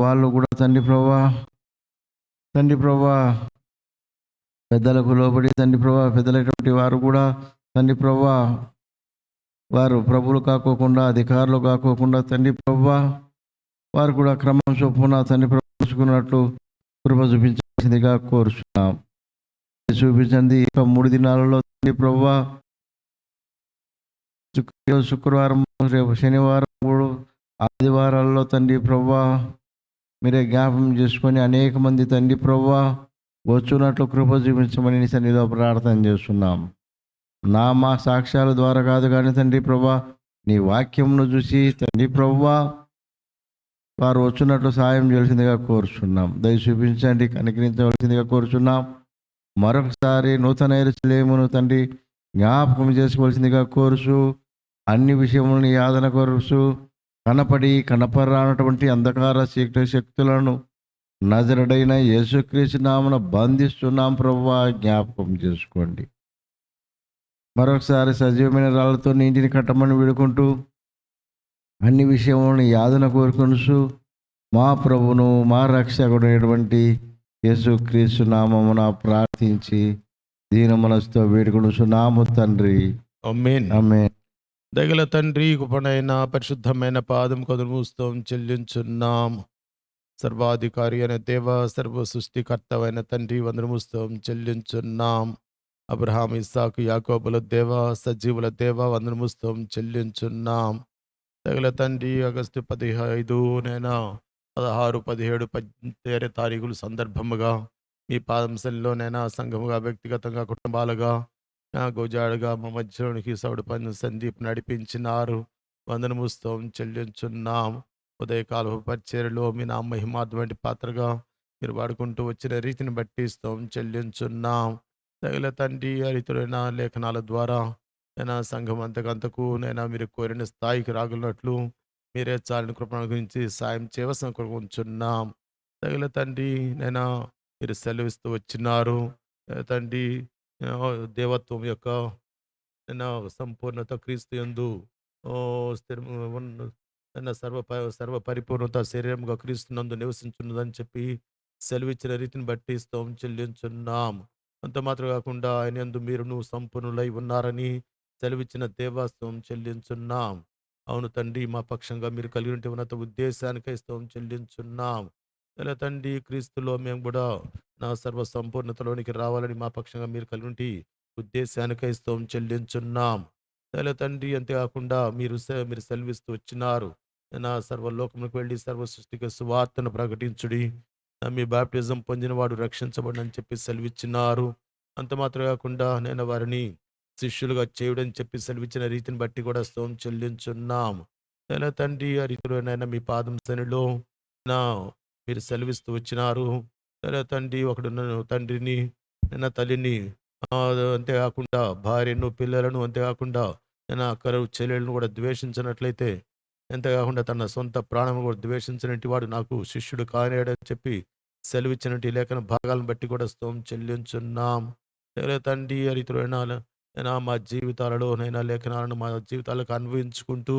వాళ్ళు కూడా తండ్రి ప్రభా పెద్దలకు లోబడి తండ్రి ప్రభా పెద్దలైనటువంటి వారు కూడా తండ్రి ప్రభా వారు ప్రభువులు కాకోకుండా అధికారులు కాకోకుండా తండ్రి ప్రభా వారు కూడా క్రమం చొప్పున తండ్రి ప్రభుకున్నట్లు కృప చూపించాల్సిందిగా కోరుచున్నాం. చూపించండి ఇక 3 దినాలలో తండ్రి ప్రభా శుక్రవారం, రేపు శనివారం, 3 ఆదివారాల్లో తండ్రి ప్రభా మీరే జ్ఞాపకం చేసుకొని అనేక మంది తండ్రి ప్రభా వచ్చున్నట్లు కృప చూపించమని నీ సన్నిధిలో ప్రార్థన చేస్తున్నాం. మా సాక్ష్యాల ద్వారా కాదు కానీ తండ్రి ప్రభా నీ వాక్యమును చూసి తండ్రి ప్రభా వారు వచ్చినట్లు సాయం చేయాల్సిందిగా కోరుచున్నాం. దయ చూపించండి, కనికరించవలసిందిగా కోరుచున్నాం. మరొకసారి నూతన యెరూషలేమును తండ్రి జ్ఞాపకం చేసుకోవాల్సిందిగా కోరుచు అన్ని విషయములను యాదన కోరుచు కనపరానటువంటి అంధకార శక్తులను నజరుడైన యేసుక్రీస్తు నామమున బంధిస్తున్నాం. ప్రభువా జ్ఞాపకం చేసుకోండి. మరొకసారి సజీవమైన రాళ్లతో ఇంటిని కట్టమని వేడుకుంటూ అన్ని విషయములను యాదన కోరుకొనుచు మా ప్రభును మా రక్షకుడైనటువంటి యేసుక్రీస్తు నామమున ప్రార్థించి దీన మనసుతో వేడుకొనుచున్నాము తండ్రి. ఆమేన్. ఆమేన్. దయగల తండ్రి, కృపణైన పరిశుద్ధమైన పాదం కొదుముస్తం చెల్లించున్నాం. సర్వాధికారి అయిన దేవ, సర్వ సృష్టికర్తవైన తండ్రి వందనముస్తం చెల్లించున్నాం. అబ్రహాం, ఇస్సాకు, యాకోబుల దేవ, సజీవుల దేవ వందనముస్తం చెల్లించున్నాం. దయగల తండ్రి, ఆగస్టు 15 16, 17, 18 తారీఖుల సందర్భముగా మీ పాదంశంలోనైనా సంఘముగా, వ్యక్తిగతంగా, కుటుంబాలుగా గోజాడుగా మా మధ్యలోనికి సౌడు పని సందీప్ నడిపించినారు. వందనముస్తం చెల్లించున్నాం. ఉదయకాల పరిచర్యలో మీ నా మహిమార్థమైన పాత్రగా మీరు వాడుకుంటూ వచ్చిన రీతిని బట్టి స్తోం చెల్లించున్నాం. తగిన తండ్రి రీతులైన లేఖనాల ద్వారా నేను సంఘం అంతకంతకు నేను మీరు కోరిన స్థాయికి రాగలిగినట్లు మీరే చాలిన కృపణ గురించి సాయం చేయవలసిన ఉంచున్నాం. తగిన తండ్రి నేను మీరు సెలవిస్తూ వచ్చినారు. తండ్రి దేవత్వం యొక్క సంపూర్ణత క్రీస్తు యందు సర్వ పరిపూర్ణత శరీరంగా క్రీస్తు నందు నివసించున్నదని చెప్పి సెలవిచ్చిన రీతిని బట్టి స్తోత్రం చెల్లించున్నాం. అంత మాత్రం కాకుండా ఆయన యందు మీరును సంపూర్ణులై ఉన్నారని సెలవిచ్చిన దేవాస్తవం చెల్లించున్నాం. అవును తండ్రి, మా పక్షంగా మీరు కలిగి ఉన్నత ఉద్దేశానికై స్తోత్రం చెల్లించున్నాం. ఇలా తండ్రి, క్రీస్తులో మేము కూడా నా సర్వ సంపూర్ణతలోనికి రావాలని మా పక్షంగా మీరు కలిగి ఉద్దేశానికై స్తోత్రం చెల్లించున్నాం. ఇలా తండ్రి, అంతేకాకుండా మీరు సెలవిస్తూ వచ్చినారు, నా సర్వలోకములకు వెళ్ళి సర్వ సృష్టికి సువార్తను ప్రకటించుడి, మీ బాప్టిజం పొందినవాడు రక్షించబడని చెప్పి సెలవిచ్చినారు. అంత మాత్రం కాకుండా నేను వారిని శిష్యులుగా చేయడని చెప్పి సెలవిచ్చిన రీతిని బట్టి కూడా స్తోత్రం చెల్లించున్నాం. ఇలా తండ్రి, ఆ రీతిలోనైనా మీ పాదం శనిలో నా మీరు సెలవిస్తూ వచ్చినారు. ఇలా తండ్రి, ఒకడు తండ్రిని నా తల్లిని అంతేకాకుండా భార్యను, పిల్లలను, అంతేకాకుండా నేను అక్కరు చెల్లెలను కూడా ద్వేషించినట్లయితే, అంతేకాకుండా తన సొంత ప్రాణం కూడా ద్వేషించినట్టు వాడు నాకు శిష్యుడు కానేడని చెప్పి సెలవిచ్చినట్టు లేఖన భాగాలను బట్టి కూడా స్తోత్రం చెల్లించున్నాం. తండ్రి, ఆ రీతిలో మా జీవితాలలో నైనా లేఖనాలను మా జీవితాలకు అన్వయించుకుంటూ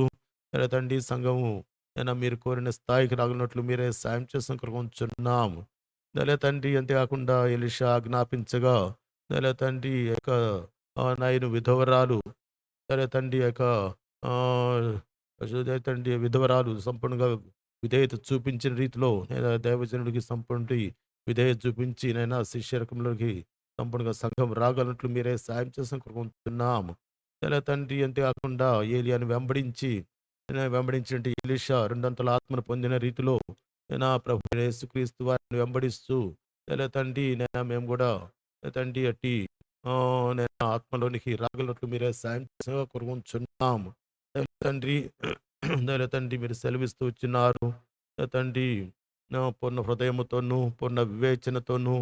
తండ్రి సంఘము మీరు కోరిన స్థాయికి రాగినట్లు మీరే సాయం చేసిన కృపంచున్నాం. తండ్రి, అంతేకాకుండా ఎలీషా ఆజ్ఞాపించగా తండ్రి యొక్క నాయన విధవరాలు తండ్రి యొక్క తండ్రి విధవరాలు సంపూర్ణంగా విధేయత చూపించిన రీతిలో దైవజనుడికి సంపూర్ణ విధేయత చూపించి నైనా శిష్యరకంలోకి సంపూర్ణంగా సంఘం రాగలనట్లు మీరే సాయం చేసిన కృపంచున్నాము. తండ్రి, అంతేకాకుండా ఏలియాను వెంబడించినట్టు ఎలీషా 2 అంతల ఆత్మను పొందిన రీతిలో ప్రభు యేసుక్రీస్తు వారిని వెంబడిస్తూ తండ్రి మేము కూడా తండ్రి అట్టి నేను ఆత్మలోనికి రాగలట్లు మీరే సాయం కొరుచున్నాము. తండ్రి తండ్రి, మీరు సెలవిస్తూ వచ్చినారు తండ్రి, పూర్ణ హృదయముతోనూ, పూర్ణ వివేచనతోనూ,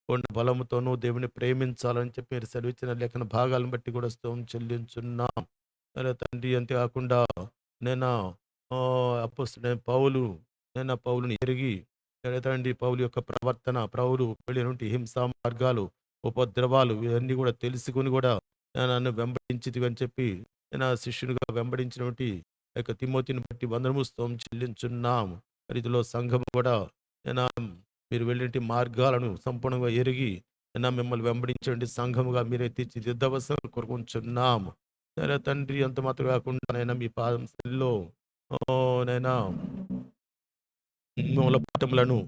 పూర్ణ బలముతోనూ దేవుని ప్రేమించాలని చెప్పి మీరు సెలవిచ్చిన లేఖన భాగాలను బట్టి కూడా స్తోత్రం చెల్లించున్నాం. తండ్రి, అంతేకాకుండా నేను పౌలుని ఎరిగి తండ్రి పౌలు యొక్క ప్రవర్తన, పౌలు వెళ్ళినటువంటి హింసా మార్గాలు, ఉపద్రవాలు ఇవన్నీ కూడా తెలుసుకుని కూడా నన్ను వెంబడించితివి అని చెప్పి నేను శిష్యునిగా వెంబడించినటువంటి యొక్క తిమోతిని బట్టి వందనము స్తోత్రం చెల్లించున్నాం. రీతిలో సంఘం కూడా అయినా మీరు వెళ్ళిన మార్గాలను సంపూర్ణంగా ఎరిగి అయినా మిమ్మల్ని వెంబడించండి సంఘముగా మీరే తీర్చిదిద్దవలసిన కోరుకుంటున్నాము. సరే తండ్రి, అంత మాత్రం కాకుండా నైనా మీ పాదంలో నైనా మూలపాఠములను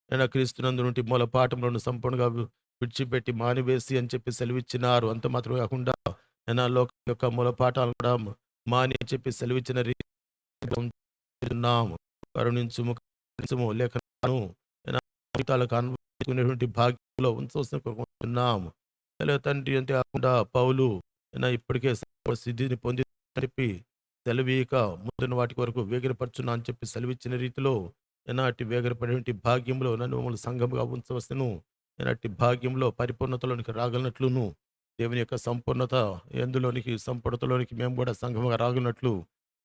అయినా క్రీస్తునందు నుండి మూలపాఠములను సంపూర్ణంగా విడిచిపెట్టి మానివేసి అని చెప్పి సెలవిచ్చినారు. అంత మాత్రం కాకుండా అయినా లోకం యొక్క మూలపాఠాలను కూడా మాని అని చెప్పి సెలవిచ్చిన రీతిన్నాము. కరుణించుము కరుణించుము లేఖను జీవితాలకు అన్వయించుకునేటువంటి భాగ్యంలో ఉంచవలసిన కోరుకుంటున్నాము. తండ్రి, అంతే కాకుండా పౌలు అయినా ఇప్పటికే సిద్ధిని పొంది చెప్పి సెలవీక ముందున్న వాటి వరకు వేగిరపరచున్నా అని చెప్పి సెలవిచ్చిన రీతిలో ఎనాటి వేగరపడేటువంటి భాగ్యంలో నన్ను మమ్మల్ని సంఘముగా ఉంచవలసను. ఎనాటి భాగ్యంలో పరిపూర్ణతలోనికి రాగలనట్లును, దేవుని యొక్క సంపూర్ణత ఎందులోనికి సంపూర్ణతలోనికి మేము కూడా సంఘముగా రాగలనట్లు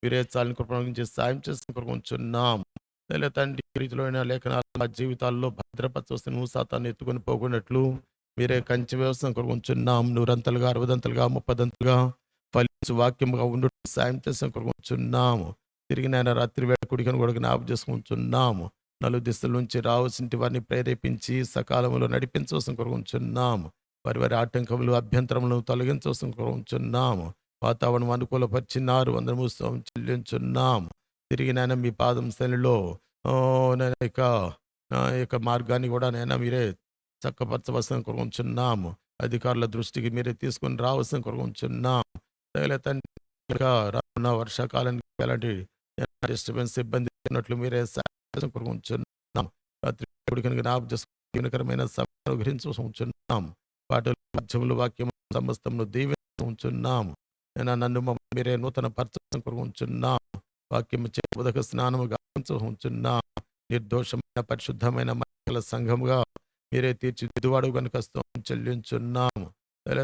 మీరే చాలని కృపణించి సాయం చేసిన కొనుకుంటున్నాం. తండ్రి, ఈ రీతిలో అయిన లేఖనాలు మా జీవితాల్లో భద్రపరచవలసిన సాతాన్ని ఎత్తుకొని పోకున్నట్లు మీరే కంచి వ్యవస్థను కొనుకుంటున్నాం. నూరంతలుగా, అరవదంతలుగా, ముప్పదంతలుగా ఫలించు వాక్యముగా ఉండు సాయం చేసిన కొనుకుంటున్నాము. తిరిగి నాయన రాత్రి వేళ కుడికను కూడా జ్ఞాపకం చేసుకుంటున్నాము. నలుగు దిశల నుంచి రావాల్సిన వారిని ప్రేరేపించి సకాలంలో నడిపించవలసిన కోరుకుంటున్నాము. వారి వారి ఆటంకములు అభ్యంతరములను తొలగించవలసిన కోరుకుంటున్నాము. వాతావరణం అనుకూలపరిచినారు, అందరము స్తోత్రం చెల్లించున్నాము. తిరిగి నాయన మీ పాదం శైలిలో నేను యొక్క మార్గాన్ని కూడా నైనా మీరే చక్కపరచవలసిన కోరుకుంటున్నాము. అధికారుల దృష్టికి మీరే తీసుకొని రావాల్సిన కోరుకుంటున్నాము. తండ్రి, రానున్న వర్షాకాలానికి ఎలాంటి డిస్టర్బెన్స్ ఇబ్బంది ఉన్నట్లు మీరే సాయం కోరుకుంటున్నాం. రాత్రి జ్ఞాపకం చేసుకుని సమయం అనుగ్రహించుకుంటున్నాం. పాటలు, మధ్యములు, వాక్యము సమస్తమును దీవించుకుంటున్నాం. నేను నన్ను మీరే నూతన పరచడం కోరుకుంటున్నాం. వాక్యము చే ఉదక స్నానము గావించుకుంటున్నాం. నిర్దోషమైన పరిశుద్ధమైన మహిళల సంఘముగా మీరే తీర్చిదిద్దువాడు కనుక స్తోత్రం చెల్లించున్నాము.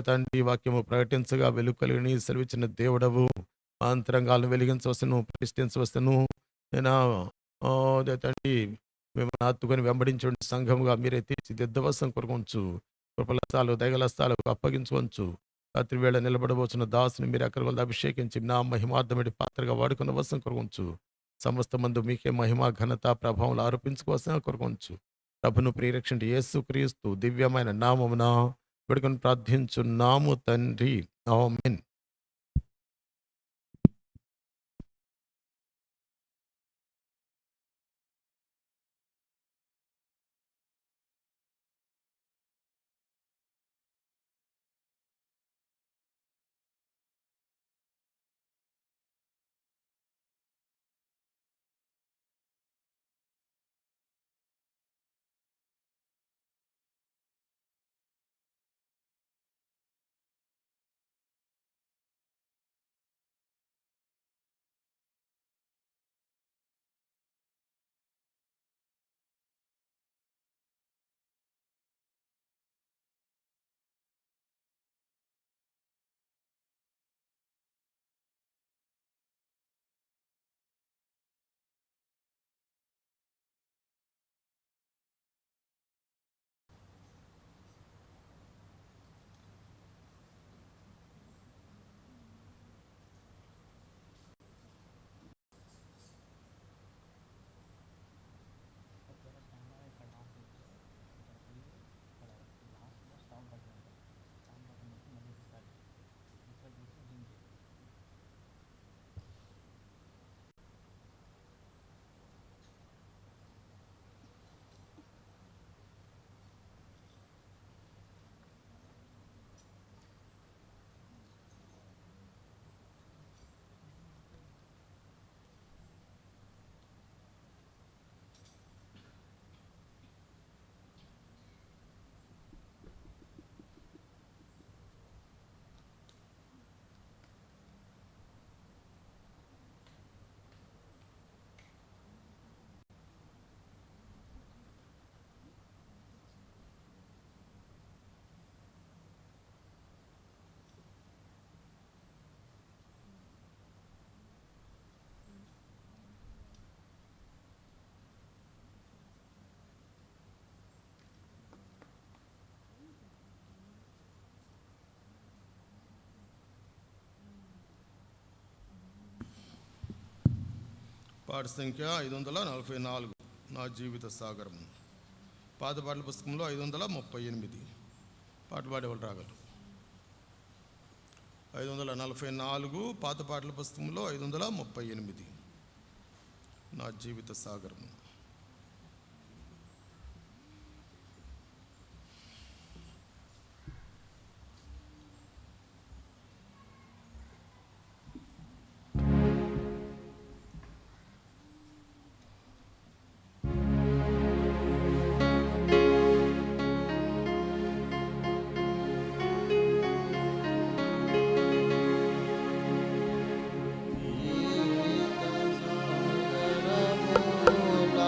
తండ్రి, వాక్యము ప్రకటించగా వెలుగు కలిగిన సెలవిచ్చిన దేవుడవు మా అంతరంగాలను వెలిగించవలసను, ప్రతిష్ఠించవలసను. నేను తండ్రి, మేము హత్తుకొని వెంబడించండి సంఘముగా మీరే తీర్చిదిద్దవలసిన కొరకొంచు. కృపలస్తాలు దయగలస్తాలకు అప్పగించుకొంచు. రాత్రి వేళ నిలబడబోతున్న దాసుని మీరు అక్కడ వల్ల అభిషేకించి నా మహిమార్థమడి పాత్రగా వాడుకున్న వలసిన కొరకొంచు. సమస్త మందు మీకే మహిమ, ఘనత, ప్రభావం ఆరోపించుకోవాల్సిన కొరకొంచు. ప్రభును ప్రియరక్షణ యేసు క్రీస్తు దివ్యమైన నామమున వేడుకొని ప్రార్థించున్నాము తండ్రి, ఆమేన్. పాట సంఖ్య 544. నా జీవిత సాగరం. పాత పాటల పుస్తకంలో 538 పాట పాడేవాళ్ళు రాగలరు. 544 పాత పాటల పుస్తకంలో 538 నా జీవిత సాగరం. నా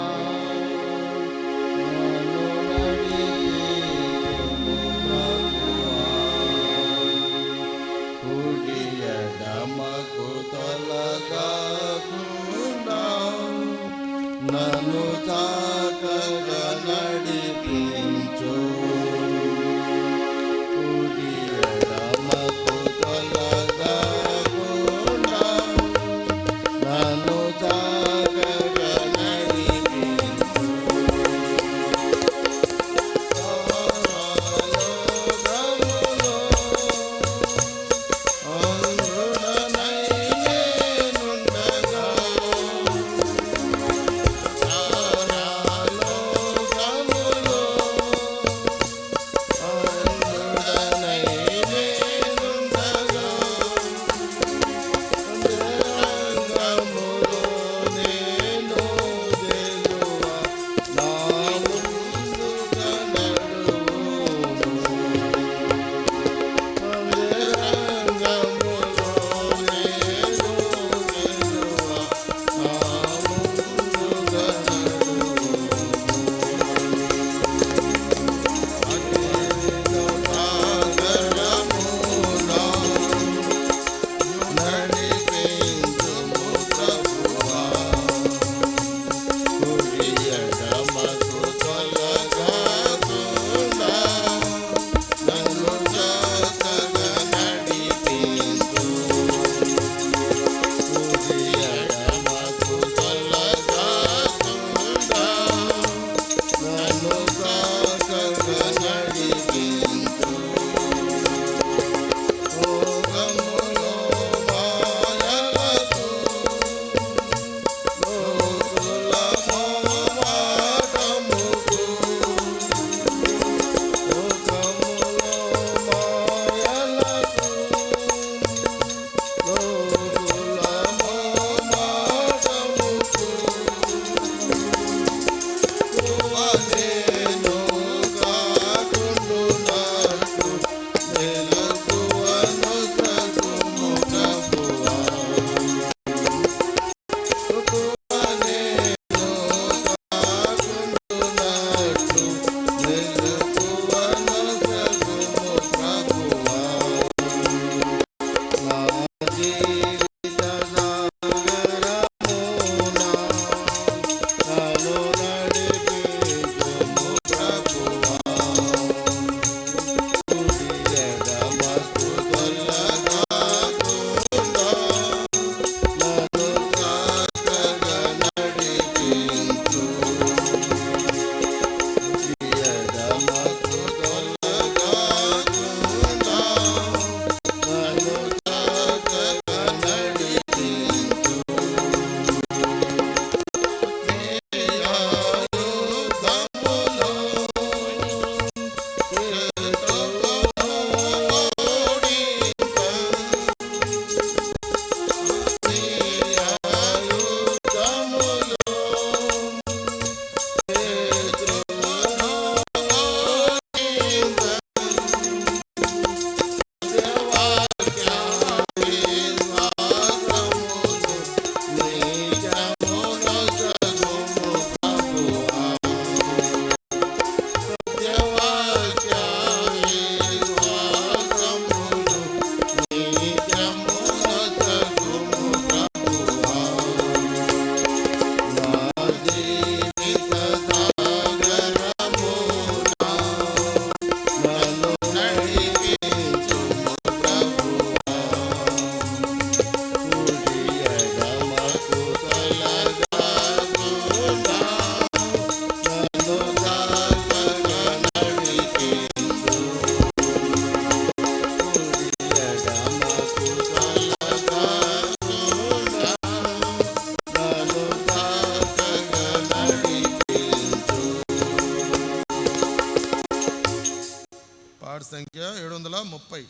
పాట సంఖ్య 730.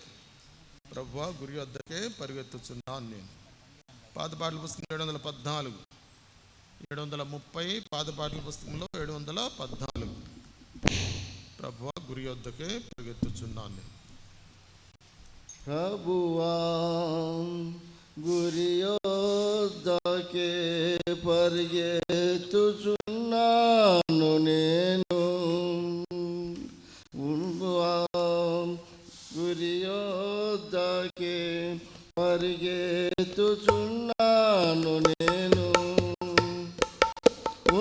ప్రభువా గురి వద్దకే పరిగెత్తుచున్నాను నేను. పాత పాటల పుస్తకం 714. 730 పాత పాటల పుస్తకంలో 714. ప్రభువా గురి వద్దకే పరిగెత్తుచున్నాను నేను. ప్రభువా గురి యొద్దకే పరిగెత్తుచున్నాను నేను. గురి యొద్దకే పరిగెత్తుచున్నాను నేను.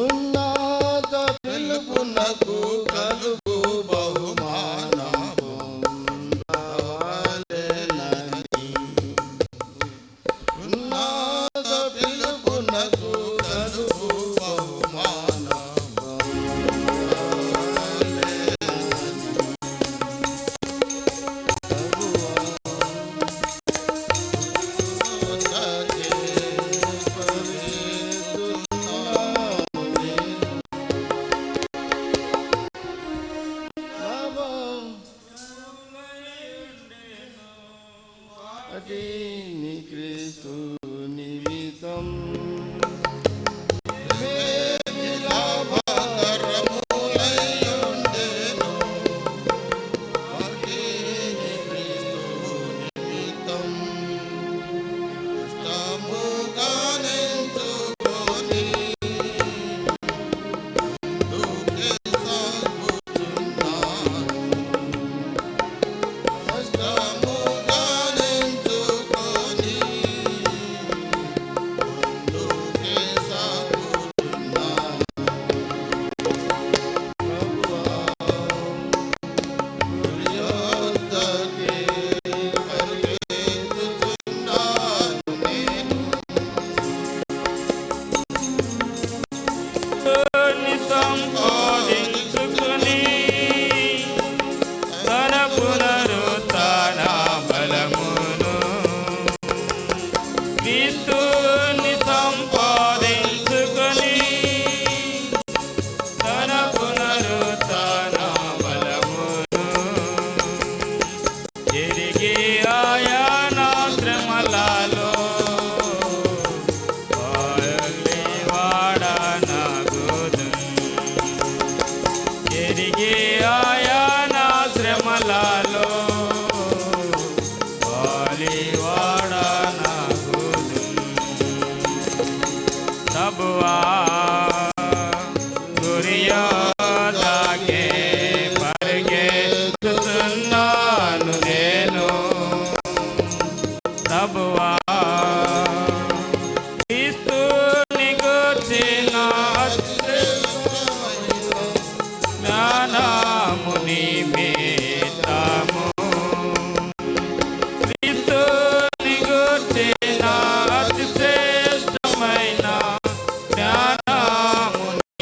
ఉన్నత పిలుపునకు కలుగు బహుమానము కావాలెనని. ఉన్నత పిలుపునకు కలుగు బహుమానము నీ క్రీస్తు నిమిత్తం జ్ఞానముని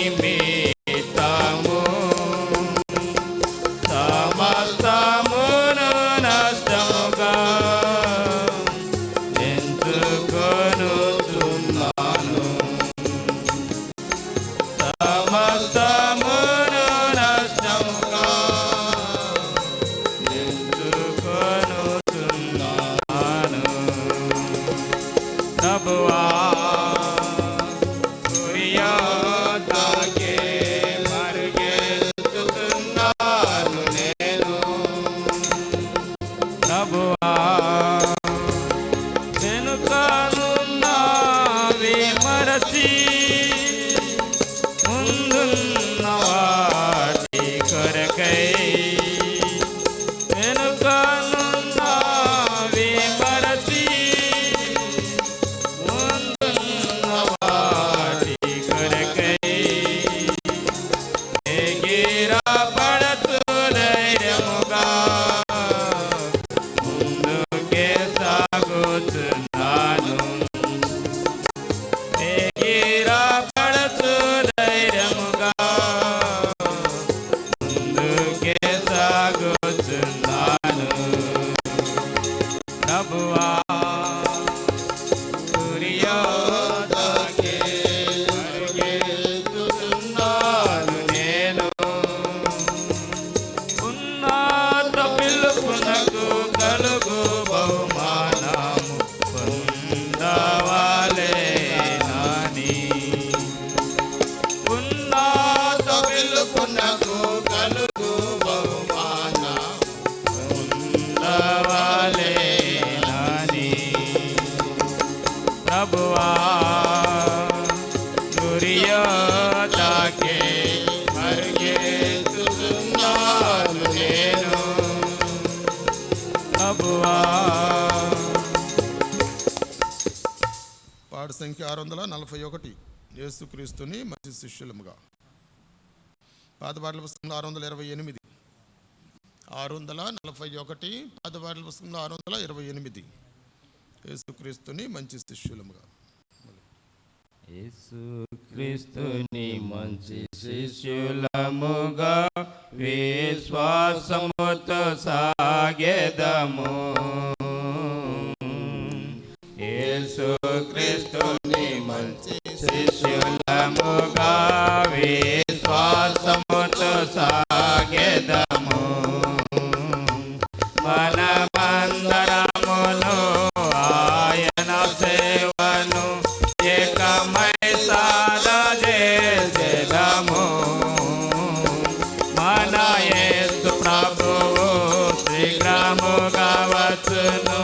సంఖ్య 641, యేసుక్రీస్తుని మంచి శిష్యులముగా. పాత పాటల పుస్తకంలో 628, 641, పాత పాటల పుస్తకంలో 628, యేసుక్రీస్తుని మంచి శిష్యులముగా. యేసుక్రీస్తుని మంచి శిష్యులముగా విశ్వాసముతో సాగెదము. యేసుక్రీస్తుని మంచి శిష్యులముగా విశ్వాసముతో సాగెదము. మనమందరమును ఆయన సేవను ఏకమై సాధజేసెదము. మన యేసు ప్రభువు శీఘ్రముగా వచ్చును,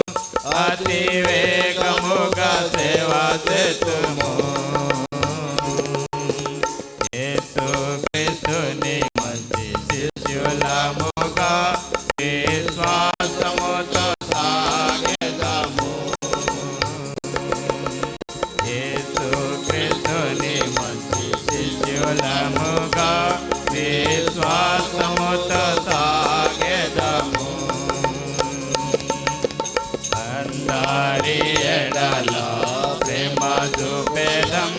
అతి వేగముగా సేవ చేతుము. యేసుక్రీస్తుని మంచి శిష్యులముగా విశ్వాసముతో సాగెదము. యేసుక్రీస్తుని మంచి శిష్యులముగా విశ్వాసముతో సాగెదము. అందరి ఎడల ప్రేమ చూపెదం,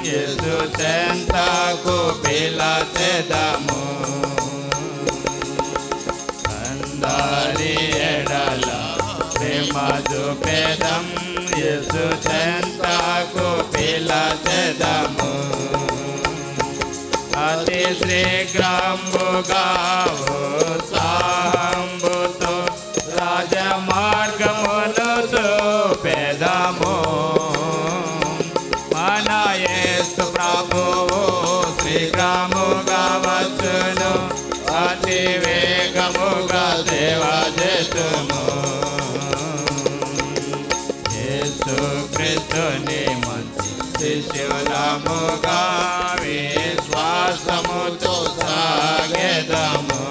యేసు చెంతకు పిలచెదము. అందరి ఎడల ప్రేమ చూపెదం, యేసు చెంతకు పిలచెదము. అతి శీఘ్రముగా ఉత్సాహంబుతో రాజమార్గమును చూపెదము. మన యేసు ప్రభువు శీఘ్రముగా వచ్చును, అతి వేగముగా సేవ చేతుము. యేసుక్రీస్తుని మంచి శిష్యులముగా విశ్వాసముతో సాగెదము.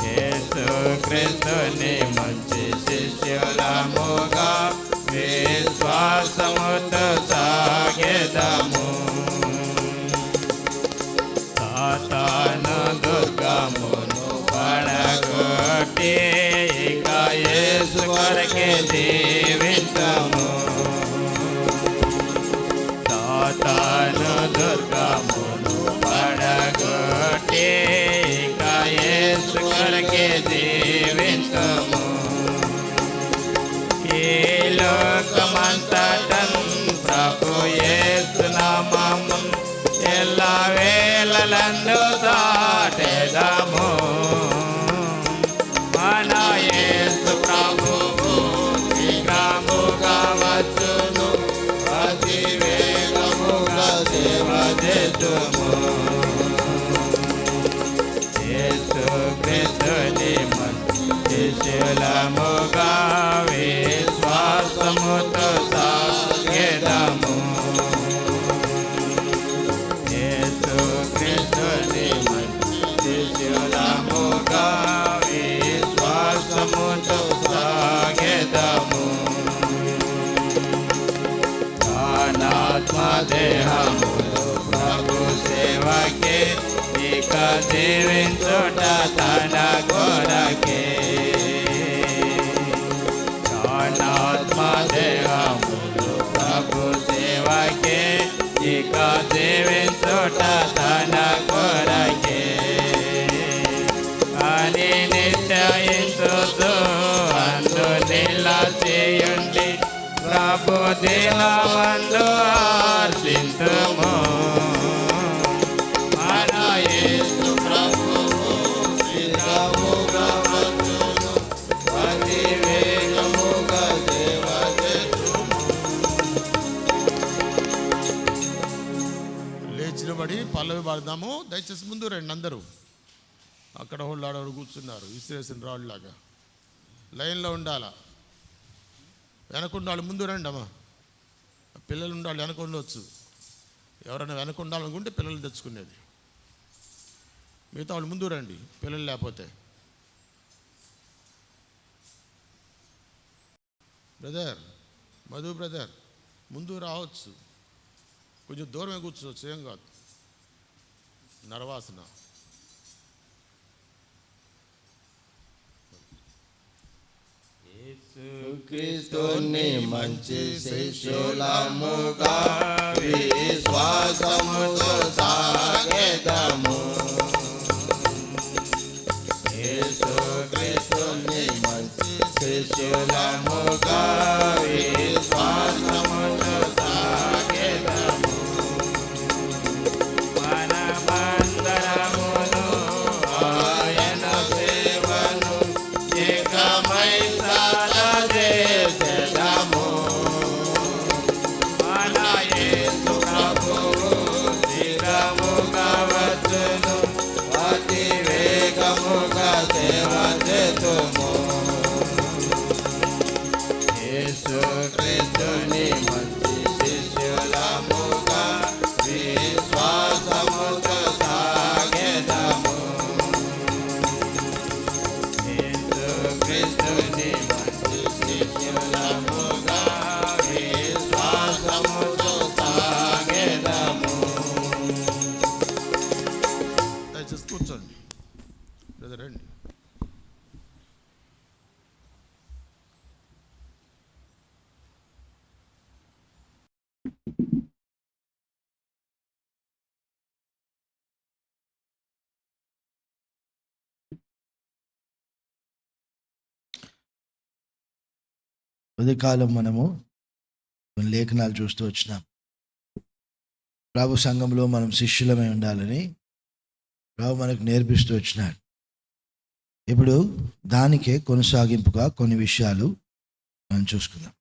యేసుక్రీస్తుని మంచి శిష్యులముగా విశ్వాసముతో సాగెదము. సాతాను దుర్గమును పడగొట్టి ఇక యేసు కొరకే జీవించము. సాతాను దుర్గమును పడగొట్టి ఇక యేసు కొరకే జీవించము. ఈ లోకమంతటన్ ప్రభు యేసు నామము ఎల్ల వేళలందు దాటెదము. మన యేసు ప్రభువు శీఘ్రముగా వచ్చును, అతి వేగముగా సేవ చేతుము. యేసుక్రీస్తుని మంచి శిష్యులముగా విశ్వాసముతో సాగెదము. యేసుక్రీస్తుని మంచి శిష్యులముగా విశ్వాసముతో సాగెదము. ప్రాణాత్మ దేహములు ప్రభు సేవకే ఇక జీవించుట తన కొరకే. ప్రాణాత్మ దేహములు ప్రభు సేవకే ఇక జీవించుట తన కొరకే. అని నిశ్చయించుతూ అందు నిలచియుండి ప్రభు దినమందు ఆర్జింతుము. మన యేసు ప్రభువు శీఘ్రముగా వచ్చును, అతి వేగముగా సేవ చేతుము. లేచినబడి పల్లవి పాడదాము. దయచేసి ముందు రండి అందరూ. అక్కడ వాళ్ళు ఆడవాడు కూర్చున్నారు విసిరేసిన రాళ్ళలాగా. లైన్లో ఉండాలా. వెనకుండా వాళ్ళు ముందు రండి అమ్మా. పిల్లలు ఉండాలి, వెనక ఉండవచ్చు. ఎవరైనా వెనక ఉండాలనుకుంటే పిల్లలు తెచ్చుకునేది. మిగతా వాళ్ళు ముందు రండి పిల్లలు లేకపోతే. బ్రదర్ మధు బ్రదర్ ముందు రావచ్చు, కొంచెం దూరమే కూర్చోవచ్చు, ఏం కాదు. నరవాసన. యేసుక్రీస్తుని మంచి శిష్యులముగా విశ్వాసముతో సాగెదము. యేసుక్రీస్తుని మంచి శిష్యులముగా విశ్వాసముతో సాగెదము. మనమందరమును ఆయన సేవను ఏకమై సాధజేసెదము. మన యేసు ప్రభువు శీఘ్రముగా వచ్చును, అతి వేగముగా సేవ చేతుము. యేసుక్రీస్తుని మంచి శిష్యులముగా విశ్వాసముతో సాగెదము. యేసుక్రీస్తుని మంచి శిష్యులముగా విశ్వాసముతో సాగెదము. దయచేసి కూర్చోండి బ్రదర్, రండి. ఉదయకాలం మనము కొన్ని లేఖనాలు చూస్తూ వచ్చినాం. ప్రభు సంఘంలో మనం శిష్యులమై ఉండాలని ప్రభు మనకు నేర్పిస్తూ వచ్చినాడు. ఇప్పుడు దానికే కొనసాగింపుగా కొన్ని విషయాలు మనం చూసుకుందాం.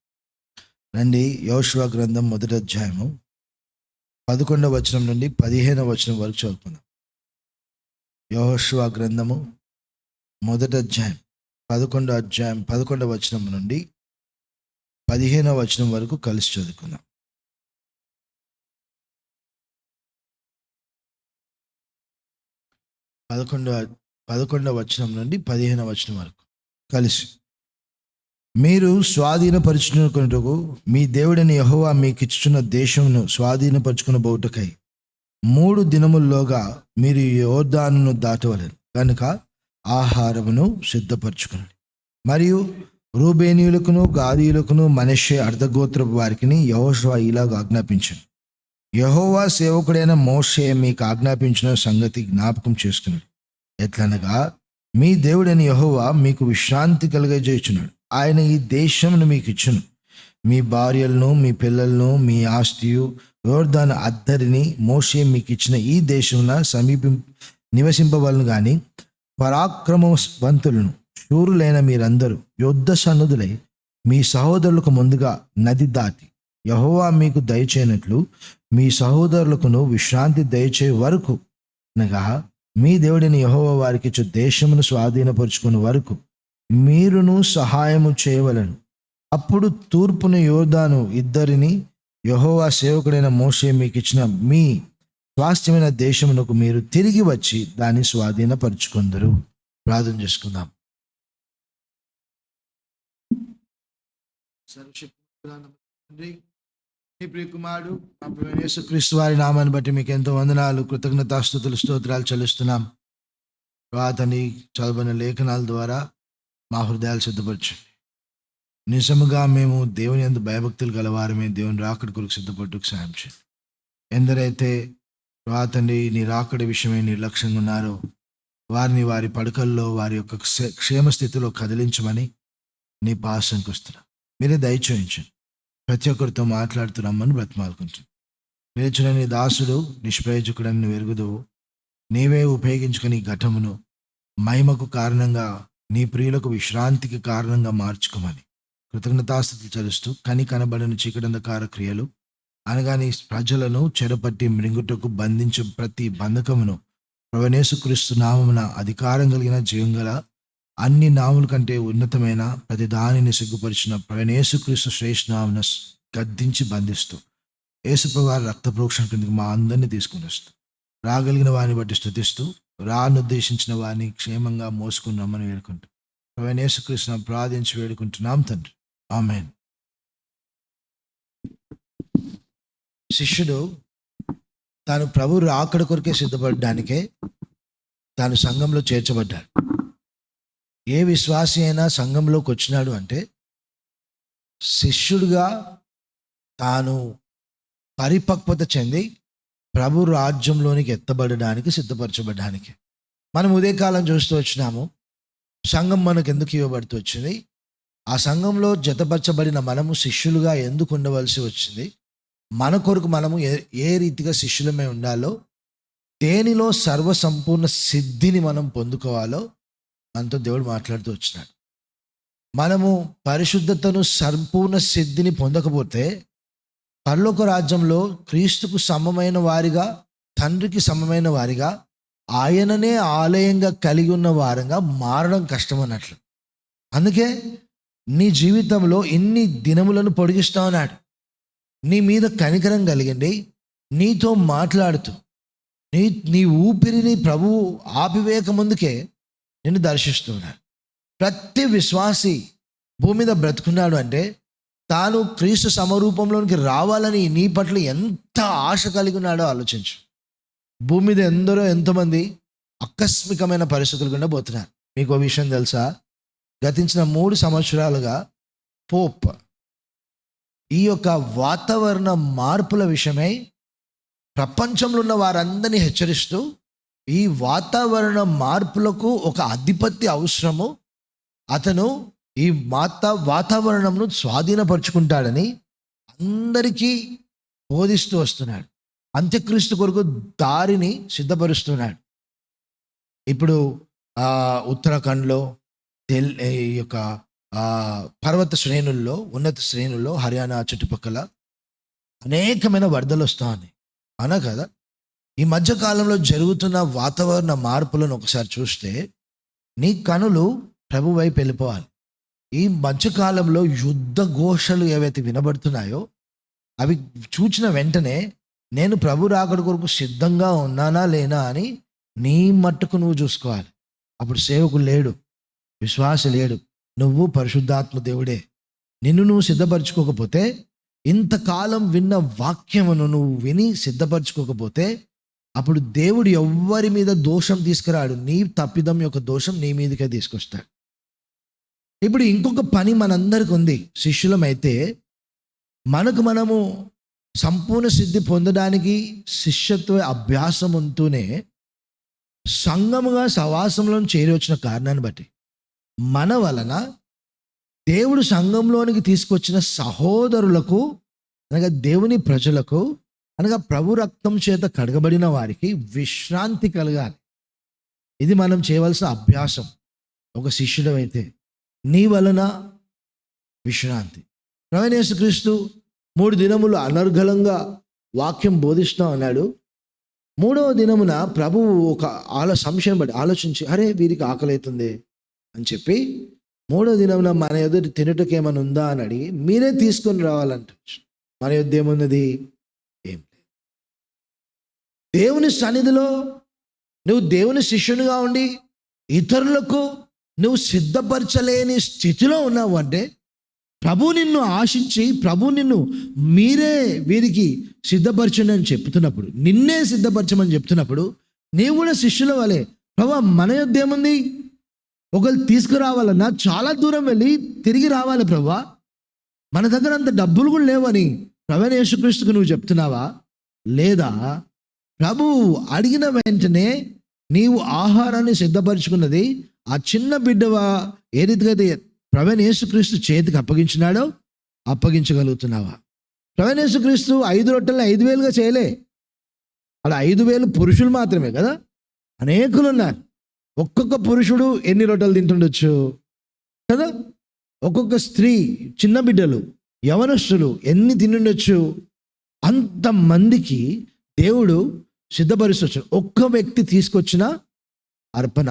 రండి, యోషువ గ్రంథం 1వ అధ్యాయము 11వ వచనం నుండి 15వ వచనం వరకు చదువుకుందాం. యోషువ గ్రంథము 1వ అధ్యాయం 11వ వచనం నుండి 15వ వచనం వరకు కలిసి చదువుకుందాం. 11వ వచనం నుండి 15వ వచనం వరకు కలిసి. మీరు స్వాధీనపరచుకున్నకు మీ దేవుడైన యెహోవా మీకు ఇచ్చుచున్న దేశమును స్వాధీనపరచుకునబోవుటకై 3 దినముల్లోగా మీరు యోర్దానును దాటవలెను కనుక ఆహారమును సిద్ధపరచుకునండి. మరియు రూబేనీయులకును గాదీయులకును మనష్షే అర్ధగోత్రపు వారికిని యెహోషువ ఇలాగ ఆజ్ఞాపించాను. యెహోవా సేవకుడైన మోషే మీకు ఆజ్ఞాపించిన సంగతి జ్ఞాపకం చేసుకున్నాడు. ఎట్లనగా మీ దేవుడైన యెహోవా మీకు విశ్రాంతి కలుగజేయుచున్నాడు. ఆయన ఈ దేశమును మీకు ఇచ్చును. మీ భార్యలను, మీ పిల్లలను, మీ ఆస్తియు యోర్దాను అద్దరిని మోషే మీకు ఇచ్చిన ఈ దేశమున నివసింపవలను. కానీ పరాక్రమవంతులను శూరులైన మీరందరూ యుద్ధ సన్నుదులై మీ సహోదరులకు ముందుగా నది దాటి యెహోవా మీకు దయచేయనట్లు మీ సహోదరులకును విశ్రాంతి దయచే వరకు, అనగా మీ దేవుడిని యెహోవా వారికి ఇచ్చు దేశమును స్వాధీనపరుచుకునే వరకు మీరును సహాయము చేయవలను. అప్పుడు తూర్పున యోర్దాను ఇద్దరిని యెహోవా సేవకుడైన మోషే మీకు ఇచ్చిన మీ స్వాస్థ్యమైన దేశమునకు మీరు తిరిగి వచ్చి దాన్ని స్వాధీనపరుచుకుందరు. ప్రార్థన చేసుకుందాం. ప్రియకుమారుడు మా ప్రభువైన యేసుక్రీస్తు వారి నామాన్ని బట్టి మీకు ఎంతో వందనాలు, కృతజ్ఞతాస్తుతులు, స్తోత్రాలు చెల్లిస్తున్నాం. తండ్రి, చదవని లేఖనాల ద్వారా మా హృదయాలు సిద్ధపరచండి. నిజముగా మేము దేవుని యందు భయభక్తులు గలవారమే దేవుని రాకడ కొరకు సిద్ధపట్టుకు సాయం చేయండి. ఎందరైతే తండ్రి నీ రాకడ విషయమై నిర్లక్ష్యంగా ఉన్నారో వారిని వారి పడకల్లో వారి యొక్క క్షేమస్థితిలో కదిలించమని నీ పాసంకి వస్తున్నాం. మీరే దయచేయించండి. ప్రతి ఒక్కరితో మాట్లాడుతున్నామని బ్రతిమాలుకుంటున్నాం. నిలిచిన నీ దాసుడు నిష్ప్రయోజకుడని నువ్వు ఎరుగుదువు. నీవే ఉపయోగించుకుని ఘటమును మహిమకు కారణంగా, నీ ప్రియులకు విశ్రాంతికి కారణంగా మార్చుకోమని కృతజ్ఞతాస్తుతులు చెల్లిస్తూ కని కనబడని చీకటంధకార క్రియలు అనగా నీ ప్రజలను చెరపట్టి మృంగుటకు బంధించే ప్రతి బంధకమును ప్రభువైన యేసుక్రీస్తు నామమున అధికారం కలిగిన జీవం గల అన్ని నాముల కంటే ఉన్నతమైన ప్రతి దానిని సిగ్గుపరిచిన ప్రభువైన యేసుక్రీస్తు శ్రేష్ఠ నామమున గద్దించి బంధిస్తూ యేసుప్రభు వారి రక్త ప్రోక్షణ కిందకి మా అందరినీ తీసుకుని వస్తూ రాగలిగిన వారిని బట్టి స్తుతిస్తూ రానుద్దేశించిన వారిని క్షేమంగా మోసుకున్నామని వేడుకుంటూ ప్రభువైన యేసుక్రీస్తు ప్రార్థించి వేడుకుంటున్నాం తండ్రి. ఆమేన్. శిష్యుడు తాను ప్రభు రాకడ కొరకే సిద్ధపడడానికే తాను సంఘంలో చేర్చబడ్డాడు. ఏ విశ్వాసి అయినా సంఘంలోకి వచ్చినాడు అంటే శిష్యుడిగా తాను పరిపక్వత చెంది ప్రభు రాజ్యంలోనికి ఎత్తబడడానికి సిద్ధపరచబడడానికి. మనం ఉదయకాలం చూస్తూ వచ్చినాము, సంఘం మనకు ఎందుకు ఇవ్వబడుతూ వచ్చింది, ఆ సంఘంలో జతపరచబడిన మనము శిష్యులుగా ఎందుకు ఉండవలసి వచ్చింది, మన కొరకు మనము ఏ రీతిగా శిష్యులమై ఉండాలో, దేనిలో సర్వసంపూర్ణ సిద్ధిని మనం పొందుకోవాలో మనతో దేవుడు మాట్లాడుతూ వచ్చినాడు. మనము పరిశుద్ధతను సంపూర్ణ సిద్ధిని పొందకపోతే పరలోక రాజ్యంలో క్రీస్తుకు సమమైన వారిగా, తండ్రికి సమమైన వారిగా, ఆయననే ఆలయంగా కలిగి ఉన్న వారంగా మారడం కష్టం అన్నట్లు. అందుకే నీ జీవితంలో ఇన్ని దినములను పొడిగిస్తా ఉన్నాడు. నీ మీద కనికరం కలిగింది, నీతో మాట్లాడుతూ నీ ఊపిరిని ప్రభువు ఆపివేయక ముందుకే నిన్ను దర్శిస్తున్నాడు. ప్రతి విశ్వాసి భూమి మీద బ్రతుకున్నాడు అంటే తాను క్రీస్తు సమరూపంలోనికి రావాలని నీ పట్ల ఎంత ఆశ కలిగి ఉన్నాడో ఆలోచించు. భూమి మీద ఎంతమంది ఆకస్మికమైన పరిస్థితులు గుండా పోతున్నారు. మీకు విషయం తెలుసా, గతించిన 3 సంవత్సరాలుగా పోప్ ఈ యొక్క వాతావరణ మార్పుల విషయమై ప్రపంచంలో ఉన్న వారందరినీ హెచ్చరిస్తూ, ఈ వాతావరణ మార్పులకు ఒక అధిపతి అవసరము, అతను ఈ వాతావరణంను స్వాధీనపరుచుకుంటాడని అందరికీ బోధిస్తూ వస్తున్నాడు. అంత్యక్రీస్తు కొరకు దారిని సిద్ధపరుస్తున్నాడు. ఇప్పుడు ఉత్తరాఖండ్లో ఈ యొక్క పర్వత శ్రేణుల్లో, ఉన్నత శ్రేణుల్లో, హర్యానా చుట్టుపక్కల అనేకమైన వరదలు వస్తూ ఉన్నాయి, అవునా కదా? ఈ మధ్యకాలంలో జరుగుతున్న వాతావరణ మార్పులను ఒకసారి చూస్తే నీ కనులు ప్రభు వైపు వెళ్ళిపోవాలి. ఈ మధ్యకాలంలో యుద్ధ ఘోషలు ఏవైతే వినబడుతున్నాయో అవి చూచిన వెంటనే నేను ప్రభు రాకడ కొరకు సిద్ధంగా ఉన్నానా లేనా అని నీ మట్టుకు నువ్వు చూసుకోవాలి. అప్పుడు సేవకుడు లేడు, విశ్వాస లేడు, నువ్వు పరిశుద్ధాత్మ దేవుడే. నిన్ను నువ్వు సిద్ధపరచుకోకపోతే, ఇంతకాలం విన్న వాక్యమును నువ్వు విని సిద్ధపరచుకోకపోతే, అప్పుడు దేవుడు ఎవ్వరి మీద దోషం తీసుకురాడు, నీ తప్పిదం యొక్క దోషం నీ మీదకే తీసుకొస్తాడు. ఇప్పుడు ఇంకొక పని మనందరికి ఉంది. శిష్యులమైతే మనము సంపూర్ణ సిద్ధి పొందడానికి శిష్యత్వ అభ్యాసం ఉంటూనే సంఘముగా సవాసంలో చేరి వచ్చిన కారణాన్ని బట్టి మన వలన దేవుడు సంఘంలోనికి తీసుకొచ్చిన సహోదరులకు, అనగా దేవుని ప్రజలకు, అనగా ప్రభు రక్తం చేత కడగబడిన వారికి విశ్రాంతి కలగాలి. ఇది మనం చేయవలసిన అభ్యాసం. ఒక శిష్యుడు అయితే నీ వలన విశ్రాంతి. ప్రభువైన యేసుక్రీస్తు 3 దినములు అనర్గళంగా వాక్యం బోధిస్తూ ఉన్నాడు. 3వ దినమున ప్రభువు ఒక సంశయం పడి ఆలోచించి, అరే వీరికి ఆకలి అవుతుంది అని చెప్పి 3వ దినమున మన ఎదుటి తినటకు ఏమైనా ఉందా అని అడిగి, మీరే తీసుకొని రావాలంట. మన యొద్ద ఏమున్నది? ఏం లేదు. దేవుని సన్నిధిలో నువ్వు దేవుని శిష్యునిగా ఉండి ఇతరులకు నువ్వు సిద్ధపరచలేని స్థితిలో ఉన్నావు అంటే, ప్రభు నిన్ను ఆశించి, ప్రభు నిన్ను మీరే వీరికి సిద్ధపరచండి అని చెప్తున్నప్పుడు, నిన్నే సిద్ధపరచమని చెప్తున్నప్పుడు, నీవు కూడా శిష్యుల వలె, ప్రభు మన యొద్ద ఏముంది, ఒకరు తీసుకురావాలన్నా చాలా దూరం వెళ్ళి తిరిగి రావాలి ప్రభు, మన దగ్గర అంత డబ్బులు కూడా లేవని ప్రభువైన యేసుక్రీస్తుకు నువ్వు చెప్తున్నావా? లేదా ప్రభు అడిగిన వెంటనే నీవు ఆహారాన్ని సిద్ధపరచుకున్నది ఆ చిన్న బిడ్డవా ఏ రీతిగా ప్రభువైన యేసుక్రీస్తు చేతికి అప్పగించినాడో అప్పగించగలుగుతున్నావా? ప్రభువైన యేసుక్రీస్తు 5 రొట్టెలను 5,000గా చేయలే. అలా 5,000 పురుషులు మాత్రమే కదా, అనేకులు ఉన్నారు. ఒక్కొక్క పురుషుడు ఎన్ని రొట్టెలు తింటుండొచ్చు కదా? ఒక్కొక్క స్త్రీ, చిన్న బిడ్డలు, యవనస్తులు ఎన్ని తినుండొచ్చు? అంతమందికి దేవుడు సిద్ధపరుస్తొచ్చు. ఒక్క వ్యక్తి తీసుకొచ్చిన అర్పణ.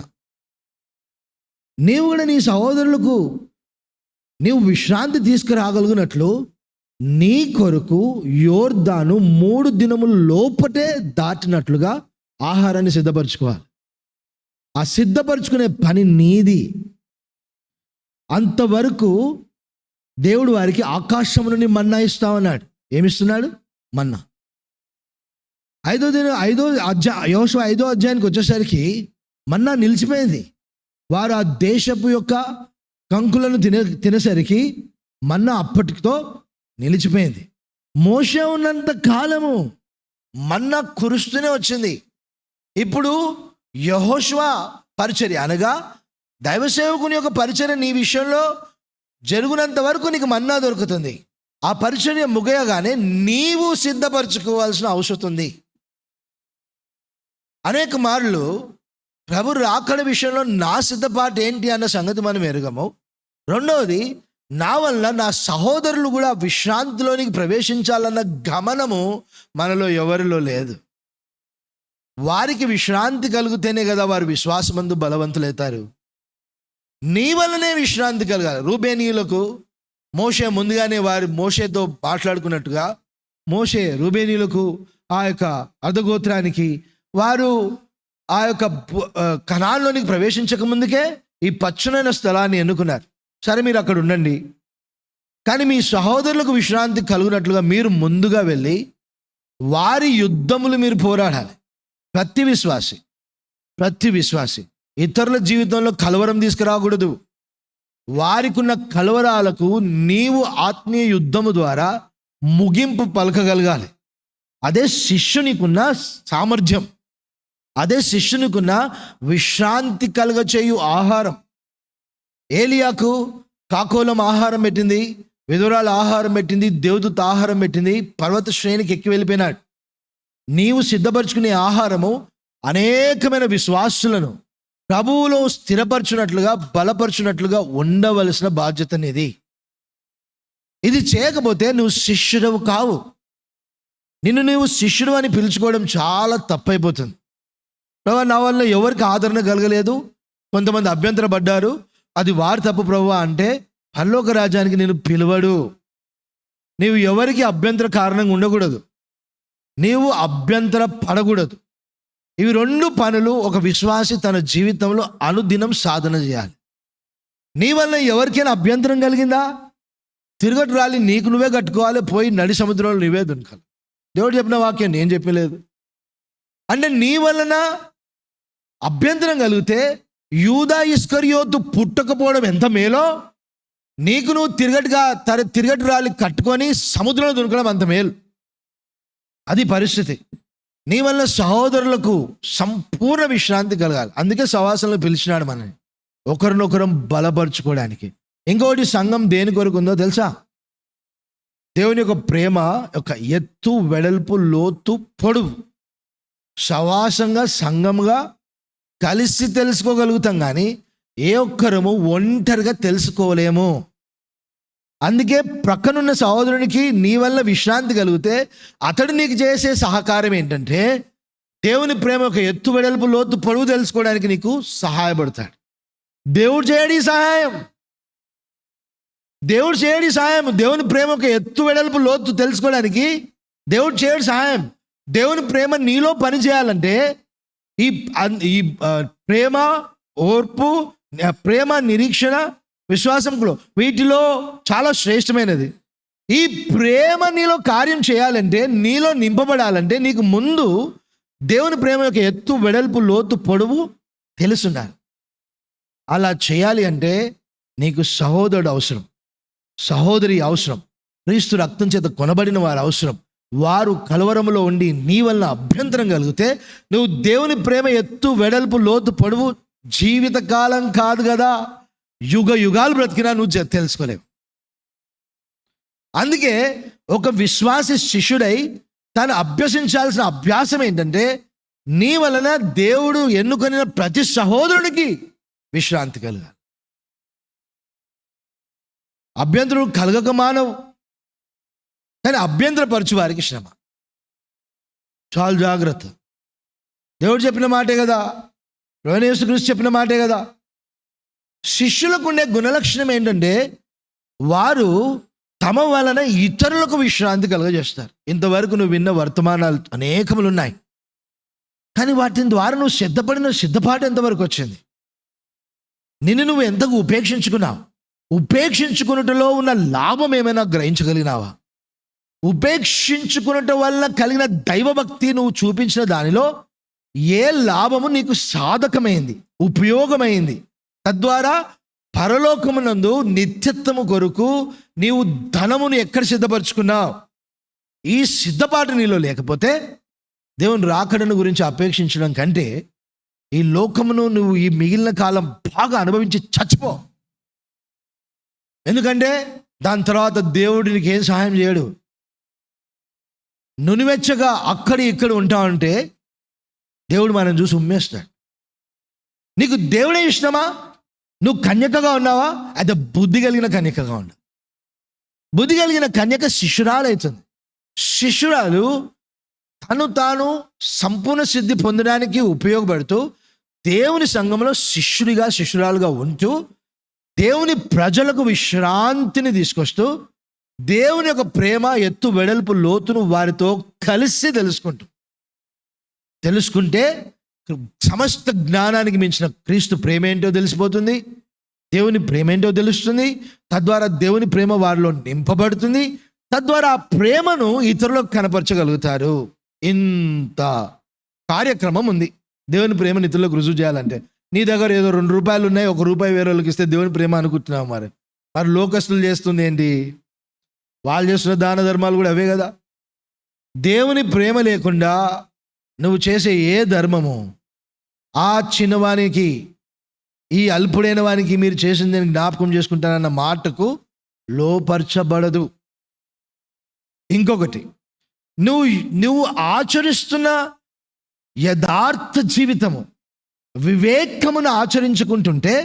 నీవు కూడా నీ సహోదరులకు నీవు విశ్రాంతి తీసుకురాగలిగినట్లు నీ కొరకు యోర్దాను 3 దినముల లోపటే దాటినట్లుగా ఆహారాన్ని సిద్ధపరచుకోవాలి. ఆ సిద్ధపరచుకునే పని నీది. అంతవరకు దేవుడు వారికి ఆకాశం నుండి మన్నా ఇస్తా ఉన్నాడు. ఏమిస్తున్నాడు? మన్నా. యోషువ 5వ అధ్యాయానికి వచ్చేసరికి మన్నా నిలిచిపోయింది. వారు ఆ దేశపు యొక్క కంకులను తినేసరికి మన్నా అప్పటితో నిలిచిపోయింది. మోషే ఉన్నంత కాలము మన్నా కురుస్తూనే వచ్చింది. ఇప్పుడు యెహోషువ పరిచర్య అనగా దైవ సేవకుని యొక్క పరిచర్య నీ విషయంలో జరుగునంత వరకు నీకు మన్నా దొరుకుతుంది. ఆ పరిచర్య ముగియగానే నీవు సిద్ధపరచుకోవాల్సిన అవసరం ఉంది. అనేక మార్లు ప్రభు రాకడ విషయంలో నా సిద్ధపాటు ఏంటి అన్న సంగతి మనం ఎరగము. రెండవది, నా వల్ల నా సహోదరులు కూడా విశ్రాంతిలోనికి ప్రవేశించాలన్న గమనము మనలో ఎవరిలో లేదు. వారికి విశ్రాంతి కలిగితేనే కదా వారు విశ్వాసమందు బలవంతులవుతారు. నీ వల్లనే విశ్రాంతి కలగాలి. రూబేనీయులకు మోషే ముందుగానే మోషేతో మాట్లాడుకున్నట్టుగా మోషే రూబేనీయులకు ఆ యొక్క అర్ధగోత్రానికి వారు ఆ యొక్క కనాన్లోనికి ప్రవేశించక ముందుకే ఈ పచ్చనైన స్థలాన్ని ఎన్నుకున్నారు. సరే, మీరు అక్కడ ఉండండి, కానీ మీ సహోదరులకు విశ్రాంతి కలుగునట్లుగా మీరు ముందుగా వెళ్ళి వారి యుద్ధములు మీరు పోరాడాలి. ప్రతి విశ్వాసి ఇతరుల జీవితంలో కలవరం తీసుకురాకూడదు. వారికి ఉన్న కలవరాలకు నీవు ఆత్మీయ యుద్ధము ద్వారా ముగింపు పలకగలగాలి. అదే శిష్యునికున్న సామర్థ్యం, అదే శిష్యునికున్న విశ్రాంతి కలుగచేయు ఆహారం. ఏలియాకు కాకోలం ఆహారం పెట్టింది, విధురాలు ఆహారం పెట్టింది, దేవదూత ఆహారం పెట్టింది, పర్వత శ్రేణికి ఎక్కి వెళ్ళిపోయినాడు. నీవు సిద్ధపరచుకునే ఆహారము అనేకమైన విశ్వాసులను ప్రభువులో స్థిరపరచునట్లుగా బలపరచునట్లుగా ఉండవలసిన బాధ్యత నీది. ఇది చేయకపోతే నువ్వు శిష్యుడవు కావు. నిన్ను నువ్వు శిష్యుడు అని పిలుచుకోవడం చాలా తప్పైపోతుంది. ప్రభు, నా వల్ల ఎవరికి ఆదరణ కలగలేదు, కొంతమంది అభ్యంతరపడ్డారు, అది వారి తప్పు ప్రభు అంటే పరలోక రాజ్యానికి నేను పిలువడు. నీవు ఎవరికి అభ్యంతర కారణంగా ఉండకూడదు, నీవు అభ్యంతర పడకూడదు. ఇవి రెండు పనులు ఒక విశ్వాసి తన జీవితంలో అనుదినం సాధన చేయాలి. నీ వల్ల ఎవరికైనా అభ్యంతరం కలిగిందా, తిరగటు రాలి నీకు నువ్వే కట్టుకోవాలి, పోయి నడి సముద్రంలో నువ్వే దునకాలి. దేవుడు చెప్పిన వాక్యం నేను చెప్పలేదు. అంటే నీ వలన అభ్యంతరం కలిగితే యూదా ఇస్కరియోతు పుట్టకపోవడం ఎంత మేలో, నీకు నువ్వు తిరగటు రాలి కట్టుకొని సముద్రంలో దునకడం అంత మేలు. అది పరిస్థితి. నీ వల్ల సహోదరులకు సంపూర్ణ విశ్రాంతి కలగాలి. అందుకే సవాసంలో పిలిచినాడు మనని, ఒకరినొకరం బలపరుచుకోవడానికి. ఇంకొకటి, సంఘం దేని కొరకు ఉందో తెలుసా? దేవుని యొక్క ప్రేమ యొక్క ఎత్తు, వెడల్పు, లోతు, పొడవు సవాసంగా సంఘంగా కలిసి తెలుసుకోగలుగుతాం, కానీ ఏ ఒక్కరము ఒంటరిగా తెలుసుకోలేము. అందుకే ప్రక్కనున్న సహోదరునికి నీ వల్ల విశ్రాంతి కలిగితే అతడు నీకు చేసే సహకారం ఏంటంటే దేవుని ప్రేమ యొక్క ఎత్తు, వెడల్పు, లోతు, పొడవు తెలుసుకోవడానికి నీకు సహాయపడతాడు. దేవుడు చేయడి సహాయం. దేవుని ప్రేమ యొక్క ఎత్తు, వెడల్పు, లోతు తెలుసుకోవడానికి దేవుడు చేయడు సహాయం. దేవుని ప్రేమ నీలో పని చేయాలంటే ఈ ప్రేమ, ఓర్పు, ప్రేమ, నిరీక్షణ, విశ్వాసంలో వీటిలో చాలా శ్రేష్టమైనది. ఈ ప్రేమ నీలో కార్యం చేయాలంటే, నీలో నింపబడాలంటే నీకు ముందు దేవుని ప్రేమ యొక్క ఎత్తు, వెడల్పు, లోతు, పొడవు తెలుసుండాలి. అలా చేయాలి అంటే నీకు సహోదరుడు అవసరం, సహోదరి అవసరం, క్రీస్తు రక్తం చేత కొనబడిన వారు అవసరం. వారు కలవరములో ఉండి నీ వలన అభ్యంతరం కలిగితే నువ్వు దేవుని ప్రేమ ఎత్తు, వెడల్పు, లోతు, పొడవు జీవితకాలం కాదు కదా, యుగ యుగాలు బ్రతికినా నువ్వు తెలుసుకోలేవు. అందుకే ఒక విశ్వాసి శిష్యుడై తను అభ్యసించాల్సిన అభ్యాసం ఏంటంటే, నీ వలన దేవుడు ఎన్నుకొనిన ప్రతి సహోదరుడికి విశ్రాంతి కలగాలి. అభ్యంతరం కలగక మానవు, కానీ అభ్యంతరపరచు వారికి శ్రమ. చాలా జాగ్రత్త. దేవుడు చెప్పిన మాటే కదా, యేసుక్రీస్తు చెప్పిన మాటే కదా. శిష్యులకు ఉండే గుణలక్షణం ఏంటంటే వారు తమ వలన ఇతరులకు విశ్రాంతి కలుగజేస్తారు. ఇంతవరకు నువ్వు విన్న వర్తమానాలు అనేకములు ఉన్నాయి, కానీ వాటి ద్వారా నువ్వు సిద్ధపాటు ఎంతవరకు వచ్చింది? నిన్ను నువ్వు ఎంతకు ఉపేక్షించుకున్నావు? ఉపేక్షించుకున్నట్లో ఉన్న లాభం ఏమైనా గ్రహించగలిగినావా? ఉపేక్షించుకునటం వల్ల కలిగిన దైవభక్తి నువ్వు చూపించిన దానిలో ఏ లాభము నీకు సాధకమైంది, ఉపయోగమైంది? తద్వారా పరలోకమునందు నిత్యత్వము కొరకు నీవు ధనమును ఎక్కడ సిద్ధపరచుకున్నావు? ఈ సిద్ధపాటు నీలో లేకపోతే దేవుని రాకడను గురించి అపేక్షించడం కంటే ఈ లోకమును నువ్వు ఈ మిగిలిన కాలం బాగా అనుభవించి చచ్చిపో. ఎందుకంటే దాని తర్వాత దేవుడు నీకు ఏం సహాయం చేయడు. నునివెచ్చగా అక్కడ ఇక్కడ ఉంటావంటే దేవుడు మనం చూసి ఉమ్మేస్తాడు. నీకు దేవుడే ఇష్టమా? నువ్వు కన్యకగా ఉన్నావా? అయితే బుద్ధి కలిగిన కన్యకగా ఉన్నావు. బుద్ధి కలిగిన కన్యక శిష్యురాలు అవుతుంది. శిష్యురాలు తను తాను సంపూర్ణ సిద్ధి పొందడానికి ఉపయోగపడుతూ దేవుని సంఘంలో శిష్యురాలుగా ఉంటూ దేవుని ప్రజలకు విశ్రాంతిని తీసుకొస్తూ దేవుని యొక్క ప్రేమ ఎత్తు వెడల్పు లోతును వారితో కలిసి తెలుసుకుంటే సమస్త జ్ఞానానికి మించిన క్రీస్తు ప్రేమ ఏంటో తెలిసిపోతుంది, దేవుని ప్రేమ ఏంటో తెలుస్తుంది. తద్వారా దేవుని ప్రేమ వారిలో నింపబడుతుంది. తద్వారా ఆ ప్రేమను ఇతరులకు కనపరచగలుగుతారు. ఇంత కార్యక్రమం ఉంది దేవుని ప్రేమను ఇతరులకు రుజువు చేయాలంటే. నీ దగ్గర ఏదో 2 రూపాయలు ఉన్నాయి, 1 రూపాయి వేరే వాళ్ళకి ఇస్తే దేవుని ప్రేమ అనుకుంటున్నావు. మరి లోకస్తులు చేస్తుంది ఏంటి? వాళ్ళు చేస్తున్న దాన ధర్మాలు కూడా అవే కదా. దేవుని ప్రేమ లేకుండా నువ్వు చేసే ఏ ధర్మము ఆ చిన్నవానికి, ఈ అల్పుడైన వానికి మీరు చేసింది నేను జ్ఞాపకం చేసుకుంటానన్న మాటకు లోపరచబడదు. ఇంకొకటి, నువ్వు ఆచరిస్తున్న యథార్థ జీవితము, వివేకమును ఆచరించుకుంటుంటే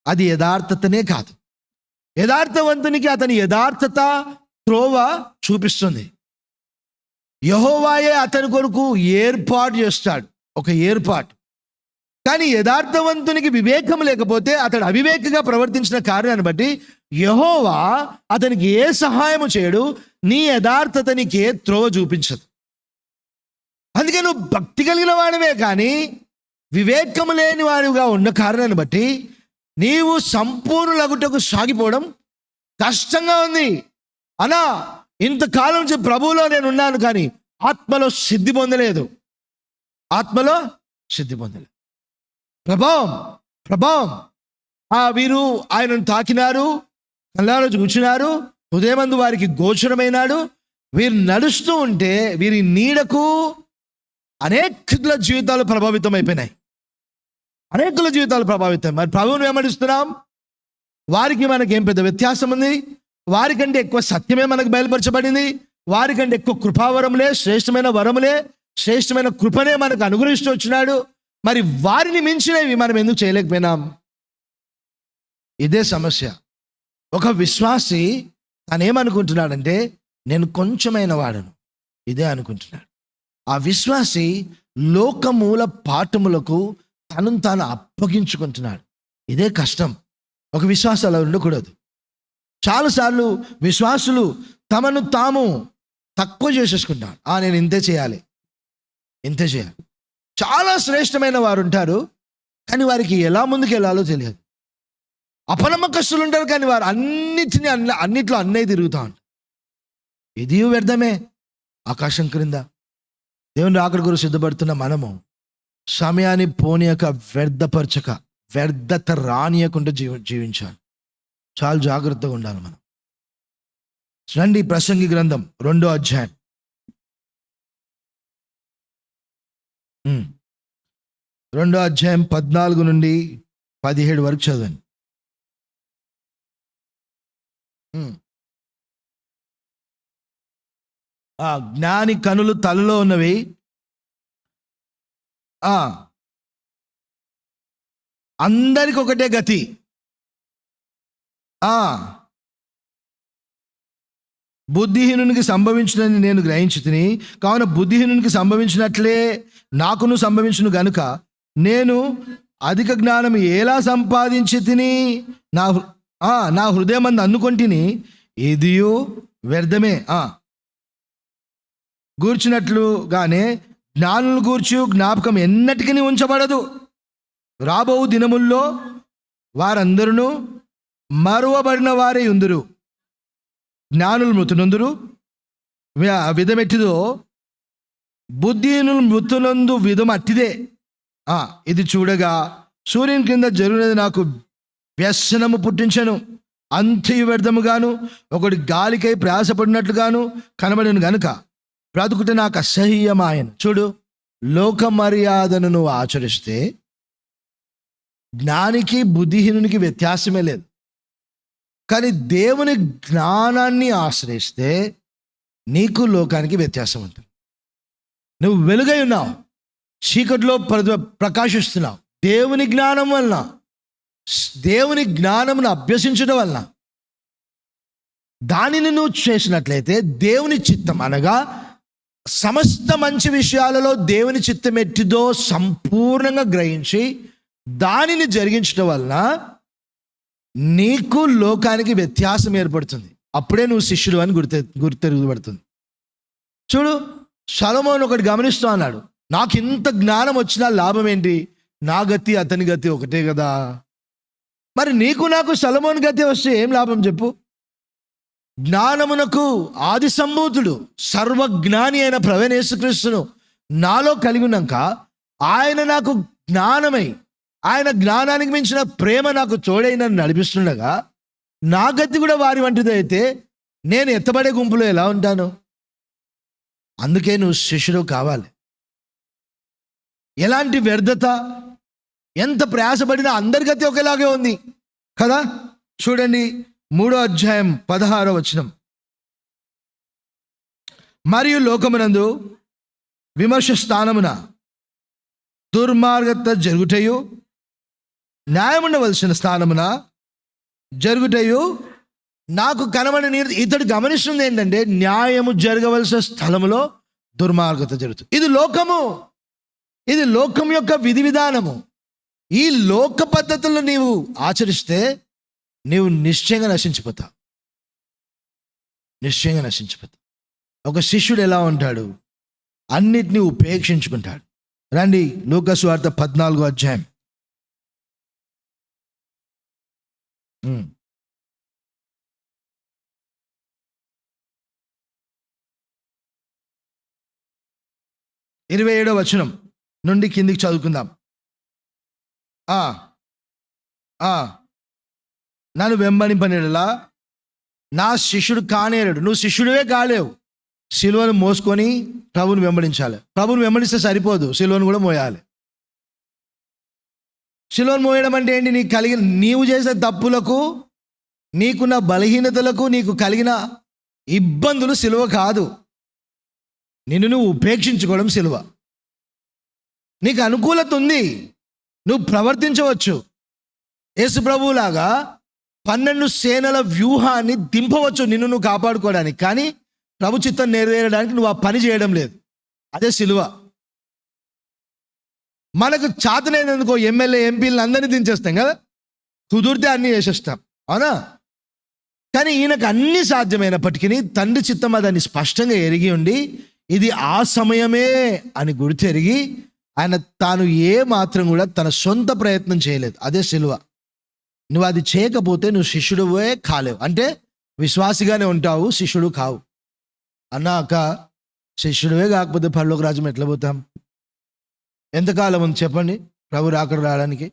అది యథార్థతనే కాదు. యథార్థవంతునికి అతని యథార్థత త్రోవ చూపిస్తుంది. యెహోవాయే అతని కొరకు ఏర్పాటు చేస్తాడు, ఒక ఏర్పాటు. కానీ యథార్థవంతునికి వివేకం లేకపోతే అతడు అవివేకంగా ప్రవర్తించిన కార్యాన్ని బట్టి యెహోవా అతనికి ఏ సహాయము చేయడు, నీ యథార్థత నీకు ఏ త్రోవ చూపించదు. అందుకే నువ్వు భక్తి కలిగిన వాడివే కానీ వివేకము లేని వాడిగా ఉన్న కారణాన్ని బట్టి నీవు సంపూర్ణులగుటకు సాగిపోవడం కష్టంగా ఉంది. అనా ఇంతకాలం నుంచి ప్రభువులో నేను ఉన్నాను కానీ ఆత్మలో సిద్ధి పొందలేదు. ప్రభావం వీరు ఆయనను తాకినారు, కళ్ళారా కూర్చున్నారు, హృదయమందు వారికి గోచరమైనాడు. వీరు నడుస్తూ ఉంటే వీరి నీడకు అనేకుల జీవితాలు ప్రభావితం అయిపోయినాయి. మరి ప్రభువును వెంబడిస్తున్నాం, వారికి మనకి ఏం పెద్ద వ్యత్యాసం ఉంది? వారికంటే ఎక్కువ సత్యమే మనకు బయలుపరచబడింది. వారికంటే ఎక్కువ కృపావరములే, శ్రేష్టమైన వరములే, శ్రేష్టమైన కృపనే మనకు అనుగ్రహిస్తూ వచ్చినాడు. మరి వారిని మించినవి మనం ఎందుకు చేయలేకపోయినాం? ఇదే సమస్య. ఒక విశ్వాసి తనేమనుకుంటున్నాడంటే నేను కొంచెమైన వాడను, ఇదే అనుకుంటున్నాడు. ఆ విశ్వాసి లోకమూల పాఠములకు తనను తాను అప్పగించుకుంటున్నాడు. ఇదే కష్టం. ఒక విశ్వాసి అలా ఉండకూడదు. చాలాసార్లు విశ్వాసులు తమను తాము తక్కువ చేసేసుకుంటారు. నేను ఇంతే చేయాలి. చాలా శ్రేష్టమైన వారు ఉంటారు కానీ వారికి ఎలా ముందుకు వెళ్ళాలో తెలియదు. అపనమ్మకస్తులు ఉంటారు కానీ వారు అన్నిట్లో అన్నయ్య తిరుగుతూ ఉంటారు. ఇది వ్యర్థమే. ఆకాశం క్రింద దేవుని రాకడ గురించి సిద్ధపడుతున్న మనము సమయాన్ని పోనీయక, వ్యర్థత రానియకుండా జీవించాలి. చాలా జాగ్రత్తగా ఉండాలి మనం. రండి ప్రసంగి గ్రంథం 2వ అధ్యాయం. 2వ అధ్యాయం 14 నుండి 17 వరకు చదవండి. జ్ఞాని కనులు తలలో ఉన్నవి, అందరికి ఒకటే గతి. బుద్ధిహీనునికి సంభవించునని నేను గ్రహించి తిని, కావున బుద్ధిహీనునికి సంభవించినట్లే నాకును సంభవించును గనుక నేను అధిక జ్ఞానం ఎలా సంపాదించి తిని నా హృదయమందు అందుకొంటిని, ఇదియు వ్యర్థమే. గూర్చినట్లుగానే జ్ఞానులు గూర్చి జ్ఞాపకం ఎన్నటికీ ఉంచబడదు. రాబో దినముల్లో వారందరూ మరువబడిన వారే ఉందురు. జ్ఞానులు మృతునందురు, విధమెట్టిదో బుద్ధిహీనులు మృతులందు విధం అట్టిదే. ఇది చూడగా సూర్యుని కింద జరిగినది నాకు వ్యసనము పుట్టించను, అంతయు వ్యర్థముగాను ఒకటి గాలికై ప్రయాసపడినట్లుగాను కనబడిన గనుక బ్రతుకుట నాకు అసహ్యమాయను. చూడు, లోక మర్యాదను నువ్వు ఆచరిస్తే జ్ఞానికి బుద్ధిహీనునికి వ్యత్యాసమే లేదు. కానీ దేవుని జ్ఞానాన్ని ఆశ్రయిస్తే నీకు లోకానికి వ్యత్యాసం ఉంటుంది. నువ్వు వెలుగై ఉన్నావు, చీకటిలో ప్రకాశిస్తున్నావు. దేవుని జ్ఞానం వలన, దేవుని జ్ఞానమును అభ్యసించడం వలన దానిని నువ్వు చేసినట్లయితే దేవుని చిత్తం అనగా సమస్త మంచి విషయాలలో దేవుని చిత్తం ఎట్టిదో సంపూర్ణంగా గ్రహించి దానిని జరిగించడం వలన నీకు లోకానికి వ్యత్యాసం ఏర్పడుతుంది. అప్పుడే నువ్వు శిష్యుడు అని గుర్తెరుగుబడుతుంది. చూడు, సొలొమోను ఒకటి గమనిస్తూ అన్నాడు, నాకు ఇంత జ్ఞానం వచ్చినా లాభం ఏంటి, నా గతి అతని గతి ఒకటే కదా. మరి నీకు నాకు సొలొమోను గతి వస్తే ఏం లాభం చెప్పు? జ్ఞానమునకు ఆది సంభూతుడు సర్వజ్ఞాని అయిన ప్రభువైన యేసుక్రీస్తును నాలో కలిగి ఉన్నాక ఆయన నాకు జ్ఞానమై, ఆయన జ్ఞానానికి మించిన ప్రేమ నాకు తోడై నన్ను నడిపిస్తుండగా నా గతి కూడా వారి వంటిది అయితే నేను ఎత్తబడే గుంపులో ఎలా ఉంటాను? అందుకే నువ్వు శిష్యుడు కావాలి. ఎలాంటి వ్యర్థత, ఎంత ప్రయాసపడినా అందరి గతి ఒకేలాగే ఉంది కదా. చూడండి 3వ అధ్యాయం 16వ వచనం. మరియు లోకమునందు విమర్శ స్థానమున దుర్మార్గత జరుగుటయు, న్యాయముండవలసిన స్థానమున జరుగుటయు నాకు కనబడని. ఇతడు గమనిస్తుంది ఏంటంటే న్యాయము జరగవలసిన స్థలములో దుర్మార్గత జరుగుతుంది. ఇది లోకము, ఇది లోకం యొక్క విధి విధానము. ఈ లోక పద్ధతులను నీవు ఆచరిస్తే నీవు నిశ్చయంగా నశించిపోతావు, నిశ్చయంగా నశించిపోతావు. ఒక శిష్యుడు ఎలా ఉంటాడు? అన్నిటినీ ఉపేక్షించుకుంటాడు. రండి లూకా సువార్త 14వ అధ్యాయం. ఇరవై 27వ వచనం నుండి కిందికి చదువుకుందాం. నన్ను వెంబడింపనిలా నా శిష్యుడు కానేరడు. నువ్వు శిష్యుడివే కాలేవు. సిలువను మోసుకొని ప్రభువుని వెంబడించాలి. ప్రభువుని వెంబడిస్తే సరిపోదు, సిలువను కూడా మోయాలి. సిలువను మోయడం అంటే ఏంటి? నీవు చేసే తప్పులకు, నీకున్న బలహీనతలకు, నీకు కలిగిన ఇబ్బందులు సిలువ కాదు. నిన్ను నువ్వు ఉపేక్షించుకోవడం సిలువ. నీకు అనుకూలత ఉంది, నువ్వు ప్రవర్తించవచ్చు. యేసు ప్రభువులాగా 12 సేనల వ్యూహాన్ని దింపవచ్చు నిన్ను నువ్వు కాపాడుకోవడానికి. కానీ ప్రభు చిత్తం నెరవేరడానికి నువ్వు ఆ పని చేయడం లేదు. అదే సిలువ. మనకు చాతనైనందుకో ఎమ్మెల్యే ఎంపీలను అందరినీ దించేస్తాం కదా, కుదిరితే అన్నీ చేసేస్తాం, అవునా? కానీ ఈయనకు అన్నీ సాధ్యమైనప్పటికీ తండ్రి చిత్తం దాన్ని స్పష్టంగా ఎరిగి ఉండి ఇది ఆ సమయమే అని గుర్తెరిగి ఆయన తాను ఏ మాత్రం కూడా తన సొంత ప్రయత్నం చేయలేదు. అదే సిలువ. నువ్వు అది చేయకపోతే నువ్వు శిష్యుడువే కాలేవు. అంటే విశ్వాసిగానే ఉంటావు, శిష్యుడు కావు. అన్నాక శిష్యుడివే కాకపోతే పరలోక రాజ్యం ఎట్లా పోతాం? ఎంతకాలం ఉంది చెప్పండి ప్రభు రాకడ రావడానికి?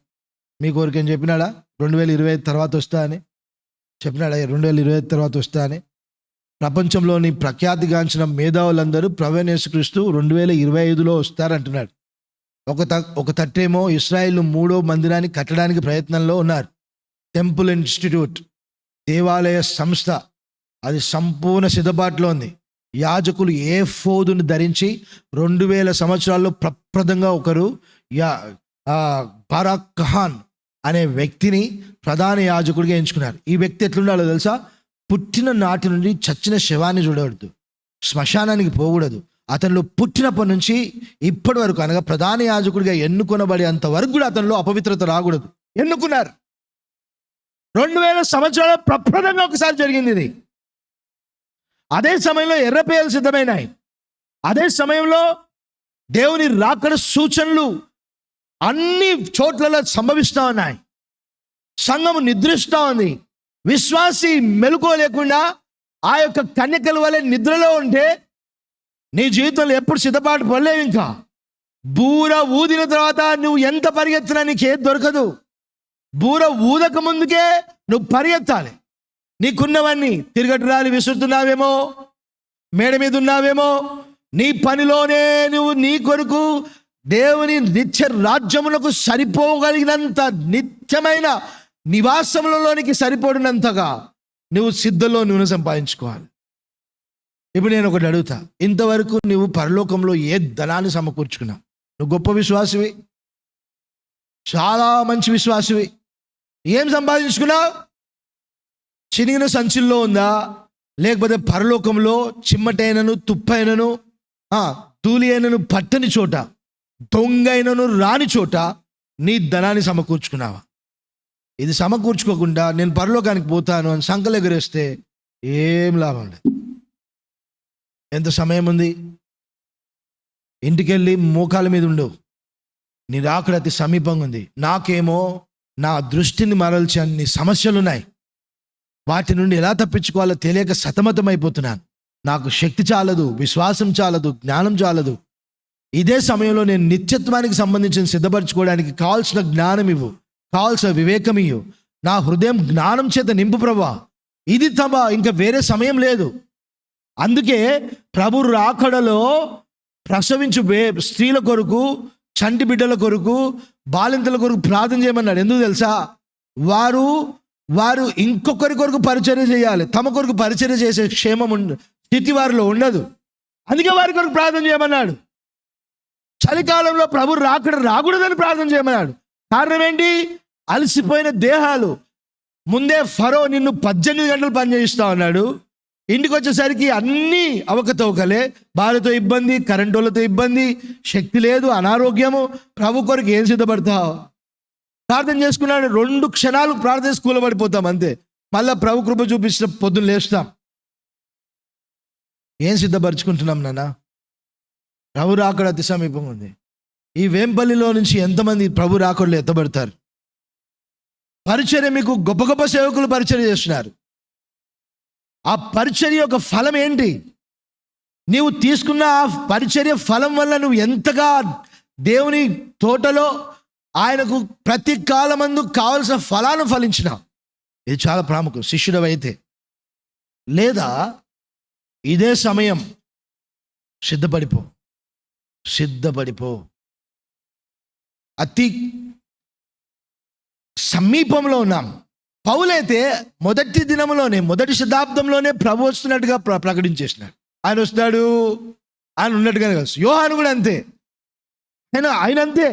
మీ కోరికేం చెప్పినాడా 2025 తర్వాత వస్తా అని చెప్పినాడా? 2025 తర్వాత వస్తా అని. ప్రపంచంలోని ప్రఖ్యాతిగాంచిన మేధావులందరూ ప్రభువైన యేసుక్రీస్తు 2025లో వస్తారంటున్నాడు. ఒక తట్టేమో ఇశ్రాయేల్ 3వ మందిరాన్ని కట్టడానికి ప్రయత్నంలో ఉన్నారు. టెంపుల్ ఇన్స్టిట్యూట్, దేవాలయ సంస్థ, అది సంపూర్ణ సిద్ధపాటులో ఉంది. యాజకులు ఏ ఫోదును ధరించి 2000 సంవత్సరాల్లో ప్రప్రదంగా ఒకరు బారాక్ ఖాన్ అనే వ్యక్తిని ప్రధాన యాజకుడిగా ఎంచుకున్నారు. ఈ వ్యక్తి ఎట్లుండాలో తెలుసా? పుట్టిన నాటి నుండి చచ్చిన శవాన్ని చూడకూడదు, శ్మశానానికి పోకూడదు. అతనిలో పుట్టినప్పటి నుంచి ఇప్పటి వరకు అనగా ప్రధాన యాజకుడిగా ఎన్నుకొనబడే అంతవరకు కూడా అతనిలో అపవిత్రత రాకూడదు. ఎన్నుకున్నారు. 2000 సంవత్సరాల ప్రప్రదంగా ఒకసారి జరిగింది ఇది. అదే సమయంలో ఎర్రపేయలు సిద్ధమైనాయి. అదే సమయంలో దేవుని రాకడ సూచనలు అన్ని చోట్లలో సంభవిస్తూ ఉన్నాయి. సంఘము నిద్రిస్తూ ఉంది. విశ్వాసి మెలకువ లేకుండా ఆ యొక్క కన్యకల వలె నిద్రలో ఉంటే నీ జీవితంలో ఎప్పుడు సిద్ధపాటు పడలేవు. ఇంకా బూర ఊదిన తర్వాత నువ్వు ఎంత పరిగెత్తినా నీకేది దొరకదు. బూర ఊదక ముందుకే నువ్వు పరిగెత్తాలి. నీకున్నవన్నీ తిరగటరాలు విసురుతున్నావేమో, మేడ మీద ఉన్నావేమో, నీ పనిలోనే నువ్వు నీ కొరకు దేవుని నిత్య రాజ్యములకు సరిపోగలిగినంత నిత్యమైన నివాసములలోనికి సరిపడినంతగా నువ్వు సిద్ధంలో నూనె సంపాదించుకోవాలి. ఇప్పుడు నేను ఒకటి అడుగుతా, ఇంతవరకు నువ్వు పరలోకంలో ఏ ధనాన్ని సమకూర్చుకున్నావు? నువ్వు గొప్ప విశ్వాసివి, చాలా మంచి విశ్వాసివి. ఏం సంపాదించుకున్నావు? చినిగిన సంచుల్లో ఉందా, లేకపోతే పరలోకంలో చిమ్మటైనను తుప్పైనను ధూళి అయినను పట్టని చోట, దొంగైనను రాని చోట నీ ధనాన్ని సమకూర్చుకున్నావా? ఇది సమకూర్చుకోకుండా నేను పరలోకానికి పోతాను అని సంకలు ఎగరేస్తే ఏం లాభం లేదు. ఎంత సమయం ఉంది? ఇంటికెళ్ళి మోకాల మీద ఉండవు. నీ రాకడ అతి సమీపంగా ఉంది. నాకేమో నా దృష్టిని మరల్చి అన్ని సమస్యలున్నాయి. వాటి నుండి ఎలా తప్పించుకోవాలో తెలియక సతమతమైపోతున్నాను. నాకు శక్తి చాలదు, విశ్వాసం చాలదు, జ్ఞానం చాలదు. ఇదే సమయంలో నేను నిత్యత్వానికి సంబంధించిన సిద్ధపరచుకోవడానికి కావాల్సిన జ్ఞానం ఇవ్వు, కావాల్సిన వివేకం ఇవ్వు. నా హృదయం జ్ఞానం చేత నింపు ప్రభా. ఇది తమ ఇంకా వేరే సమయం లేదు. అందుకే ప్రభు రాకడలో ప్రసవించు స్త్రీల కొరకు, చంటి బిడ్డల కొరకు, బాలింతల కొరకు ప్రార్థన చేయమన్నాడు. ఎందుకు తెలుసా? వారు ఇంకొకరి కొరకు పరిచర్య చేయాలి. తమ కొరకు పరిచర్య చేసే స్థితి వారిలో ఉండదు. అందుకే వారి కొరకు ప్రార్థన చేయమన్నాడు. చలికాలంలో ప్రభు రాకడ రాకూడదని ప్రార్థన చేయమన్నాడు. కారణం ఏంటి? అలసిపోయిన దేహాలు. ముందే ఫరో నిన్ను 18 గంటలు పని చేయిస్తా ఉన్నాడు. ఇంటికి వచ్చేసరికి అన్నీ అవకతవకలే. భార్యతో ఇబ్బంది, కరెంటోళ్ళతో ఇబ్బంది, శక్తి లేదు, అనారోగ్యము. ప్రభు కొరకు ఏం సిద్ధపడతావు? ప్రార్థన చేసుకున్నాడు. 2 క్షణాలు ప్రార్థన స్కూల్లో పడిపోతాం అంతే. మళ్ళీ ప్రభు కృప చూపించిన పొద్దున్న లేస్తాం. ఏం సిద్ధపరచుకుంటున్నాం నాన్న? ప్రభు రాకడ అతి సమీపంగా ఉంది. ఈ వేంపల్లిలో నుంచి ఎంతమంది ప్రభు రాకడలో ఎత్తబడతారు? పరిచర్య, మీకు గొప్ప గొప్ప సేవకులు పరిచర్య చేస్తున్నారు. ఆ పరిచర్య యొక్క ఫలం ఏంటి? నీవు తీసుకున్న ఆ పరిచర్య ఫలం వల్ల నువ్వు ఎంతగా దేవుని తోటలో ఆయనకు ప్రతి కాలమందు కావలసిన ఫలాలను ఫలించినావు. ఇది చాలా ప్రాముఖ్యం. శిష్యుడవైతే లేదా ఇదే సమయం సిద్ధపడిపో. అతి సమీపంలో ఉన్నాం. పౌలైతే మొదటి దినంలోనే, మొదటి శతాబ్దంలోనే ప్రభు వస్తున్నట్టుగా ప్రకటించేసినాడు. ఆయన వస్తాడు, ఆయన ఉన్నట్టుగానే తెలుసు. యోహాను కూడా అంతే. ఆయన అంతే,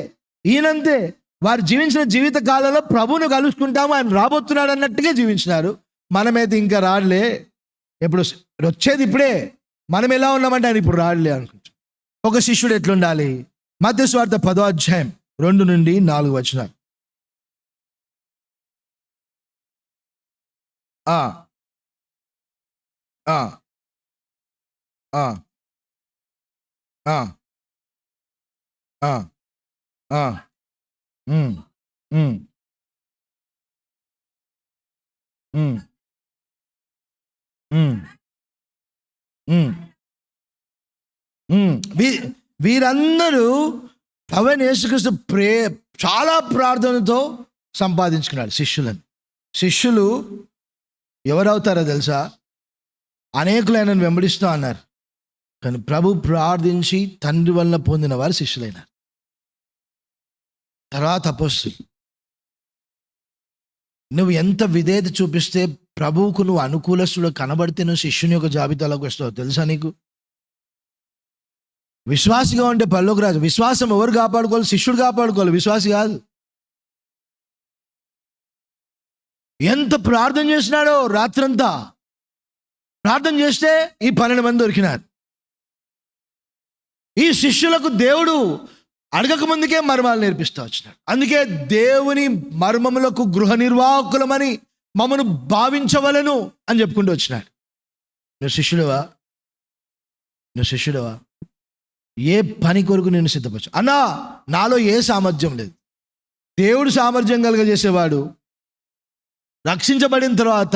ఈయనంతే. వారు జీవించిన జీవిత కాలంలో ప్రభువును కలుసుకుంటాము, ఆయన రాబోతున్నాడు అన్నట్టుగా జీవించినారు. మనమైతే ఇంకా రాడలే, ఎప్పుడు వచ్చేది ఇప్పుడే, మనం ఎలా ఉన్నామంటే ఆయన ఇప్పుడు రాడలే అనుకుంటాం. ఒక శిష్యుడు ఎట్లుండాలి? మత్తయి సువార్త 10వ అధ్యాయం 2 నుండి 4 వచనాలు. వీరందరూ ప్రభువైన యేసుక్రీస్తు చాలా ప్రార్థనతో సంపాదించుకున్నాడు శిష్యులను. శిష్యులు ఎవరవుతారో తెలుసా? అనేకులైనను వెంబడిస్తూ అన్నారు. కానీ ప్రభు ప్రార్థించి తండ్రి వల్ల పొందిన వారు శిష్యులైనారు. తర్వాత అపోస్తలులు. నువ్వు ఎంత విధేయత చూపిస్తే ప్రభువుకు నువ్వు అనుకూలస్తుడు కనబడితే నువ్వు శిష్యుని యొక్క జాబితాలోకి వస్తావు తెలుసా నీకు? విశ్వాసిగా ఉంటే పరలోకి రాదు. విశ్వాసం ఎవరు కాపాడుకోవాలి? శిష్యుడు కాపాడుకోవాలి, విశ్వాసి కాదు. ఎంత ప్రార్థన చేసినాడో రాత్రంతా. ప్రార్థన చేస్తే ఈ 12 మంది దొరికినారు. ఈ శిష్యులకు దేవుడు అడగక ముందుకే మర్మాలు నేర్పిస్తూ వచ్చినాడు. అందుకే దేవుని మర్మములకు గృహ నిర్వాహకులమని మమ్మను భావించవలను అని చెప్పుకుంటూ వచ్చినాడు. నువ్వు శిష్యుడవా? ఏ పని కొరకు నేను సిద్ధపరచు? అన్నా, నాలో ఏ సామర్థ్యం లేదు. దేవుడు సామర్థ్యం కలుగజేసేవాడు. రక్షించబడిన తర్వాత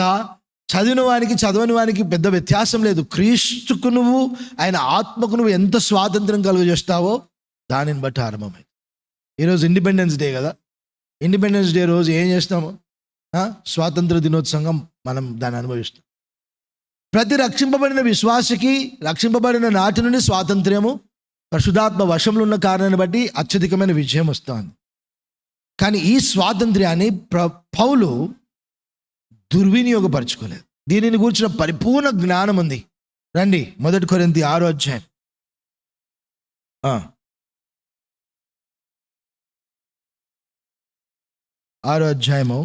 చదివిన వానికి చదవని వానికి పెద్ద వ్యత్యాసం లేదు. క్రీస్తుకు నువ్వు, ఆయన ఆత్మకు నువ్వు ఎంత స్వాతంత్రం కలుగజేస్తావో దానిని బట్టి ఆరంభమైంది. ఈరోజు ఇండిపెండెన్స్ డే కదా. ఇండిపెండెన్స్ డే రోజు ఏం చేస్తాము? స్వాతంత్ర దినోత్సవంగా మనం దాన్ని అనుభవిస్తాం. ప్రతి రక్షింపబడిన విశ్వాసికి రక్షింపబడిన నాటి నుండి స్వాతంత్ర్యము పరిశుద్ధాత్మ వశంలో ఉన్న కారణాన్ని బట్టి అత్యధికమైన విజయం వస్తుంది. కానీ ఈ స్వాతంత్ర్యాన్ని పౌలు దుర్వినియోగపరచుకోలేదు. దీనిని గురించిన పరిపూర్ణ జ్ఞానం ఉంది. రండి 1 కొరింథీ 6వ అధ్యాయం. 6వ అధ్యాయము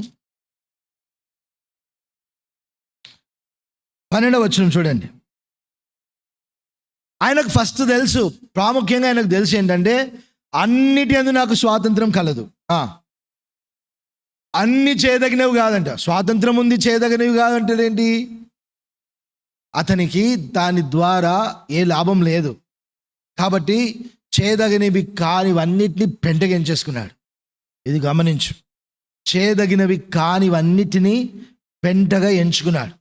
12వ వచనం చూడండి. ఆయనకు ఫస్ట్ తెలుసు, ప్రాముఖ్యంగా ఆయనకు తెలుసు ఏంటంటే అన్నిటి యందు నాకు స్వాతంత్రం కలదు. అన్ని చేయదగినవి కాదంట. స్వాతంత్రం ఉంది, చేయదగినవి కాదంటే ఏంటి? అతనికి దాని ద్వారా ఏ లాభం లేదు. కాబట్టి చేయదగినవి కానివన్నిటిని పెంటగించేసుకున్నాడు. ఇది గమనించు. చేయదగినవి కానివన్నిటినీ పెంటగా ఎంచుకున్నాడు.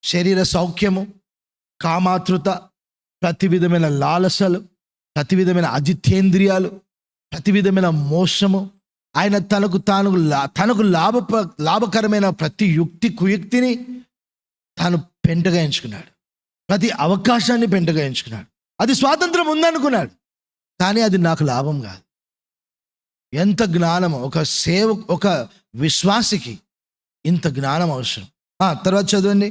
శరీర సౌఖ్యము, కామాతృత, ప్రతి విధమైన లాలసలు, ప్రతి విధమైన అజితేంద్రియాలు, ప్రతి విధమైన మోసము, ఆయన తనకు లాభకరమైన ప్రతి యుక్తి కుయుక్తిని తాను పెంటగా ఎంచుకున్నాడు. ప్రతి అవకాశాన్ని పెంటగా ఎంచుకున్నాడు. అది స్వాతంత్రం ఉందనుకున్నాడు, కానీ అది నాకు లాభం కాదు. ఎంత జ్ఞానం! ఒక విశ్వాసికి ఇంత జ్ఞానం అవసరం. తర్వాత చదవండి.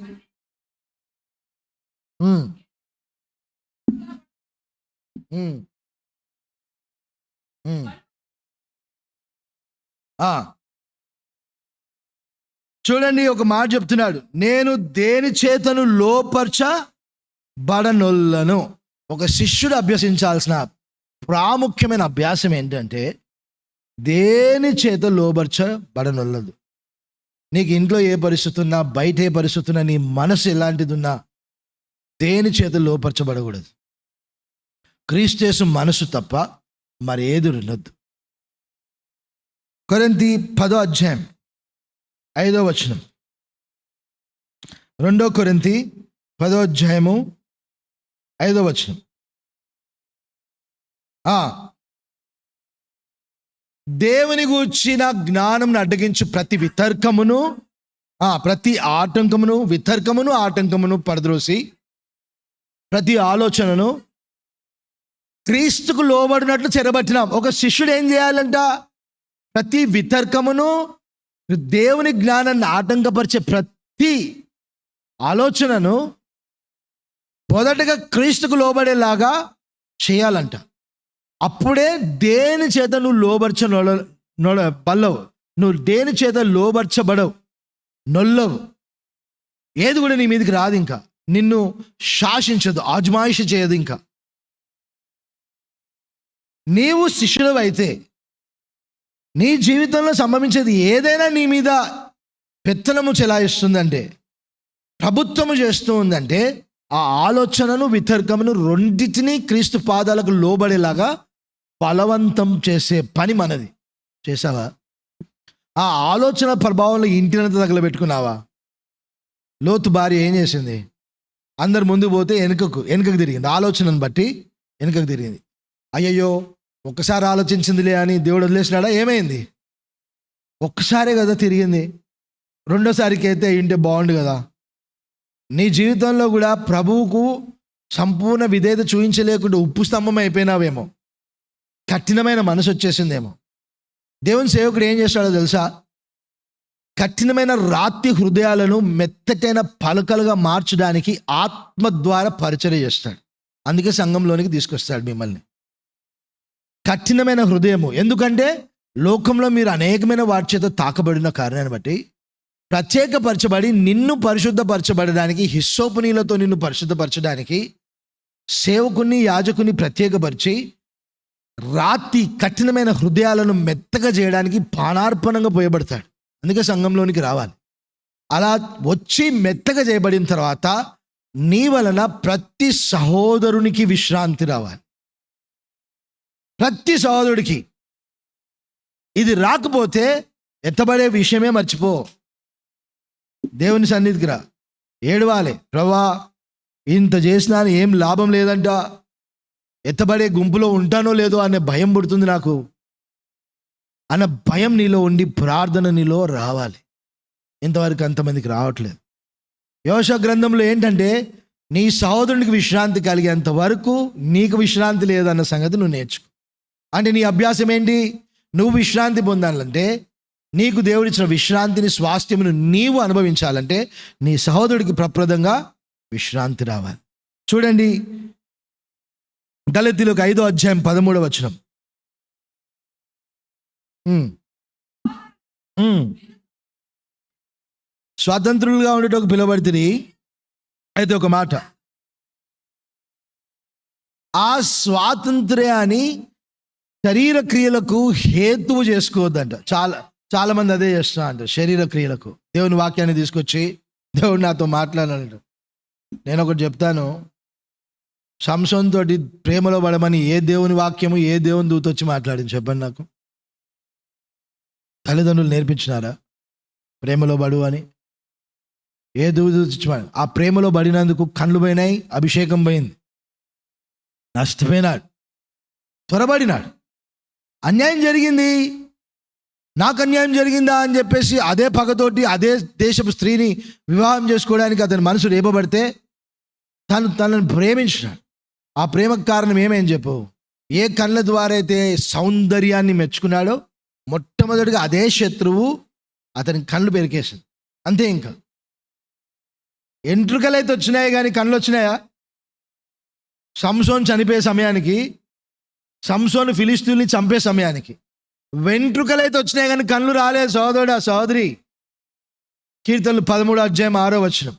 చూడండి, ఒక మాట చెప్తున్నాడు, నేను దేని చేతను లోపరచబడనొల్లను. ఒక శిష్యుడు అభ్యసించాల్సిన ప్రాముఖ్యమైన అభ్యాసం ఏంటంటే దేని చేత లోపరచబడనొల్లదు. నీకు ఇంట్లో ఏ పరిస్థితి ఉన్నా, బయట ఏ పరిస్థితి ఉన్నా, నీ మనసు ఎలాంటిది ఉన్నా దేని చేత లోపరచబడకూడదు. క్రీస్తు మనసు తప్ప మరేది ఉండొద్దు. కొరింథీ 10వ అధ్యాయం 5వ వచనం. 2 కొరింథీ 10వ అధ్యాయము 5వ వచనం. దేవుని గూర్చిన జ్ఞానం అడ్డగించు ప్రతి ఆటంకమును పడద్రోసి ప్రతి ఆలోచనను క్రీస్తుకు లోబడినట్లు చెరబట్టినాం. ఒక శిష్యుడు ఏం చేయాలంట? ప్రతి వితర్కమును, దేవుని జ్ఞానాన్ని ఆటంకపరిచే ప్రతి ఆలోచనను మొదటగా క్రీస్తుకు లోబడేలాగా చేయాలంట. అప్పుడే దేని చేత నువ్వు బల్లవు, నువ్వు దేని చేత లోబర్చబడవు, నొల్లవు. ఏది కూడా నీ మీదకి రాదు, ఇంకా నిన్ను శాసించదు, ఆజ్మాయిషి చేయదు. ఇంకా నీవు శిష్యుడు అయితే నీ జీవితంలో సంభవించేది ఏదైనా నీ మీద పెత్తనము చెలాయిస్తుందంటే, ప్రభుత్వము చేస్తూ ఉందంటే, ఆ ఆలోచనను వితర్కమును రెండింటినీ క్రీస్తు పాదాలకు లోబడేలాగా బలవంతం చేసే పని మనది. చేసావా? ఆ ఆలోచన ప్రభావంలో ఇంటినంతా తగలబెట్టుకున్నావా? లోతు భార్య ఏం చేసింది? అందరు ముందు పోతే వెనుకకు తిరిగింది. ఆలోచనను బట్టి వెనుకకు తిరిగింది. అయ్యయ్యో, ఒక్కసారి ఆలోచించిందిలే అని దేవుడు వదిలేసినాడా? ఏమైంది? ఒక్కసారే కదా తిరిగింది, రెండోసారికి అయితే ఇంటే బాగుండు కదా. నీ జీవితంలో కూడా ప్రభువుకు సంపూర్ణ విధేయత చూపించలేకుండా ఉప్పు స్తంభం అయిపోయినావేమో, కఠినమైన మనసు వచ్చేసిందేమో. దేవుని సేవకుడు ఏం చేస్తాడో తెలుసా? కఠినమైన రాతి హృదయాలను మెత్తటైన పలకలుగా మార్చడానికి ఆత్మ ద్వారా పరిచర్య చేస్తాడు. అందుకే సంఘంలోనికి తీసుకొస్తాడు మిమ్మల్ని. కఠినమైన హృదయము, ఎందుకంటే లోకంలో మీరు అనేకమైన వాటి చేత తాకబడిన కారణాన్ని బట్టి ప్రత్యేకపరచబడి నిన్ను పరిశుద్ధపరచబడడానికి, హిస్సోపు నీళ్లతో నిన్ను పరిశుద్ధపరచడానికి సేవకుని, యాజకుని ప్రత్యేకపరిచి రాతి కఠినమైన హృదయాలను మెత్తగా చేయడానికి పానార్పణంగా పోయబడతాడు. అందుకే సంఘంలోనికి రావాలి. అలా వచ్చి మెత్తగా చేయబడిన తర్వాత నీ వలన ప్రతి సహోదరునికి విశ్రాంతి రావాలి. ప్రతి సహోదరుడికి. ఇది రాకపోతే ఎత్తబడే విషయమే మర్చిపో. దేవుని సన్నిధికి రా. ఏడవాలి, ప్రభా ఇంత చేసినా ఏం లాభం లేదంట, ఎత్తబడే గుంపులో ఉంటానో లేదో అనే భయం పుడుతుంది నాకు అన్న భయం నీలో ఉండి ప్రార్థన నీలో రావాలి. ఇంతవరకు అంతమందికి రావట్లేదు. యోషువ గ్రంథంలో ఏంటంటే నీ సహోదరునికి విశ్రాంతి కలిగేంత వరకు నీకు విశ్రాంతి లేదన్న సంగతి నువ్వు నేర్చుకో. అంటే నీ అభ్యాసం ఏంటి? నువ్వు విశ్రాంతి పొందాలంటే, నీకు దేవుడిచ్చిన విశ్రాంతిని, స్వాస్థ్యమును నీవు అనుభవించాలంటే నీ సహోదరుడికి ప్రప్రదంగా విశ్రాంతి రావాలి. చూడండి, గలతీయులకు 5వ అధ్యాయం 13వ వచనం. స్వతంత్రులుగా ఉండేటకు పిలువబడితే అయితే ఒక మాట, ఆ స్వాతంత్ర్యాన్ని శరీర క్రియలకు హేతువు చేసుకోవద్దంట. చాలా మంది అదే చేస్తున్నా అంట, శరీర క్రియలకు. దేవుని వాక్యాన్ని తీసుకొచ్చి దేవుడు నాతో మాట్లాడాలంట. నేను ఒకటి చెప్తాను, సంసోన్ తోటి ప్రేమలో పడమని ఏ దేవుని వాక్యము, ఏ దేవుని దూత వచ్చి మాట్లాడింది చెప్పండి నాకు? తల్లిదండ్రులు నేర్పించినారా ప్రేమలో పడు అని? ఏ దూత వచ్చి ఆ ప్రేమలో పడినందుకు కళ్ళు పోయినాయి, అభిషేకం పోయింది, నష్టపోయినాడు, త్వరపడినాడు, అన్యాయం జరిగింది. నాకు అన్యాయం జరిగిందా అని చెప్పేసి అదే పగతోటి అదే దేశపు స్త్రీని వివాహం చేసుకోవడానికి అతని మనసు రేపబడితే తనను ప్రేమించినాడు. ఆ ప్రేమకు కారణం ఏమేం చెప్పు? ఏ కళ్ళ ద్వారా అయితే సౌందర్యాన్ని మెచ్చుకున్నాడో మొట్టమొదటిగా అదే శత్రువు అతని కళ్ళు పెరికేసింది. అంతే. ఇంకా ఎంట్రుకలు అయితే వచ్చినాయి కానీ కళ్ళు వచ్చినాయా? సంసోన్ చనిపోయే సమయానికి, సంసోను ఫిలిస్తీయుల్ని చంపే సమయానికి వెంట్రుకలు అయితే వచ్చినాయి కానీ కళ్ళు రాలేదు సహోదరుడా, సహోదరి. కీర్తనలు 13వ అధ్యాయం 6వ వచనం.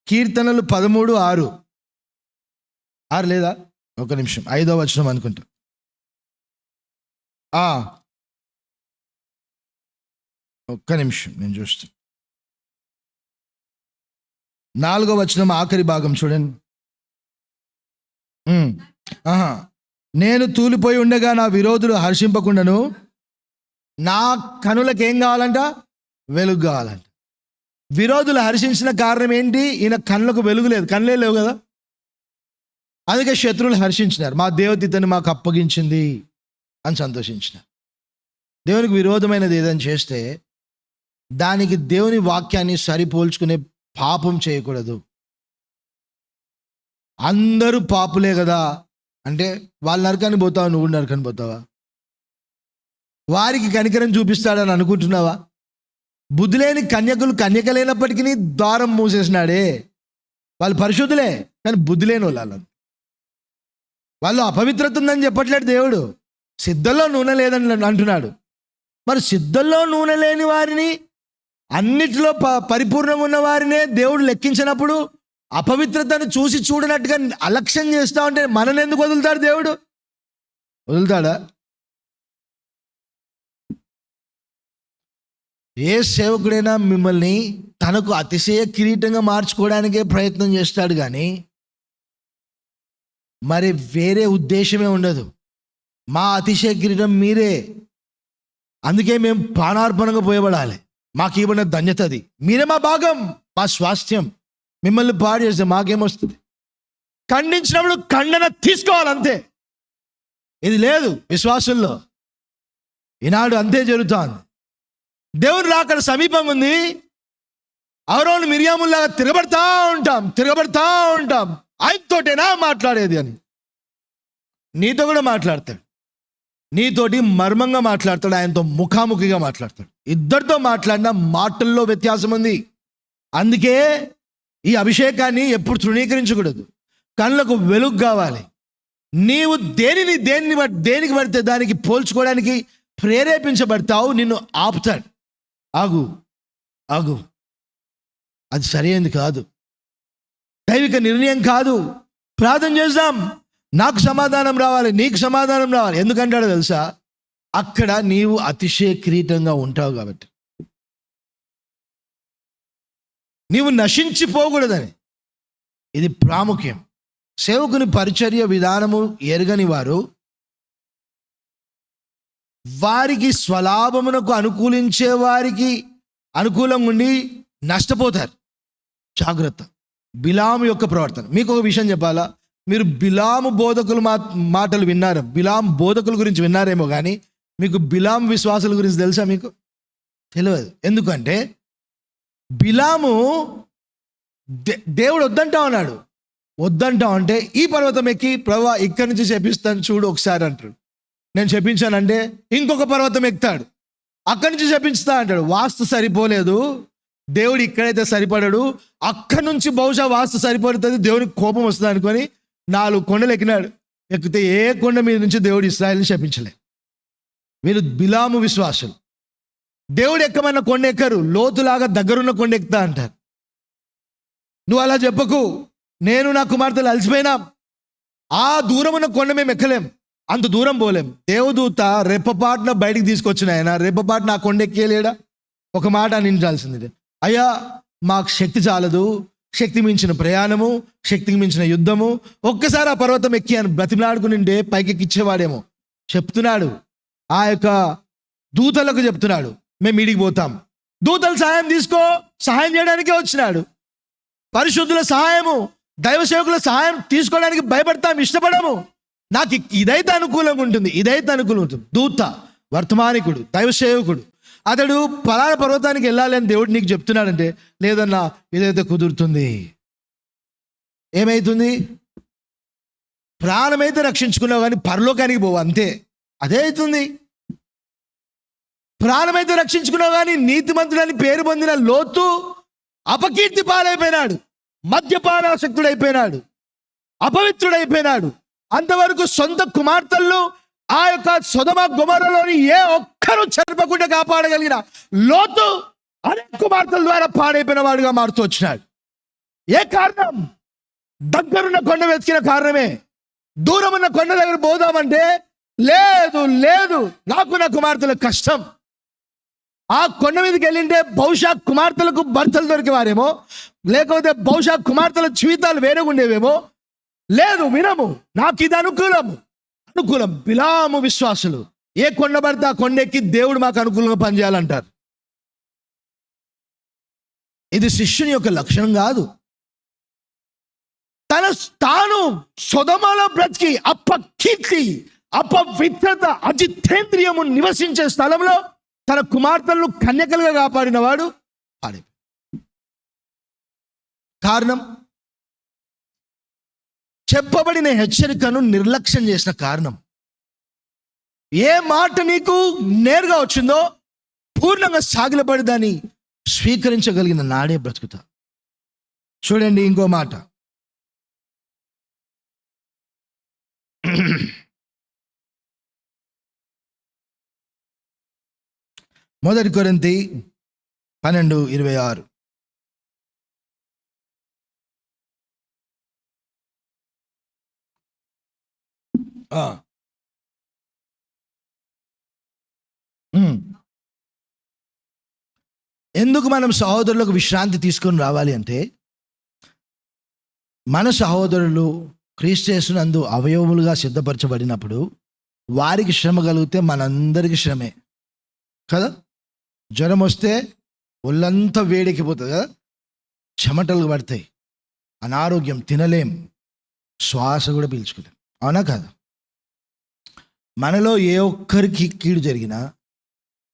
కీర్తనలు 13:6 లేదా? ఒక నిమిషం, 5వ వచనం అనుకుంటా. ఒక్క నిమిషం నేను చూస్తాను. 4వ వచనం ఆఖరి భాగం చూడండి. నేను తూలిపోయి ఉండగా నా విరోధులు హర్షింపకుండాను, నా కనులకు ఏం కావాలంట? వెలుగు కావాలంట. విరోధులు హర్షించిన కారణం ఏంటి? ఈయన కళ్ళకు వెలుగు లేదు, కళ్ళే లేవు కదా. అందుకే శత్రువులు హర్షించినారు, మా దేవత ఇతన్ని మాకు అప్పగించింది అని సంతోషించినారు. దేవునికి విరోధమైనది ఏదని చేస్తే దానికి దేవుని వాక్యాన్ని సరిపోల్చుకునే పాపం చేయకూడదు. అందరూ పాపులే కదా అంటే వాళ్ళు నరకాన్ని పోతావా, నువ్వు నరకాన్ని పోతావా? వారికి కనికరం చూపిస్తాడని అనుకుంటున్నావా? బుద్ధి లేని కన్యకలైనప్పటికీ ద్వారం మూసేసినాడే. వాళ్ళు పరిశుద్ధులే కానీ బుద్ధి లేని వాళ్ళు అపవిత్రత ఉందని చెప్పట్లేదు దేవుడు. సిద్ధంలో నూనె లేదని అంటున్నాడు. మరి సిద్ధంలో నూనె లేని వారిని, అన్నిటిలో పరిపూర్ణంగా ఉన్న వారినే దేవుడు లెక్కించినప్పుడు అపవిత్రతను చూసి చూడనట్టుగా అలక్ష్యం చేస్తా ఉంటే మనల్ని ఎందుకు వదులుతాడు దేవుడు? వదులుతాడా? ఏ సేవకుడైనా మిమ్మల్ని తనకు అతిశయ కిరీటంగా మార్చుకోవడానికే ప్రయత్నం చేస్తాడు కానీ మరి వేరే ఉద్దేశమే ఉండదు. మా అతిశయ కిరీటం మీరే, అందుకే మేము ప్రాణార్పణంగా పోయబడాలి, మాకు ఇవ్వబడిన ధన్యత అది, మీరే మా భాగం, మా స్వాస్థ్యం. మిమ్మల్ని పాడు చేస్తే మాకేమొస్తుంది? ఖండించినప్పుడు ఖండన తీసుకోవాలంతే. ఇది లేదు విశ్వాసంలో. ఈనాడు అంతే జరుగుతోంది. దేవుని రాకడ సమీపం ఉంది. అహరోను మిరియాముల్లాగా తిరగబడతా ఉంటాం. ఆయనతోటేనా మాట్లాడేది అని. నీతో కూడా మాట్లాడతాడు, నీతోటి మర్మంగా మాట్లాడతాడు, ఆయనతో ముఖాముఖిగా మాట్లాడతాడు. ఇద్దరితో మాట్లాడిన మాటల్లో వ్యత్యాసం ఉంది. అందుకే ఈ అభిషేకాన్ని ఎప్పుడు తృణీకరించకూడదు. కళ్ళకు వెలుగు కావాలి. నీవు దేనికి పడితే దానికి పోల్చుకోవడానికి ప్రేరేపించబడతావు. నిన్ను ఆపుతాడు. ఆగు, అది సరైనది కాదు, దైవిక నిర్ణయం కాదు. ప్రార్థన చేద్దాం, నాకు సమాధానం రావాలి, నీకు సమాధానం రావాలి. ఎందుకంటాడో తెలుసా? అక్కడ నీవు అతిశయ కిరీటంగా ఉంటావు కాబట్టి. నీవు నశించిపోకూడదని. ఇది ప్రాముఖ్యం. సేవకుని పరిచర్య విధానము ఎరగని వారు వారికి స్వలాభమునకు అనుకూలించే వారికి అనుకూలంగా ఉండి నష్టపోతారు. జాగ్రత్త. బిలాము యొక్క ప్రవర్తన. మీకు ఒక విషయం చెప్పాలా, మీరు బిలాము బోధకుల మాటలు విన్నారు, బిలాం బోధకుల గురించి విన్నారేమో కానీ మీకు బిలాం విశ్వాసుల గురించి తెలుసా? మీకు తెలియదు. ఎందుకంటే బిలాము దేవుడు వద్దంటా ఉన్నాడు. వద్దంటా అంటే ఈ పర్వతం ఎక్కి ప్రభువా ఇక్కడి నుంచి శపిస్తాను చూడు ఒకసారి అంటాడు. నేను శపించానంటే ఇంకొక పర్వతం ఎక్కుతాడు, అక్కడి నుంచి శపించుతా అంటాడు. వాస్తు సరిపోలేదు, దేవుడు ఇక్కడైతే సరిపడాడు, అక్కడి నుంచి బహుశా వాస్తు సరిపడుతుంది, దేవునికి కోపం వస్తుంది అనుకొని 4 కొండలు ఎక్కినాడు. ఎక్కితే ఏ కొండ మీద నుంచి దేవుడు ఇశ్రాయేలుని శపించలే. వీరు బిలాము విశ్వాసులు. దేవుడు ఎక్కమన్న కొండ ఎక్కరు, లోతులాగా దగ్గరున్న కొండ ఎక్కుతా అంటారు. నువ్వు అలా చెప్పకు, నేను నా కుమార్తెలు అలసిపోయినాం, ఆ దూరం ఉన్న కొండ మేము ఎక్కలేం, అంత దూరం పోలేం. దేవదూత రెప్పపాటున బయటికి తీసుకొచ్చిన ఆయన రెప్పపాటున ఆ కొండ ఎక్కేయలేడా? ఒక మాట అనించాల్సింది, అయ్యా మాకు శక్తి చాలదు, శక్తి మించిన ప్రయాణము, శక్తికి మించిన యుద్ధము, ఒక్కసారి ఆ పర్వతం ఎక్కి అని బ్రతిమలాడుకునింటే పైకెక్కిచ్చేవాడేమో. చెప్తున్నాడు, ఆ యొక్క దూతలకు చెప్తున్నాడు, మేము ఈడికి పోతాం. దూతల సహాయం తీసుకో, సహాయం చేయడానికే వచ్చినాడు. పరిశుద్ధుల సహాయము, దైవ సేవకుల సహాయం తీసుకోవడానికి భయపడతాం, ఇష్టపడము. నాకు ఇదైతే అనుకూలంగా ఉంటుంది, ఇదైతే అనుకూలంగా ఉంటుంది. దూత, వర్తమానికుడు, దైవ సేవకుడు, అతడు పలానా పర్వతానికి వెళ్ళాలి అని దేవుడు నీకు చెప్తున్నాడంటే, లేదన్నా ఇదైతే కుదురుతుంది. ఏమైతుంది? ప్రాణమైతే రక్షించుకున్నావు కానీ పరలోకానికి పోవు, అంతే. అదే అవుతుంది. ప్రాణమైతే రక్షించుకున్నావు కానీ నీతిమంతుడని పేరు పొందిన లోతు అపకీర్తి పాలైపోయినాడు, మద్యపానాసక్తుడైపోయినాడు, అపవిత్రుడైపోయినాడు. అంతవరకు సొంత కుమార్తెలు ఆ యొక్క సొదొమ గొమొర్రాలోని ఏ ఒక్కరూ చెరపకుండా కాపాడగలిగిన లోతు అనేక కుమార్తెల ద్వారా పాడైపోయిన వాడుగా మారుతూ వచ్చినాడు. ఏ కారణం? దగ్గరున్న కొండ వెతికిన కారణమే. దూరం ఉన్న కొండ దగ్గర పోదామంటే లేదు లేదు, నాకు నా కుమార్తెలకు కష్టం. ఆ కొండ మీదకి వెళ్ళింటే బహుశా కుమార్తెలకు భర్తలు దొరికేవారేమో, లేకపోతే బహుశా కుమార్తెల జీవితాలు వేరేగా ఉండేవేమో. లేదు, వినము, నాకు ఇది అనుకూలం. బిలాము విశ్వాసులు ఏ కొండ పడితే ఆ కొండెక్కి దేవుడు మాకు అనుకూలంగా పనిచేయాలంటారు. ఇది శిష్యుని యొక్క లక్షణం కాదు. తాను సొదొమలో బ్రతికి అపకీర్తి, అపవిత్రత, అజితేంద్రియము నివసించే స్థలంలో తన కుమార్తెలను కన్యకలుగా కాపాడిన వాడు కారణం చెప్పబడిన హెచ్చరికను నిర్లక్ష్యం చేసిన కారణం. ఏ మాట నీకు నేరుగా వచ్చిందో పూర్ణంగా సాగిలపడి దాన్ని స్వీకరించగలిగిన నాడే బ్రతుకుతా. చూడండి ఇంకో మాట, మొదటి కొరింథీ 12:26. ఎందుకు మనం సహోదరులకు విశ్రాంతి తీసుకొని రావాలి అంటే, మన సహోదరులు క్రీస్తు యేసునందు అవయవములుగా సిద్ధపరచబడినప్పుడు వారికి శ్రమ కలిగితే మనందరికీ శ్రమే కదా. జ్వరం వస్తే ఒళ్ళంతా వేడెక్కిపోతుంది కదా, చెమటలు పడతాయి, అనారోగ్యం, తినలేం, శ్వాస కూడా పీల్చుకోలేం, అవునా కదా. మనలో ఏ ఒక్కరికి కీడు జరిగినా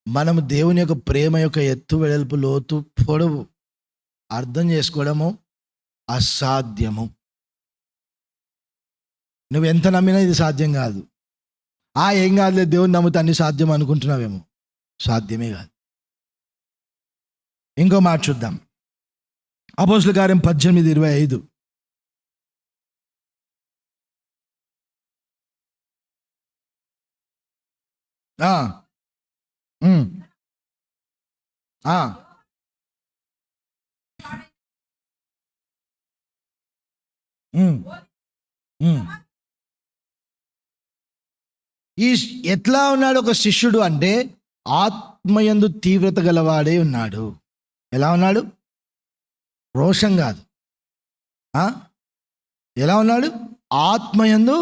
మనము దేవుని యొక్క ప్రేమ యొక్క ఎత్తు, వెడల్పు, లోతు, పొడవు అర్థం చేసుకోవడము అసాధ్యము. నువ్వు ఎంత నమ్మినా ఇది సాధ్యం కాదు. ఏం కాదులే, దేవుని నమ్మితే అన్ని సాధ్యం అనుకుంటున్నావేమో, సాధ్యమే కాదు. ఇంకో మాట చూద్దాం, అపోస్తలుల కార్యం 18:25. ఎట్లా ఉన్నాడు ఒక శిష్యుడు అంటే ఆత్మయందు తీవ్రత గలవాడే ఉన్నాడు. ఎలా ఉన్నాడు? రోషం కాదు. ఎలా ఉన్నాడు? ఆత్మయందు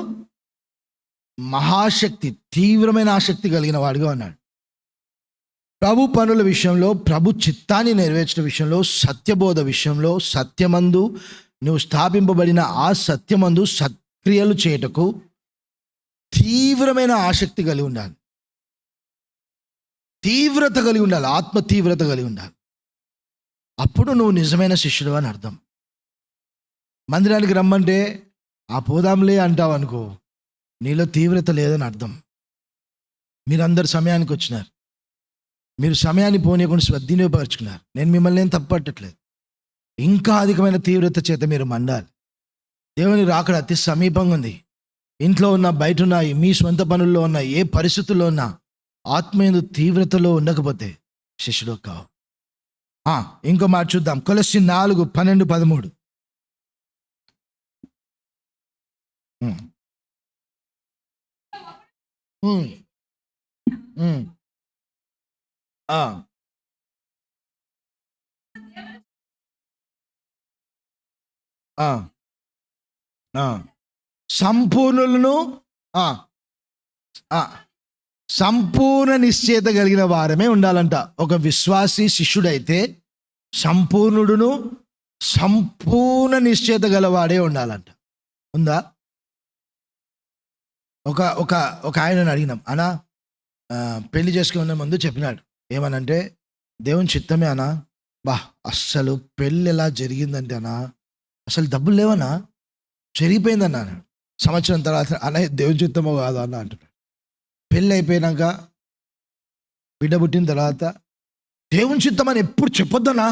మహాశక్తి, తీవ్రమైన ఆసక్తి కలిగిన వాడిగా ఉన్నాడు. ప్రభు పనుల విషయంలో, ప్రభు చిత్తాన్ని నెరవేర్చిన విషయంలో, సత్యబోధ విషయంలో, సత్యమందు నువ్వు స్థాపింపబడిన ఆ సత్యమందు సత్క్రియలు చేయుటకు తీవ్రమైన ఆసక్తి కలిగి ఉండాలి. తీవ్రత కలిగి ఉండాలి, ఆత్మ తీవ్రత కలిగి ఉండాలి. అప్పుడు నువ్వు నిజమైన శిష్యుడు అని అర్థం. మందిరానికి రమ్మంటే ఆ పోదాంలే అంటావు అనుకో, నీలో తీవ్రత లేదని అర్థం. మీరందరు సమయానికి వచ్చినారు, మీరు సమయాన్ని పోనీయకుండా స్వద్వినియోగపరుచుకున్నారు. నేను మిమ్మల్ని ఏం తప్పట్టట్లేదు. ఇంకా అధికమైన తీవ్రత చేత మీరు మండాలి. దేవుని రాకడ అతి సమీపంగా ఉంది. ఇంట్లో ఉన్న, బయట ఉన్న, మీ సొంత పనుల్లో ఉన్న, ఏ పరిస్థితుల్లో ఉన్నా ఆత్మీయ తీవ్రతలో ఉండకపోతే శిష్యుడు కావు. ఇంకో మాట చూద్దాం. కొలస్సీ 4:12-13. సంపూర్ణులను సంపూర్ణ నిశ్చయత కలిగిన వారమే ఉండాలంట. ఒక విశ్వాసి శిష్యుడైతే సంపూర్ణుడును సంపూర్ణ నిశ్చయత గలవాడే ఉండాలంట. ఉందా? ఒక ఒక ఒక ఆయనను అడిగినాం, అన్నా పెళ్లి చేసుకునే ముందు చెప్పినాడు ఏమనంటే, దేవుని చిత్తమే అన్నా, అస్సలు పెళ్ళి ఎలా జరిగిందంటే అన్నా, అసలు డబ్బులు లేవన్నా, జరిగిపోయిందన్నా. సంవత్సరం తర్వాత అన్న దేవుని చిత్తమో కాదు అన్న అంటున్నాడు. పెళ్ళి అయిపోయినాక, బిడ్డ పుట్టిన తర్వాత దేవుని చిత్తం అని ఎప్పుడు చెప్పొద్దన్నా,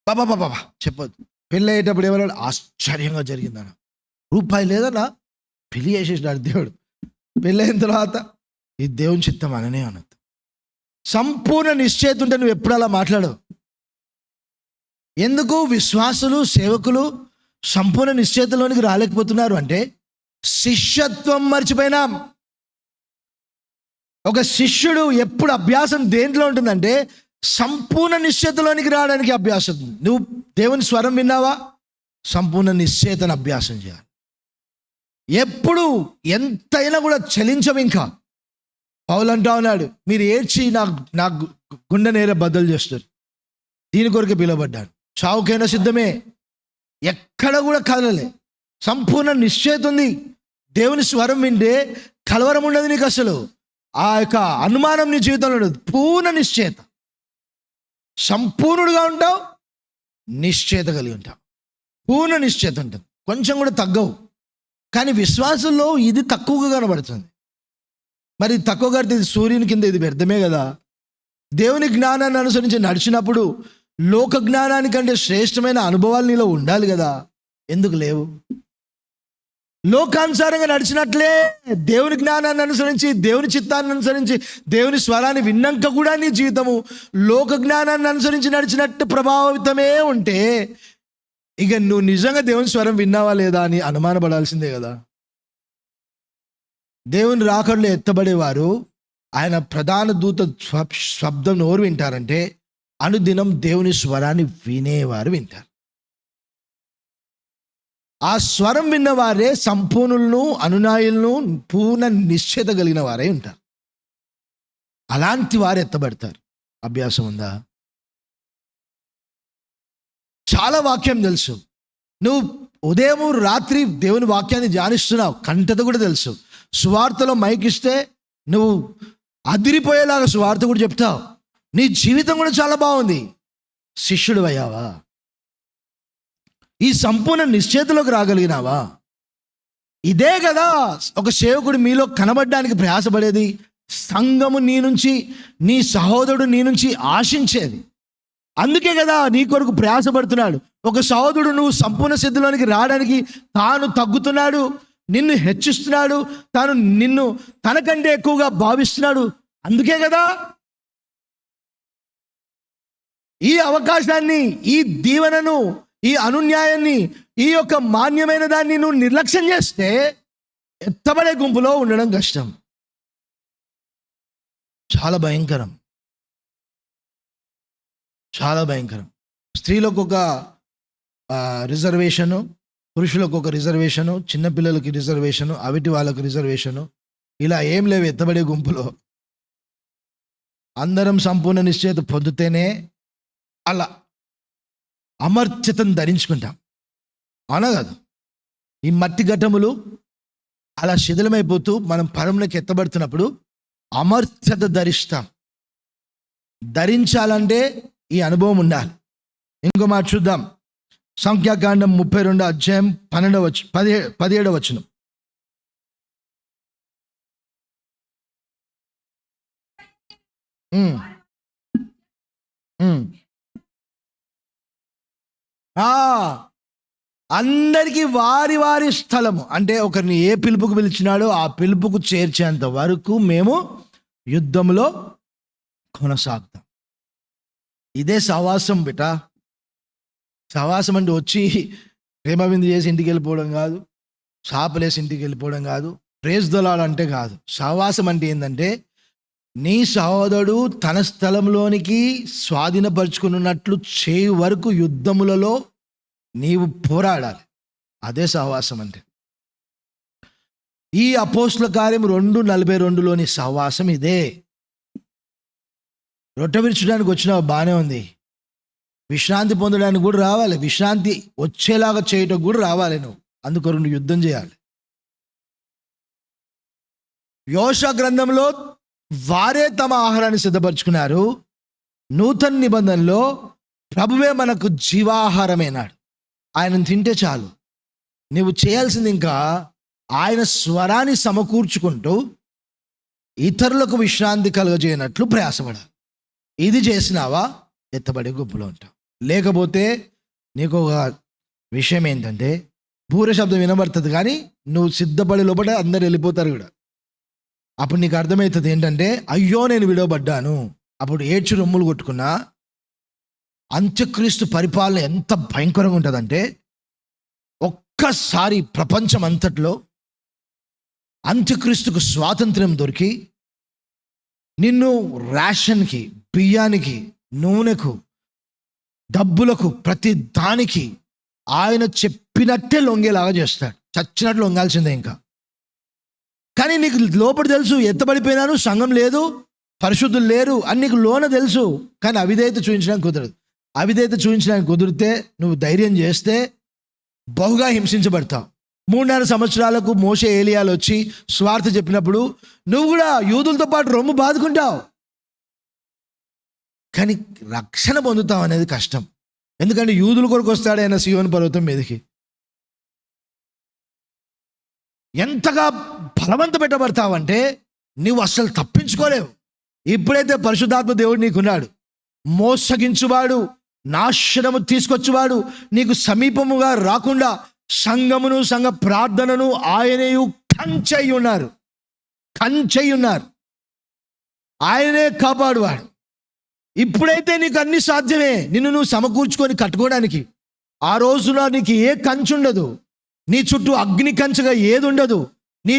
బాబా చెప్పొద్దు. పెళ్ళి అయ్యేటప్పుడు ఎవరు ఆశ్చర్యంగా జరిగిందన్న, రూపాయి లేదన్నా, పెళ్ళి చేసేసినాడు దేవుడు. పెళ్ళి అయిన తర్వాత ఈ దేవుని చిత్తం అననే అనద్దు. సంపూర్ణ నిశ్చయిత ఉంటే నువ్వు ఎప్పుడు అలా మాట్లాడవు. ఎందుకు విశ్వాసులు, సేవకులు సంపూర్ణ నిశ్చయితలోనికి రాలేకపోతున్నారు అంటే శిష్యత్వం మర్చిపోయినాం. ఒక శిష్యుడు ఎప్పుడు అభ్యాసం దేంట్లో ఉంటుందంటే సంపూర్ణ నిశ్చయితలోనికి రావడానికి అభ్యాసం. నువ్వు దేవుని స్వరం విన్నావా? సంపూర్ణ నిశ్చయితను అభ్యాసం చేయాలి. ఎప్పుడు ఎంతైనా కూడా చలించం. ఇంకా పౌలు అంటా ఉన్నాడు, మీరు ఏడ్చి నా గుండె నేర బద్దలు చేస్తారు, దీని కొరకు పిలువబడ్డాడు, చావుకైనా సిద్ధమే, ఎక్కడ కూడా కదలలే. సంపూర్ణ నిశ్చయిత ఉంది. దేవుని స్వరం వింటే కలవరం ఉండదు నీకు, అసలు ఆ యొక్క అనుమానం నీ జీవితంలో ఉండదు. పూర్ణ నిశ్చయిత, సంపూర్ణుడుగా ఉంటావు, నిశ్చయిత కలిగి ఉంటావు. పూర్ణ నిశ్చయిత ఉంటుంది, కొంచెం కూడా తగ్గవు. కానీ విశ్వాసంలో ఇది తక్కువగా కనబడుతుంది. మరి తక్కువ కడితే ఇది సూర్యుని కింద, ఇది వ్యర్థమే కదా. దేవుని జ్ఞానాన్ని అనుసరించి నడిచినప్పుడు లోక జ్ఞానానికంటే శ్రేష్టమైన అనుభవాలు నీలో ఉండాలి కదా. ఎందుకు లేవు? లోకానుసారంగా నడిచినట్లే దేవుని జ్ఞానాన్ని అనుసరించి, దేవుని చిత్తాన్ని అనుసరించి, దేవుని స్వరాన్ని విన్నాక కూడా నీ జీవితము లోక జ్ఞానాన్ని అనుసరించి నడిచినట్టు ప్రభావితమే ఉంటే ఇక నువ్వు నిజంగా దేవుని స్వరం విన్నావా లేదా అని అనుమానపడాల్సిందే కదా. దేవుని రాకడలో ఎత్తబడేవారు ఆయన ప్రధాన దూత శబ్దం ఎవరు వింటారంటే అనుదినం దేవుని స్వరాన్ని వినేవారు వింటారు. ఆ స్వరం విన్నవారే సంపూర్ణులను, అనునాయులను, పూర్ణ నిశ్చయిత కలిగిన వారే ఉంటారు. అలాంటి వారు ఎత్తబడతారు. అభ్యాసం ఉందా? చాలా వాక్యం తెలుసు, నువ్వు ఉదయం రాత్రి దేవుని వాక్యాన్ని ధ్యానిస్తున్నావు, కంటత కూడా తెలుసు. సువార్తలో మైక్ ఇస్తే నువ్వు అదిరిపోయేలాగా సువార్త కూడా చెప్తావు. నీ జీవితం కూడా చాలా బాగుంది. శిష్యుడు అయ్యావా? ఈ సంపూర్ణ నిశ్చయితలోకి రాగలిగినావా? ఇదే కదా ఒక సేవకుడు మీలో కనబడడానికి ప్రయాసపడేది. సంఘము నీ నుంచి, నీ సహోదరుడు నీ నుంచి ఆశించేది. అందుకే కదా నీ కొరకు ప్రయాసపడుతున్నాడు. ఒక సహోదరుడు నువ్వు సంపూర్ణ సిద్ధిలోనికి రావడానికి తాను తగ్గుతున్నాడు, నిన్ను హెచ్చిస్తున్నాడు, తాను నిన్ను తనకంటే ఎక్కువగా భావిస్తున్నాడు. అందుకే కదా ఈ అవకాశాన్ని, ఈ దీవెనను, ఈ అనున్యాయాన్ని, ఈ యొక్క మాన్యమైన దాన్ని నువ్వు నిర్లక్ష్యం చేస్తే ఎత్తబడే గుంపులో ఉండడం కష్టం. చాలా భయంకరం, చాలా భయంకరం. స్త్రీలకు ఒక రిజర్వేషను, పురుషులకు ఒక రిజర్వేషను, చిన్నపిల్లలకి రిజర్వేషను, అవిటి వాళ్ళకి రిజర్వేషను, ఇలా ఏం లేవు ఎత్తబడే గుంపులో. అందరం సంపూర్ణ నిశ్చయత పొందితేనే అలా అమర్త్యతను ధరించుకుంటాం. అవునా కాదు? ఈ మట్టి ఘటములు అలా శిథిలమైపోతూ మనం పరమునకు ఎత్తబడుతున్నప్పుడు అమర్త్యత ధరిస్తాం. ధరించాలంటే ఈ అనుభవం ఉండాలి. ఇంకో మాట చూద్దాం. సంఖ్యాకాండం 32 అధ్యాయం 17వ వచనం. అందరికీ వారి వారి స్థలము, అంటే ఒకరిని ఏ పిలుపుకు పిలిచినాడో ఆ పిలుపుకు చేర్చేంత వరకు మేము యుద్ధంలో కొనసాగుతాం. ఇదే సహవాసం బిట. సహవాసం అంటే వచ్చి ప్రేమ విందు చేసి ఇంటికి వెళ్ళిపోవడం కాదు, చాపలేసి ఇంటికి వెళ్ళిపోవడం కాదు, ప్రేజ్ దొలాలు అంటే కాదు. సహవాసం అంటే ఏంటంటే నీ సహోదరుడు తన స్థలంలోనికి స్వాధీనపరుచుకున్నట్లు చేయు వరకు యుద్ధములలో నీవు పోరాడాలి. అదే సహవాసం అంటే. ఈ అపోస్తుల కార్యం 2:42లోని సహవాసం ఇదే. రొట్టె విరుచడానికి వచ్చిన బాగానే ఉంది, విశ్రాంతి పొందడానికి కూడా రావాలి, విశ్రాంతి వచ్చేలాగా చేయటం కూడా రావాలి. నువ్వు అందుకు 2 యుద్ధం చేయాలి. యోషువ గ్రంథంలో వారే తమ ఆహారాన్ని సిద్ధపరచుకున్నారు. నూతన నిబంధనలో ప్రభువే మనకు జీవాహారమైనాడు. ఆయనను తింటే చాలు. నువ్వు చేయాల్సింది ఇంకా ఆయన స్వరాన్ని సమకూర్చుకుంటూ ఇతరులకు విశ్రాంతి కలుగజేయనట్లు ప్రయాసపడాలి. ఇది చేసినావా ఎత్తబడే గుంపులో ఉంటావు. లేకపోతే నీకు ఒక విషయం ఏంటంటే బూర శబ్దం వినబడుతుంది కానీ నువ్వు సిద్ధపడే లోపల అందరు వెళ్ళిపోతారు కూడా. అప్పుడు నీకు అర్థమవుతుంది ఏంటంటే అయ్యో నేను విడవబడ్డాను. అప్పుడు ఏడ్చి రొమ్ములు కొట్టుకున్నా. అంత్యక్రీస్తు పరిపాలన ఎంత భయంకరంగా ఉంటుందంటే ఒక్కసారి ప్రపంచం అంతట్లో అంత్యక్రీస్తుకు స్వాతంత్ర్యం దొరికి నిన్ను రేషన్కి, బియ్యానికి, నూనెకు, డబ్బులకు, ప్రతి దానికి ఆయన చెప్పినట్టే లొంగేలాగా చేస్తాడు. చచ్చినట్లు లొంగాల్సిందే ఇంకా. కానీ నీకు లోపల తెలుసు ఎత్తబడిపోయినాను, సంఘం లేదు, పరిశుద్ధులు లేరు అని నీకు లోన తెలుసు. కానీ అవిధేయత చూపించడానికి కుదరదు. అవిధేయత చూపించడానికి కుదిరితే నువ్వు ధైర్యం చేస్తే బహుగా హింసించబడతావు. 3.5 సంవత్సరాలకు మోషే ఏలియాలు వచ్చి స్వార్థ చెప్పినప్పుడు నువ్వు కూడా యూదులతో పాటు రొమ్ము బాదుకుంటావు. కానీ రక్షణ పొందుతావు అనేది కష్టం. ఎందుకంటే యూదుల కొరకు వస్తాడు ఆయన సీయోను పర్వతం మీదకి. ఎంతగా బలవంత పెట్టబడతావంటే నువ్వు అస్సలు తప్పించుకోలేవు. ఇప్పుడైతే పరిశుద్ధాత్మ దేవుడు నీకున్నాడు, మోసగించువాడు, నాశనము తీసుకొచ్చువాడు నీకు సమీపముగా రాకుండా సంఘమును, సంఘ ప్రార్థనను ఆయనయు కంచెయ్యి ఉన్నారు. ఆయనే కాపాడువాడు. ఇప్పుడైతే నీకు అన్ని సాధ్యమే, నిన్ను నువ్వు సమకూర్చుకొని కట్టుకోవడానికి. ఆ రోజున నీకు ఏ కంచె ఉండదు, నీ చుట్టూ అగ్ని కంచెగా ఏది ఉండదు, నీ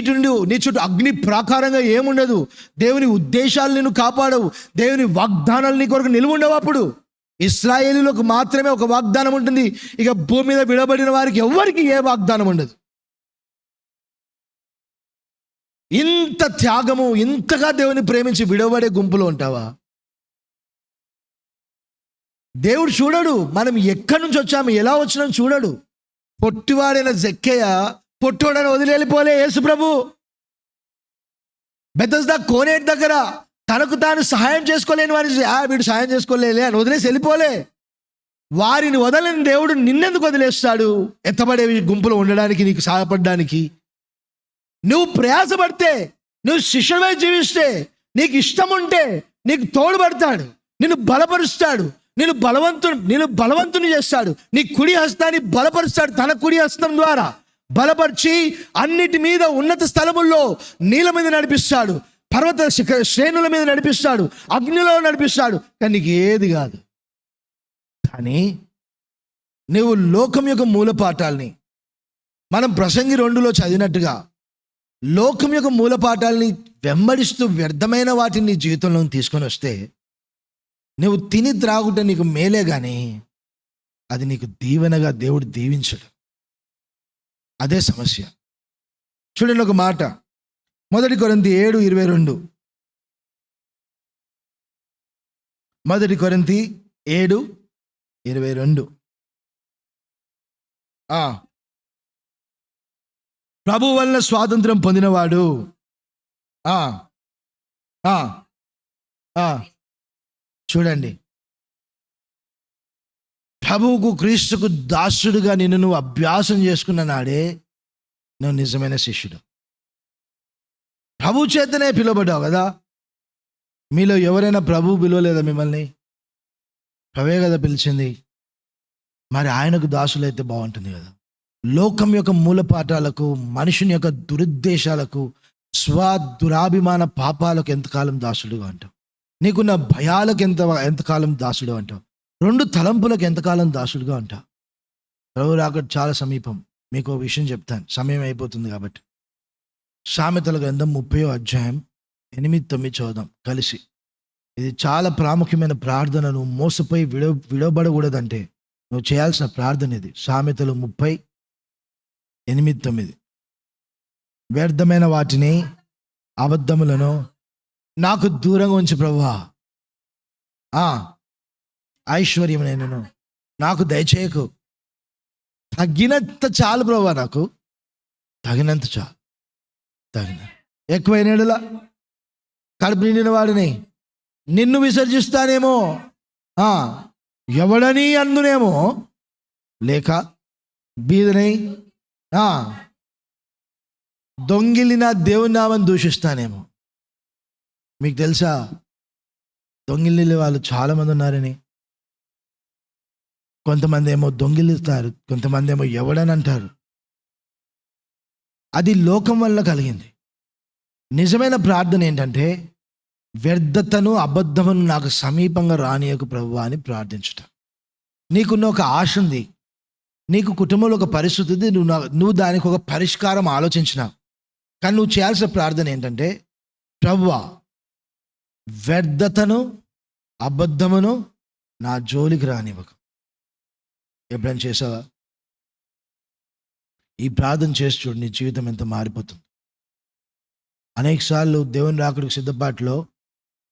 చుట్టూ అగ్ని ప్రాకారంగా ఏముండదు. దేవుని ఉద్దేశాలు నిన్ను కాపాడవు, దేవుని వాగ్దానాలు నీ కొరకు నిలువ ఉండవు. అప్పుడు ఇశ్రాయేలీయులకు మాత్రమే ఒక వాగ్దానం ఉంటుంది. ఇక భూమి మీద విడబడిన వారికి ఎవ్వరికి ఏ వాగ్దానం ఉండదు. ఇంత త్యాగము, ఇంతగా దేవుని ప్రేమించి విడవబడే గుంపులో ఉంటావా? దేవుడు చూడడు మనం ఎక్కడి నుంచి వచ్చాము, ఎలా వచ్చినాం చూడడు. పొట్టివాడైన జక్కయ్య పొట్టోడని వదిలేపోలే యేసు ప్రభు. బెతస్దా కోనేటి దగ్గర తనకు తాను సహాయం చేసుకోలేని వారిని వీడు సహాయం చేసుకోలేలే అని వదిలేసి వెళ్ళిపోలే. వారిని వదలని దేవుడు నిన్నెందుకు వదిలేస్తాడు? ఎత్తబడే గుంపులో ఉండడానికి, నీకు సహాయపడడానికి. నువ్వు ప్రయాసపడితే, నువ్వు శిష్యుడివై జీవిస్తే, నీకు ఇష్టం ఉంటే నీకు తోడుపడతాడు, నిన్ను బలపరుస్తాడు, నిన్ను బలవంతుని చేస్తాడు. నీ కుడి హస్తాన్ని బలపరుస్తాడు. తన కుడి హస్తం ద్వారా బలపరిచి అన్నిటి మీద ఉన్నత స్థలముల్లో నీళ్ళ మీద నడిపిస్తాడు, పర్వత శ్రేణుల మీద నడిపిస్తాడు, అగ్నిలో నడిపిస్తాడు. కానీ నీకు ఏది కాదు. కానీ నువ్వు లోకం యొక్క మూలపాఠాలని మనం ప్రసంగి 2లో చదివినట్టుగా లోకం యొక్క మూలపాఠాలని వెంబడిస్తూ వ్యర్థమైన వాటిని నీ జీవితంలో తీసుకొని వస్తే నువ్వు తిని త్రాగుట నీకు మేలే కానీ అది నీకు దీవెనగా దేవుడు దీవించడు. అదే సమస్య. చూడండి ఒక మాట, 1 కొరింథీ 7:22. 1 కొరింథీ 7:22. ప్రభు వలన స్వాతంత్రం పొందినవాడు చూడండి, ప్రభువుకు క్రీస్తుకు దాసుడుగా నిన్ను నువ్వు అభ్యాసం చేసుకున్న నాడే నువ్వు నిజమైన శిష్యుడు. ప్రభు చేతనే పిలువబడ్డావు కదా. మీలో ఎవరైనా ప్రభు పిలవలేదా మిమ్మల్ని? ప్రభే కదా పిలిచింది. మరి ఆయనకు దాసులైతే బాగుంటుంది కదా. లోకం యొక్క మూలపాఠాలకు, మనుషుని యొక్క దురుద్దేశాలకు, దురాభిమాన పాపాలకు ఎంతకాలం దాసుడుగా అంటావు? నీకున్న భయాలకు ఎంతకాలం దాసుడు అంటావు? 2 తలంపులకు ఎంతకాలం దాసుడుగా ఉంటావు? ప్రభు రాకడ చాలా సమీపం. మీకు ఒక విషయం చెప్తాను, సమయం అయిపోతుంది కాబట్టి. సామెతల గ్రంథం 30వ అధ్యాయం 8-9 చదువుదాం కలిసి. ఇది చాలా ప్రాముఖ్యమైన ప్రార్థన. నువ్వు మోసపోయి విడవబడకూడదంటే నువ్వు చేయాల్సిన ప్రార్థన ఇది. సామెతలు 30:8-9. వ్యర్థమైన వాటిని, అబద్ధములను నాకు దూరంగా ఉంచి ప్రభువా. ఐశ్వర్యం నేను నాకు దయచేయకు. తగినంత చాలు ప్రభువా, నాకు తగినంత చాలు. ఎక్కువైన ఎడల కడుపు నిండిన వాడిని నిన్ను విసర్జిస్తానేమో, ఎవడని అందునేమో, లేక బీదనై దొంగిలిన దేవుని నామని దూషిస్తానేమో. మీకు తెలుసా దొంగిలి వాళ్ళు చాలామంది ఉన్నారని? కొంతమంది ఏమో దొంగిలిస్తారు, కొంతమంది ఏమో ఎవడని అంటారు. అది లోకం వల్ల కలిగింది. నిజమైన ప్రార్థన ఏంటంటే, వ్యర్థతను, అబద్ధమును నాకు సమీపంగా రానియకు ప్రభువా అని ప్రార్థించటం. నీకున్న ఒక ఆశ ఉంది, నీకు కుటుంబంలో ఒక పరిస్థితి ఉంది, నువ్వు దానికి ఒక పరిష్కారం ఆలోచించినావు. కానీ నువ్వు చేయాల్సిన ప్రార్థన ఏంటంటే, ప్రభువా వ్యర్థతను, అబద్ధమును నా జోలికి రానివ్వకు. ఎప్పుడైనా చేసావా? ఈ ప్రార్థన చేసి చూడు, నీ జీవితం ఎంత మారిపోతుంది. అనేకసార్లు దేవుని రాకడికి సిద్ధపాటులో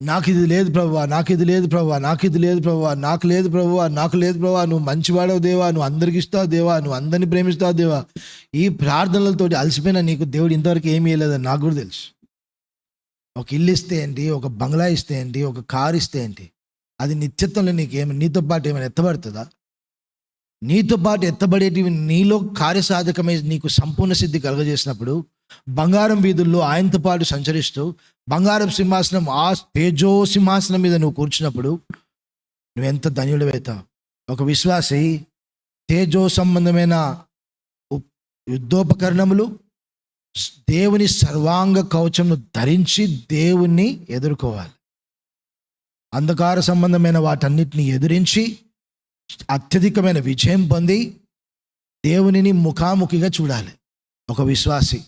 నాకు ఇది లేదు ప్రభువా, నాకు ఇది లేదు ప్రభువా, నాకు ఇది లేదు ప్రభువా, నాకు లేదు ప్రభువా, నాకు లేదు ప్రభువా, నువ్వు మంచివాడవు దేవా, నువ్వు అందరికి ఇస్తావు దేవా, నువ్వు అందరినీ ప్రేమిస్తావు దేవా. ఈ ప్రార్థనలతోటి అలసిపోయిన నీకు దేవుడు ఇంతవరకు ఏమీ ఇవ్వలేదని నాకు కూడా తెలుసు. ఒక ఇల్లు ఇస్తే ఏంటి, ఒక బంగ్లా ఇస్తే ఏంటి, ఒక కారు ఇస్తే ఏంటి, అది నిత్యత్వంలో నీతో పాటు ఏమైనా ఎత్తబడుతుందా? నీతో పాటు ఎత్తబడేటివి నీలో కార్యసాధకమై నీకు సంపూర్ణ సిద్ధి కలుగజేసినప్పుడు, బంగారం వీధుల్లో ఆయనతో పాటు సంచరిస్తూ బంగారం సింహాసనం, ఆ తేజో సింహాసనం మీద నువ్వు కూర్చున్నప్పుడు నువ్వెంత ధన్యుడివైతావు. ఒక విశ్వాసి తేజో సంబంధమైన యుద్ధోపకరణములు, దేవుని సర్వాంగ కవచమును ధరించి దేవుణ్ణి ఎదుర్కోవాలి. అంధకార సంబంధమైన వాటన్నిటిని ఎదిరించి అత్యధికమైన విజయం పొంది దేవునిని ముఖాముఖిగా చూడాలి ఒక విశ్వాసి.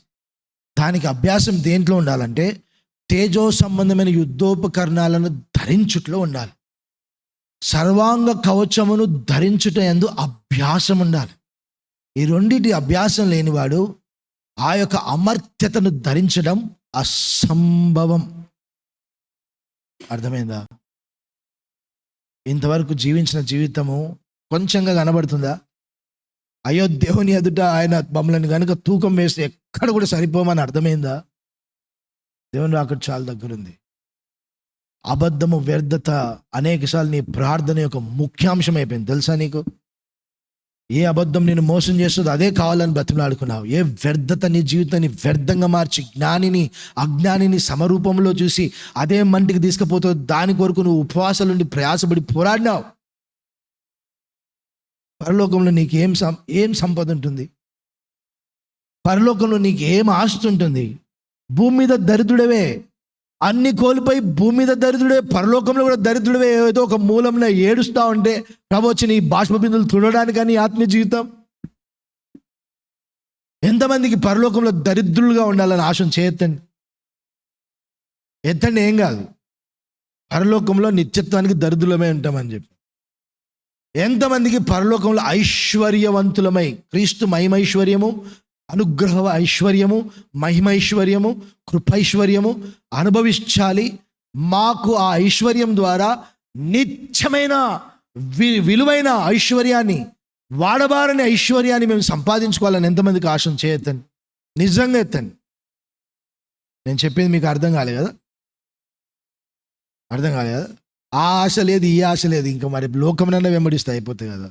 దానికి అభ్యాసం దేంట్లో ఉండాలంటే, తేజో సంబంధమైన యుద్ధోపకరణాలను ధరించుట్లో ఉండాలి. సర్వాంగ కవచమును ధరించుట యందు అభ్యాసం ఉండాలి. ఈ రెండింటి అభ్యాసం లేనివాడు ఆ యొక్క అమర్త్యతను ధరించడం అసంభవం. అర్థమైందా? ఇంతవరకు జీవించిన జీవితము కొంచెంగా కనబడుతుందా? అయ్యో దేవుని ఎదుట ఆయన మమ్మల్ని కనుక తూకం వేస్తే ఎక్కడ కూడా సరిపోమని అర్థమైందా? దేవుని అక్కడ చాలా దగ్గరుంది. అబద్ధము, వ్యర్థత అనేకసార్లు నీ ప్రార్థన యొక్క ముఖ్యాంశం అయిపోయింది. తెలుసా నీకు? ఏ అబద్ధం నేను మోసం చేస్తుందో అదే కావాలని బ్రతిమలాడుకున్నావు. ఏ వ్యర్థత నీ జీవితాన్ని వ్యర్థంగా మార్చి జ్ఞానిని అజ్ఞానిని సమరూపంలో చూసి అదే మంటికి తీసుకుపోతావు, దాని కొరకు నువ్వు ఉపవాసాలుండి ప్రయాసపడి పోరాడినావు. పరలోకంలో నీకు ఏం సంపద ఉంటుంది? పరలోకంలో నీకు ఏం ఆస్తి ఉంటుంది? భూమి మీద దరిద్రుడవే, అన్ని కోల్పోయి భూమి మీద దరిద్రుడే, పరలోకంలో కూడా దరిద్రుడవే. ఏదో ఒక మూలంలో ఏడుస్తా ఉంటే ప్రభు వచ్చి నీ బాష్ప బిందులు తుడడానికి కానీ ఆత్మీయ జీవితం. ఎంతమందికి పరలోకంలో దరిద్రులుగా ఉండాలని ఆశను చేయొద్దండి, ఎత్తండి, ఏం కాదు. పరలోకంలో నిత్యత్వానికి దరిద్రులమై ఉంటామని చెప్పి. ఎంతమందికి పరలోకంలో ఐశ్వర్యవంతులమై, క్రీస్తు మహిమైశ్వర్యము అనుగ్రహ ఐశ్వర్యము, మహిమైశ్వర్యము, కృపైశ్వర్యము అనుభవించాలి. మాకు ఆ ఐశ్వర్యం ద్వారా నిత్యమైన విలువైన ఐశ్వర్యాన్ని, వాడబారని ఐశ్వర్యాన్ని మేము సంపాదించుకోవాలని ఎంతమందికి ఆశం చేయొద్దండి. నిజంగా ఎత్తండి. నేను చెప్పింది మీకు అర్థం కాలే కదా? అర్థం కాలే కదా? ఆ ఆశ లేదు, ఈ ఆశ లేదు, ఇంకా మరి లోకమునన్నా వెంబడిస్తే అయిపోతుంది కదా.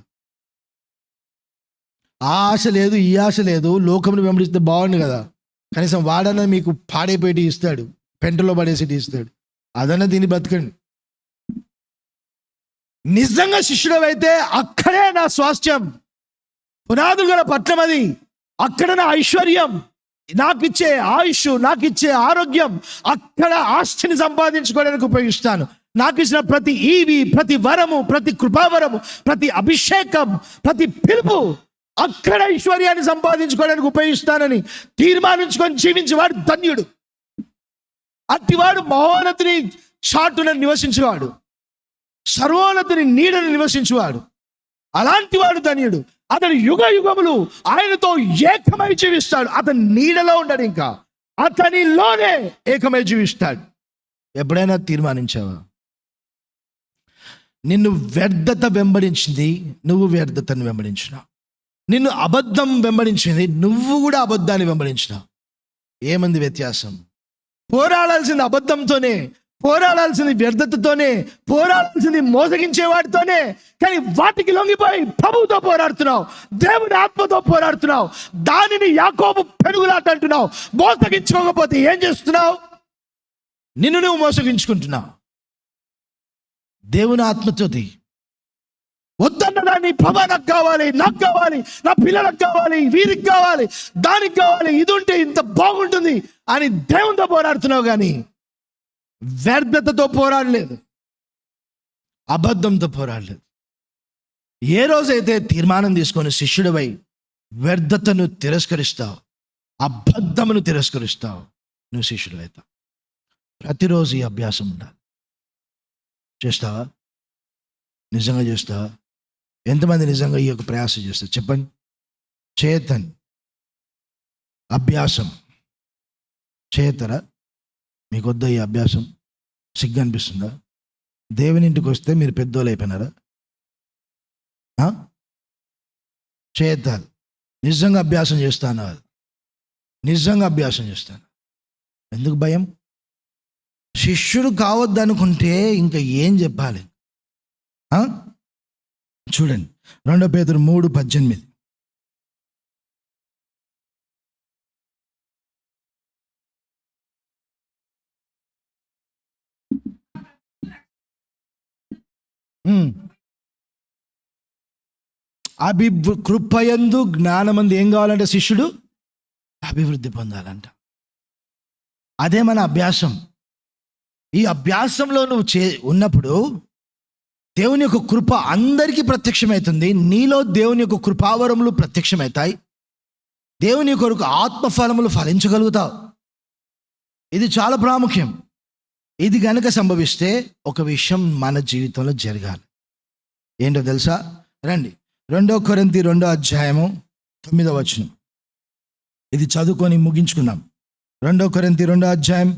ఆ ఆశ లేదు, ఈ ఆశ లేదు, లోకమును వెంబడిస్తే బాగుండు కదా. కనీసం వాడన్నా మీకు పాడైపోయి ఇస్తాడు, పెంటలో పడేసి ఇస్తాడు. అదన్నా దీన్ని బతకండి. నిజంగా శిష్యుడవైతే అక్కడే నా స్వాస్థ్యం, పునాదులు గల పట్నం అది, అక్కడ నా ఐశ్వర్యం, నాకిచ్చే ఆయుష్, నాకిచ్చే ఆరోగ్యం, అక్కడ ఆస్తిని సంపాదించుకోవడానికి ఉపయోగిస్తాను. నాకు ఇచ్చిన ప్రతి ఈవి, ప్రతి వరము, ప్రతి కృపావరము, ప్రతి అభిషేకం, ప్రతి పిలుపు అక్కడ ఐశ్వర్యాన్ని సంపాదించుకోవడానికి ఉపయోగిస్తానని తీర్మానించుకొని జీవించేవాడు ధన్యుడు. అట్టివాడు మహోన్నతిని చాటున నివసించేవాడు, సర్వోన్నతిని నీడని నివసించేవాడు. అలాంటి వాడు ధన్యుడు. అతను యుగ యుగములు ఆయనతో ఏకమై జీవిస్తాడు. అతని నీడలో ఉండడు, ఇంకా అతనిలోనే ఏకమై జీవిస్తాడు. ఎప్పుడైనా తీర్మానించావా? నిన్ను వ్యర్థత వెంబడించింది, నువ్వు వ్యర్థతను వెంబడించినావు. నిన్ను అబద్ధం వెంబడించింది, నువ్వు కూడా అబద్ధాన్ని వెంబడించినావు. ఏమంది వ్యత్యాసం? పోరాడాల్సింది అబద్ధంతోనే, పోరాడాల్సింది వ్యర్థతతోనే, పోరాడాల్సింది మోసగించే వాటితోనే. కానీ వాటికి లొంగిపోయి ప్రభువుతో పోరాడుతున్నావు, దేవుని ఆత్మతో పోరాడుతున్నావు. దానిని యాకోబు పెనుగులాట అంటున్నావు. మోసగించుకోకపోతే ఏం చేస్తున్నావు? నిన్ను నువ్వు మోసగించుకుంటున్నావు. దేవుని ఆత్మతోది వద్దన్న దాన్ని, ప్రభా నాకు కావాలి, నాకు కావాలి, నా పిల్లలకు కావాలి, వీరికి కావాలి, దానికి కావాలి, ఇది ఉంటే ఇంత బాగుంటుంది అని దేవునితో పోరాడుతున్నావు. కానీ వ్యర్థతతో పోరాడలేదు, అబద్ధంతో పోరాడలేదు. ఏ రోజైతే తీర్మానం తీసుకొని శిష్యుడివై వ్యర్థతను తిరస్కరిస్తావు, అబద్ధమును తిరస్కరిస్తావు, నువ్వు శిష్యుడు అవుతావు. ప్రతిరోజు ఈ అభ్యాసం ఉండాలి. చేస్తావా? నిజంగా చేస్తావా? ఎంతమంది నిజంగా ఈ యొక్క ప్రయాసం చేస్తారు చెప్పండి. చేతన్ అభ్యాసం చేస్తారా? మీకు వద్దా ఈ అభ్యాసం? సిగ్గు అనిపిస్తుందా? దేవుని ఇంటికి వస్తే మీరు పెద్దోళ్ళు అయిపోయినారా? చేద్దాం. నిజంగా అభ్యాసం చేస్తాను, నిజంగా అభ్యాసం చేస్తాను. ఎందుకు భయం? శిష్యుడు కావద్దనుకుంటే ఇంకా ఏం చెప్పాలి? చూడండి 2 పేతురు 3:18. కృపయందు జ్ఞానమందు ఏం కావాలంటే శిష్యుడు అభివృద్ధి పొందాలంట. అదే మన అభ్యాసం. ఈ అభ్యాసంలో నువ్వు ఉన్నప్పుడు దేవుని యొక్క కృప అందరికీ ప్రత్యక్షమవుతుంది. నీలో దేవుని యొక్క కృపావరములు ప్రత్యక్షమవుతాయి. దేవుని కొరకు ఆత్మఫలములు ఫలించగలుగుతావు. ఇది చాలా ప్రాముఖ్యం. ఇది గనుక సంభవిస్తే ఒక విషయం మన జీవితంలో జరగాలి. ఏంటో తెలుసా? రండి 2 కొరింథీ 2:9. ఇది చదువుకొని ముగించుకున్నాం. 2 కొరింథీ 2:9.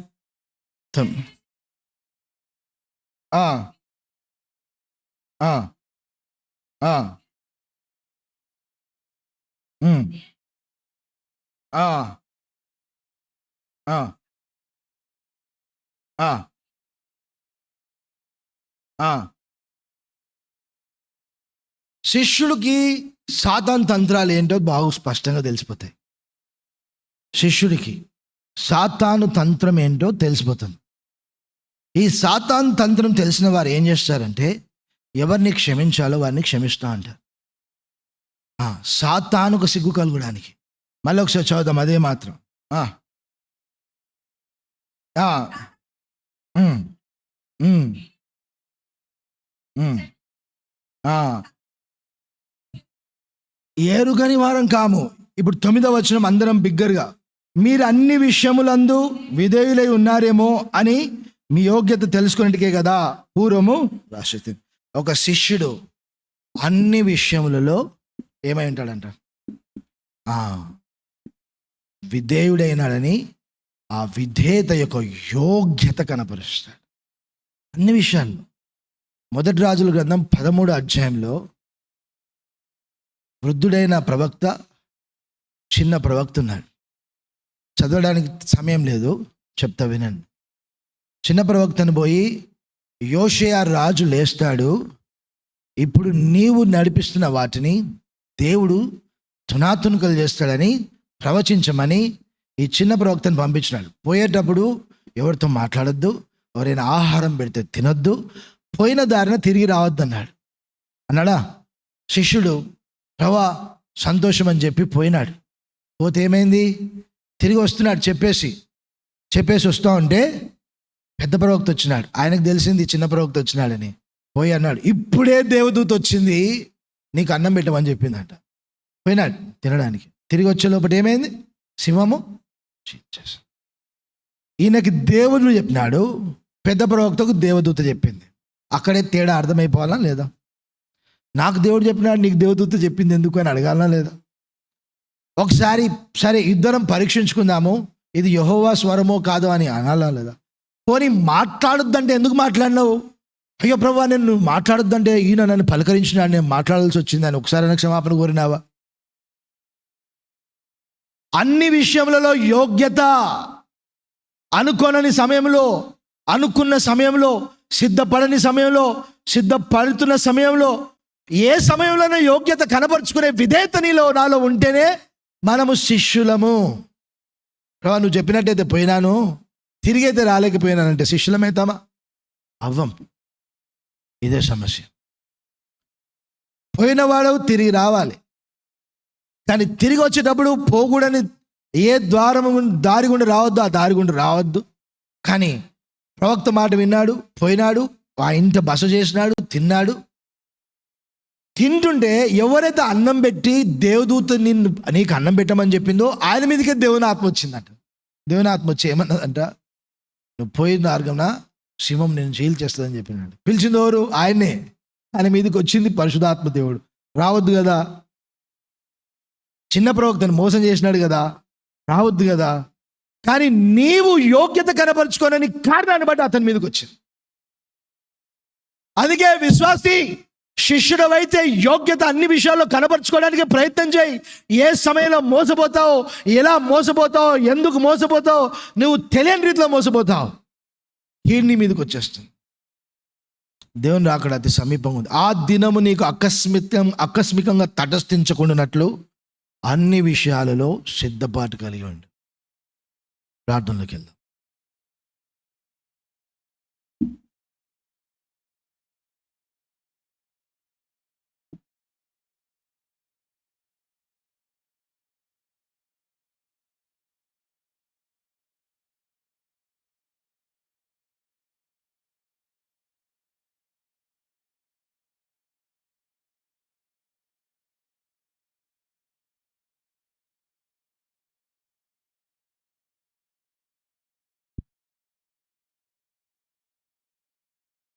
శిష్యుడికి సాతాను తంత్రాలు ఏంటో బాగా స్పష్టంగా తెలిసిపోతాయి. శిష్యుడికి సాతాను తంత్రం ఏంటో తెలిసిపోతుంది. ఈ సాతాను తంత్రం తెలిసిన వారు ఏం చేస్తారంటే ఎవరిని క్షమించాలో వారిని క్షమిస్తా అంటారు. సాతానుకు సిగ్గు కలగడానికి. మళ్ళీ ఒకసారి చదువుదాం అదే మాత్రం. ఏరుగని వారం కాము. ఇప్పుడు 9వ వచనం అందరం బిగ్గరగా, మీరు అన్ని విషయములందు విధేయులై ఉన్నారేమో అని మీ యోగ్యత తెలుసుకున్నట్టుకే కదా పూర్వము రాసి. ఒక శిష్యుడు అన్ని విషయములలో ఏమై ఉంటాడంట? విధేయుడైనాడని ఆ విధేయత యొక్క యోగ్యత కనపరుస్తాడు అన్ని విషయాల్లో. మొదటి రాజుల గ్రంథం 13 అధ్యాయంలో వృద్ధుడైన ప్రవక్త, చిన్న ప్రవక్త ఉన్నాడు. చదవడానికి సమయం లేదు, చెప్తా వినండి. చిన్న ప్రవక్తను పోయి, యోషేయ రాజు లేస్తాడు, ఇప్పుడు నీవు నడిపిస్తున్న వాటిని దేవుడు తునాతునకలు చేస్తాడని ప్రవచించమని ఈ చిన్న ప్రవక్తను పంపించినాడు. పోయేటప్పుడు ఎవరితో మాట్లాడొద్దు, ఎవరైనా ఆహారం పెడితే తినొద్దు, పోయిన దారిన తిరిగి రావద్దన్నాడు. అన్నాడా? శిష్యుడు ప్రభా సంతోషం అని చెప్పి పోయినాడు. పోతే ఏమైంది? తిరిగి వస్తున్నాడు చెప్పేసి వస్తూ ఉంటే పెద్ద ప్రవక్త వచ్చినాడు. ఆయనకు తెలిసింది చిన్న ప్రవక్త వచ్చినాడని. పోయి అన్నాడు, ఇప్పుడే దేవదూత వచ్చింది, నీకు అన్నం పెట్టమని చెప్పిందంట. పోయినాడు తినడానికి. తిరిగి వచ్చే లోపల ఏమైంది? సింహము చీల్చేసి. ఈయనకి దేవుడు చెప్పినాడు, పెద్ద ప్రవక్తకు దేవదూత చెప్పింది. అక్కడే తేడా అర్థమైపోవాలా లేదా? నాకు దేవుడు చెప్పినాడు, నీకు దేవదూత చెప్పింది ఎందుకు అని అడగాలనా లేదా? ఒకసారి సరే ఇద్దరం పరీక్షించుకుందాము, ఇది యెహోవా స్వరమో కాదో అని అనాలా లేదా? పోనీ మాట్లాడొద్దంటే ఎందుకు మాట్లాడినావు? అయ్యో ప్రభా, నేను నువ్వు మాట్లాడొద్దంటే ఈయన నన్ను పలకరించినాడు, నేను మాట్లాడాల్సి వచ్చిందని ఒకసారి నాకు క్షమాపణ కోరినావా? అన్ని విషయములలో యోగ్యత. అనుకోనని సమయంలో, అనుకున్న సమయంలో, సిద్ధపడని సమయంలో, సిద్ధపడుతున్న సమయంలో, ఏ సమయంలోనూ యోగ్యత కనపరుచుకునే విధేయత నాలో ఉంటేనే మనము శిష్యులము. ప్రభా నువ్వు చెప్పినట్టయితే పోయినాను, తిరిగైతే రాలేకపోయినానంటే శిష్యులమవుతామా? అవ్వం. ఇదే సమస్య. పోయినవాడు తిరిగి రావాలి, కానీ తిరిగి వచ్చేటప్పుడు పోకూడని ఏ దారి గుండా రావద్దు, ఆ దారి గుండా రావద్దు. కానీ ప్రవక్త మాట విన్నాడు, పోయినాడు, ఆ ఇంట బస చేసినాడు, తిన్నాడు. తింటుంటే ఎవరైతే అన్నం పెట్టి దేవదూత నీకు అన్నం పెట్టమని చెప్పిందో ఆయన మీదకే దేవుని ఆత్మ వచ్చిందంట. దేవుని ఆత్మ వచ్చి ఏమన్నదంట, నువ్వు పోయిన మార్గంన సింహం నేను చీల్చేస్తుందని చెప్పినాడు. పిలిచింది ఎవరు? ఆయన్నే. ఆయన మీదకి వచ్చింది పరిశుద్ధాత్మ దేవుడు. రావద్దు కదా, చిన్న ప్రవక్తను మోసం చేసినాడు కదా, రావద్దు కదా. కానీ నీవు యోగ్యత కనపరుచుకోనని కారణాన్ని బట్టి అతని మీదకి వచ్చింది. అందుకే విశ్వాసి శిష్యుడవైతే యోగ్యత అన్ని విషయాల్లో కనపరుచుకోవడానికి ప్రయత్నం చేయి. ఏ సమయంలో మోసపోతావు, ఎలా మోసపోతావు, ఎందుకు మోసపోతావు, నువ్వు తెలియని రీతిలో మోసపోతావు. కీడ్ని మీదకి వచ్చేస్తుంది. దేవుని రాకడ అతి సమీపంగా ఉంది. ఆ దినము నీకు ఆకస్మికంగా తటస్థించకుండానట్లు అన్ని విషయాలలో సిద్ధపాటు కలిగి ఉండు. ప్రార్థనలోకి వెళ్దాం.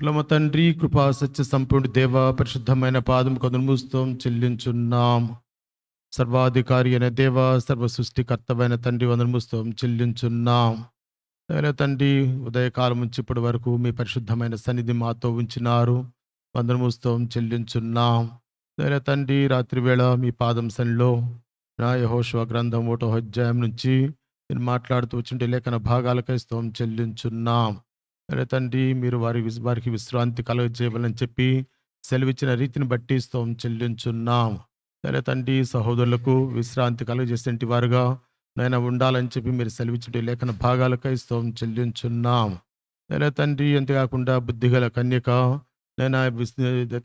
మా తండ్రి, కృపా సత్య సంపూర్ణ దేవ, పరిశుద్ధమైన పాదం కనుమూస్తాం చెల్లించున్నాం. సర్వాధికారి అయిన దేవ, సర్వ సృష్టికర్తమైన తండ్రి వందనముస్తాం చెల్లించున్నాం. తండ్రి, ఉదయకాలం నుంచి ఇప్పటి వరకు మీ పరిశుద్ధమైన సన్నిధి మాతో ఉంచినారు. వందనముస్తాం చెల్లించున్నాం. తండ్రి, రాత్రి వేళ మీ పాదం సన్నిలో నా యెహోషువ గ్రంథం 1వ అధ్యాయం నుంచి మీరు మాట్లాడుతూ వచ్చింటే లేఖన భాగాలకై స్తోత్రం చెల్లించున్నాం. తండ్రి, మీరు వారికి విశ్రాంతి కలుగజేయాలని చెప్పి సెలవిచ్చిన రీతిని బట్టి స్తోత్రం చెల్లించున్నాం. తండ్రి, సహోదరులకు విశ్రాంతి కలుగజేసేటి వారుగా నైనా ఉండాలని చెప్పి మీరు సెలవిచ్చిన లేఖన భాగాలకై స్తోత్రం చెల్లించున్నాం. తండ్రి, అంతేకాకుండా బుద్ధిగల కన్యక నైనా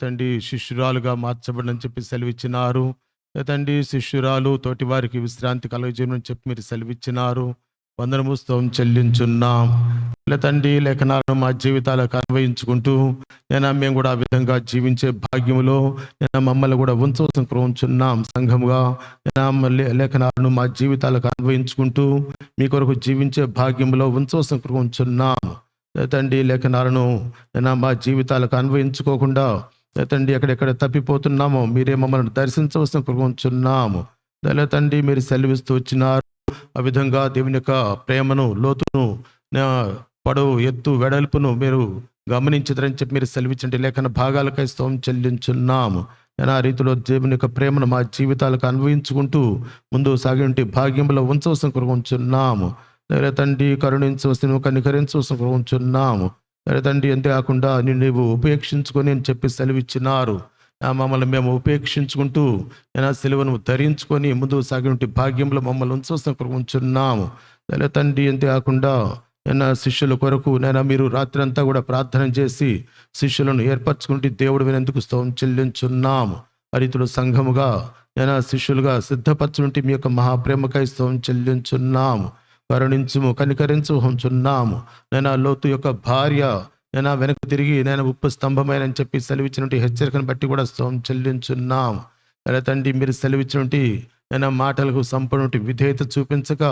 తండ్రి శిష్యురాలుగా మార్చబడని చెప్పి సెలవిచ్చినారు. తండ్రి, శిష్యురాలు తోటి వారికి విశ్రాంతి కలుగజేయమని చెప్పి మీరు సెలవిచ్చినారు. వందనము స్తోత్రం చెల్లించున్నాం. తండ్రి, లేఖనాలను మా జీవితాలకు అన్వయించుకుంటూ మేము కూడా ఆ విధంగా జీవించే భాగ్యములో మమ్మల్ని కూడా ఉంచున్నాం. సంఘముగా లేఖనాలను మా జీవితాలకు అన్వయించుకుంటూ మీ కొరకు జీవించే భాగ్యములో ఉంచున్నాం. తండ్రి, లేఖనాలను మా జీవితాలకు అన్వయించుకోకుండా తండ్రి ఎక్కడెక్కడ తప్పిపోతున్నామో మీరే మమ్మల్ని దర్శించవలసిన కృపంచున్నాము. తండ్రి, మీరు సెలవిస్తూ వచ్చినారు, ఆ విధంగా దేవుని యొక్క ప్రేమను, లోతును, పొడవు, ఎత్తు, వెడల్పును మీరు గమనించదని చెప్పి మీరు సెలవిచ్చండి లేఖన భాగాలకై స్తోత్రం చెల్లించున్నాము. నేను ఆ రీతిలో దేవుని యొక్క ప్రేమను మా జీవితాలకు అన్వయించుకుంటూ ముందు సాగి భాగ్యంలో ఉంచవలసిన కొరకుంటున్నాము. తండ్రి కరుణించవలసిన, కనికరించవలసిన కొరకుంటున్నాము. తండ్రి అంతేకాకుండా నీవు ఉపేక్షించుకొని అని చెప్పి సెలవిచ్చినారు. మమ్మల్ని మేము ఉపేక్షించుకుంటూ సిలువను ధరించుకొని ముందు సాగి భాగ్యంలో మమ్మల్ని ఉంచవలసిన కొరకుంటున్నాము. తండ్రి అంతేకాకుండా శిష్యుల కొరకు మీరు రాత్రి అంతా కూడా ప్రార్థన చేసి శిష్యులను ఏర్పరచుకుంటే దేవుడు వినేందుకు స్తోత్రం చెల్లించున్నాము. రీతిలో సంఘముగా శిష్యులుగా సిద్ధపరచుకుంటే మీ యొక్క మహాప్రేమకై స్తోత్రం చెల్లించున్నాము. కరుణించుము, కనికరించు ఉంచున్నాము. లోతు యొక్క భార్య వెనక్కి తిరిగి ఉప్పు స్తంభమైనని చెప్పి సెలవిచ్చినట్టు హెచ్చరికను బట్టి కూడా స్తోత్రం చెల్లించున్నాము. తండ్రి మీరు సెలవిచ్చినట్టు మాటలకు సంపూర్ణ విధేయత చూపించక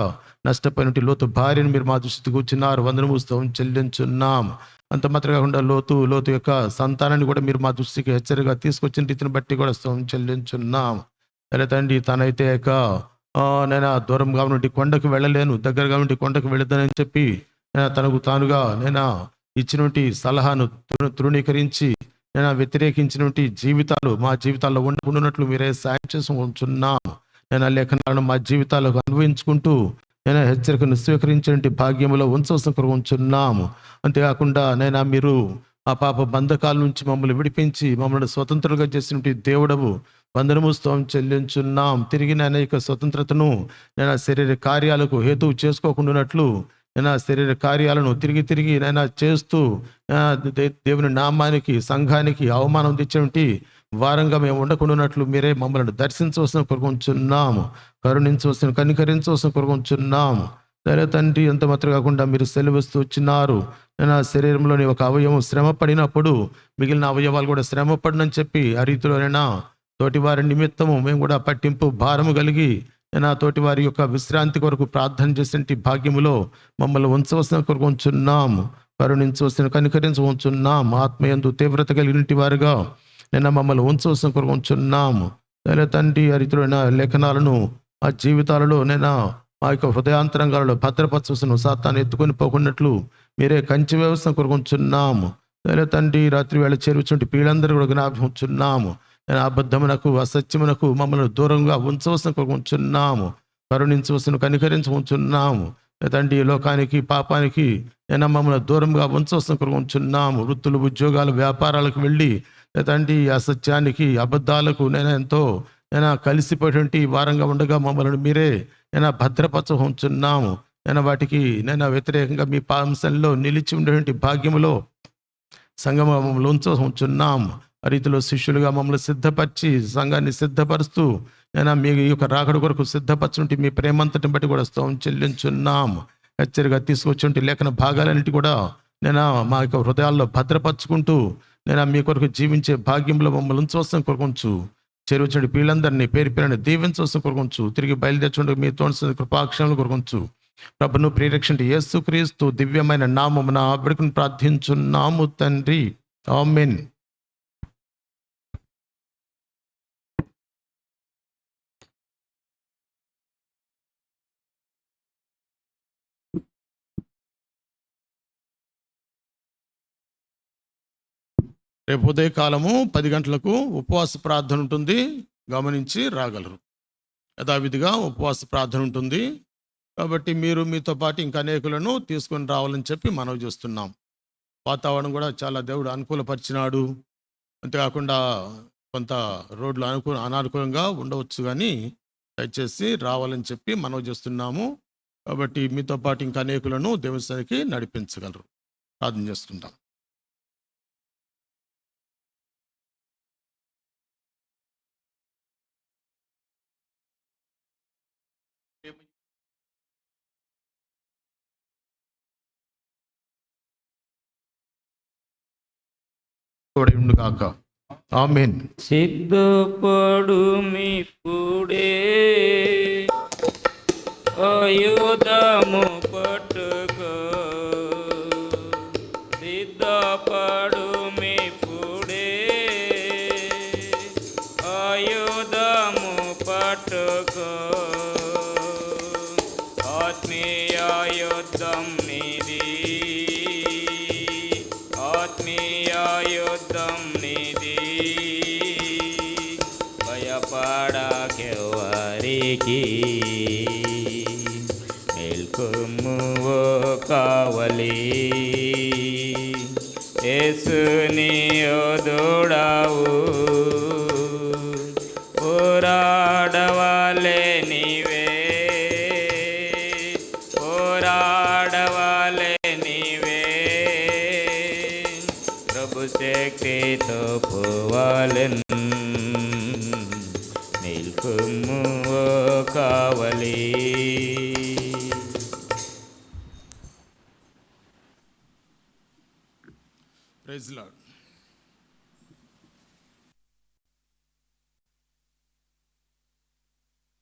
నష్టపోయినట్టు లోతు భార్యను మీరు మా దృష్టికి వచ్చినారు. వందనము స్తోత్రం చెల్లించున్నాము. అంత మాత్రం కాకుండా లోతు యొక్క సంతానాన్ని కూడా మీరు మా దృష్టికి హెచ్చరికగా తీసుకొచ్చిన రీతిని బట్టి కూడా స్తోత్రం చెల్లించున్నాము. తండ్రి తనైతే దూరంగా నుండి కొండకు వెళ్ళలేను, దగ్గరగా నుండి కొండకు వెళదానని చెప్పి తనకు తానుగా ఇచ్చినటువంటి సలహాను తృణీకరించి వ్యతిరేకించినటువంటి జీవితాలు మా జీవితాల్లో ఉండకున్నట్లు మీరే సాయం చేసి ఉంచున్నాము. లేఖనాలను మా జీవితాలకు అన్వయించుకుంటూ హెచ్చరికను స్వీకరించినటువంటి భాగ్యంలో ఉంచవలసిన కొరకు ఉంచున్నాము. అంతేకాకుండా మీరు ఆ పాప బంధకాల నుంచి మమ్మల్ని విడిపించి మమ్మల్ని స్వతంత్రులుగా చేసినటువంటి దేవుడవు వందనము స్తోత్రం చెల్లించున్నాం. తిరిగి యొక్క స్వతంత్రతను శరీర కార్యాలకు హేతువు చేసుకోకుండానట్లు శరీర కార్యాలను తిరిగి చేస్తూ దేవుని నామానికి, సంఘానికి అవమానం తెచ్చినటువంటి వారంగా మేము ఉండకుండానట్లు మీరే మమ్మల్ని దర్శించవలసిన కొరకుంటున్నాము. కరుణించవలసిన, కనికరించవలసిన కొరకుంటున్నాము. తండ్రి ఎంత మాత్రం కాకుండా మీరు సెలవిస్తూ వచ్చినారు. శరీరంలోని ఒక అవయవం శ్రమ పడినప్పుడు మిగిలిన అవయవాలు కూడా శ్రమ పడినని చెప్పి ఆ రీతిలోనైనా తోటివారి నిమిత్తము మేము కూడా పట్టింపు భారము కలిగి తోటివారి యొక్క విశ్రాంతి కొరకు ప్రార్థన చేసిన భాగ్యములో మమ్మల్ని ఉంచవలసిన కొరకు ఉంచున్నాము. కరుణించవలసిన, కనికరించవచ్చున్నాము. ఆత్మయందు తీవ్రత కలిగినటి వారుగా మమ్మల్ని ఉంచవలసిన కొరకు ఉంచున్నాము. తండ్రి ఆ రీతిలో లేఖనాలను ఆ జీవితాలలో మా యొక్క హృదయాంతరంగాలలో భద్రపరచవలసిన, సాతాను ఎత్తుకొని పోకున్నట్లు మీరే కంచి వ్యవస్థను కొరకుంటున్నాము. తండ్రి రాత్రి వేళ చేరుచుంటే వీళ్ళందరూ కూడా జ్ఞాపించున్నాము. అబద్ధమునకు, అసత్యమునకు మమ్మల్ని దూరంగా ఉంచవలసిన కొరకుంటున్నాము. కరుణించవలసిన, కనికరించవచ్చున్నాము. తండ్రి లోకానికి, పాపానికి మమ్మల్ని దూరంగా ఉంచవలసిన కొరకుంటున్నాము. వృత్తులు, ఉద్యోగాలు, వ్యాపారాలకు వెళ్ళి తండ్రి అసత్యానికి, అబద్ధాలకు ఎంతో కలిసిపోయేటువంటి వారంగా ఉండగా మమ్మల్ని మీరే భద్రపరచ ఉంచున్నాము. వాటికి వ్యతిరేకంగా మీ పాంశంలో నిలిచి ఉండేటువంటి భాగ్యములో సంఘం మమ్మల్ని ఉంచున్నాము. ఆ రీతిలో శిష్యులుగా మమ్మల్ని సిద్ధపరిచి సంఘాన్ని సిద్ధపరుస్తూ మీ యొక్క రాకడ కొరకు సిద్ధపరచుంటే మీ ప్రేమంతటిని బట్టి కూడా స్తోత్రం చెల్లించున్నాము. హెచ్చరిగా తీసుకొచ్చి లేఖన భాగాలన్నిటి కూడా మా యొక్క హృదయాల్లో భద్రపరుచుకుంటూ మీ కొరకు జీవించే భాగ్యంలో మమ్మల్ని ఉంచవలసిన కొరకుంచు. చేరువచ్చిన వీళ్ళందరినీ పేరు పేరుని దీవించవలసిన కొరకుంచు. తిరిగి బయలుదేర్చుండే మీ తోడుస్తున్న కృపాక్షణలు కొరకుంచు. ప్రభును ప్రియరక్షణ యేసుక్రీస్తు దివ్యమైన నామమున వేడుకొని ప్రార్థించున్నాము తండ్రి, ఆమేన్. రేపు ఉదయకాలము 10 గంటలకు ఉపవాస ప్రార్థన ఉంటుంది, గమనించి రాగలరు. యథావిధిగా ఉపవాస ప్రార్థన ఉంటుంది కాబట్టి మీరు మీతో పాటు ఇంకా అనేకులను తీసుకొని రావాలని చెప్పి మనవి చేస్తున్నాం. వాతావరణం కూడా చాలా దేవుడు అనుకూలపరిచినాడు. అంతేకాకుండా కొంత రోడ్లు అనానుకూలంగా ఉండవచ్చు, కానీ దయచేసి రావాలని చెప్పి మనవి చేస్తున్నాము. కాబట్టి మీతో పాటు ఇంకా అనేకులను దేవునికి నడిపించగలరు. ప్రార్థన చేసుకుంటాం. కాక ఆమేన్. సిద్ధపడుమిప్పుడే ఆయుధము పట్టుకో, సిద్ధపడుమిప్పుడే ఆయుధము పట్టుకో, మేల్కొమ్ము ఓ కావలి యేసుని యోధుడావు పోరాడవాలే నీవే పోరాడవాలే నీవే ప్రభు శక్తితో పోవాలెన్ మేల్కొమ్ము ఓ కావలి. Praise lord.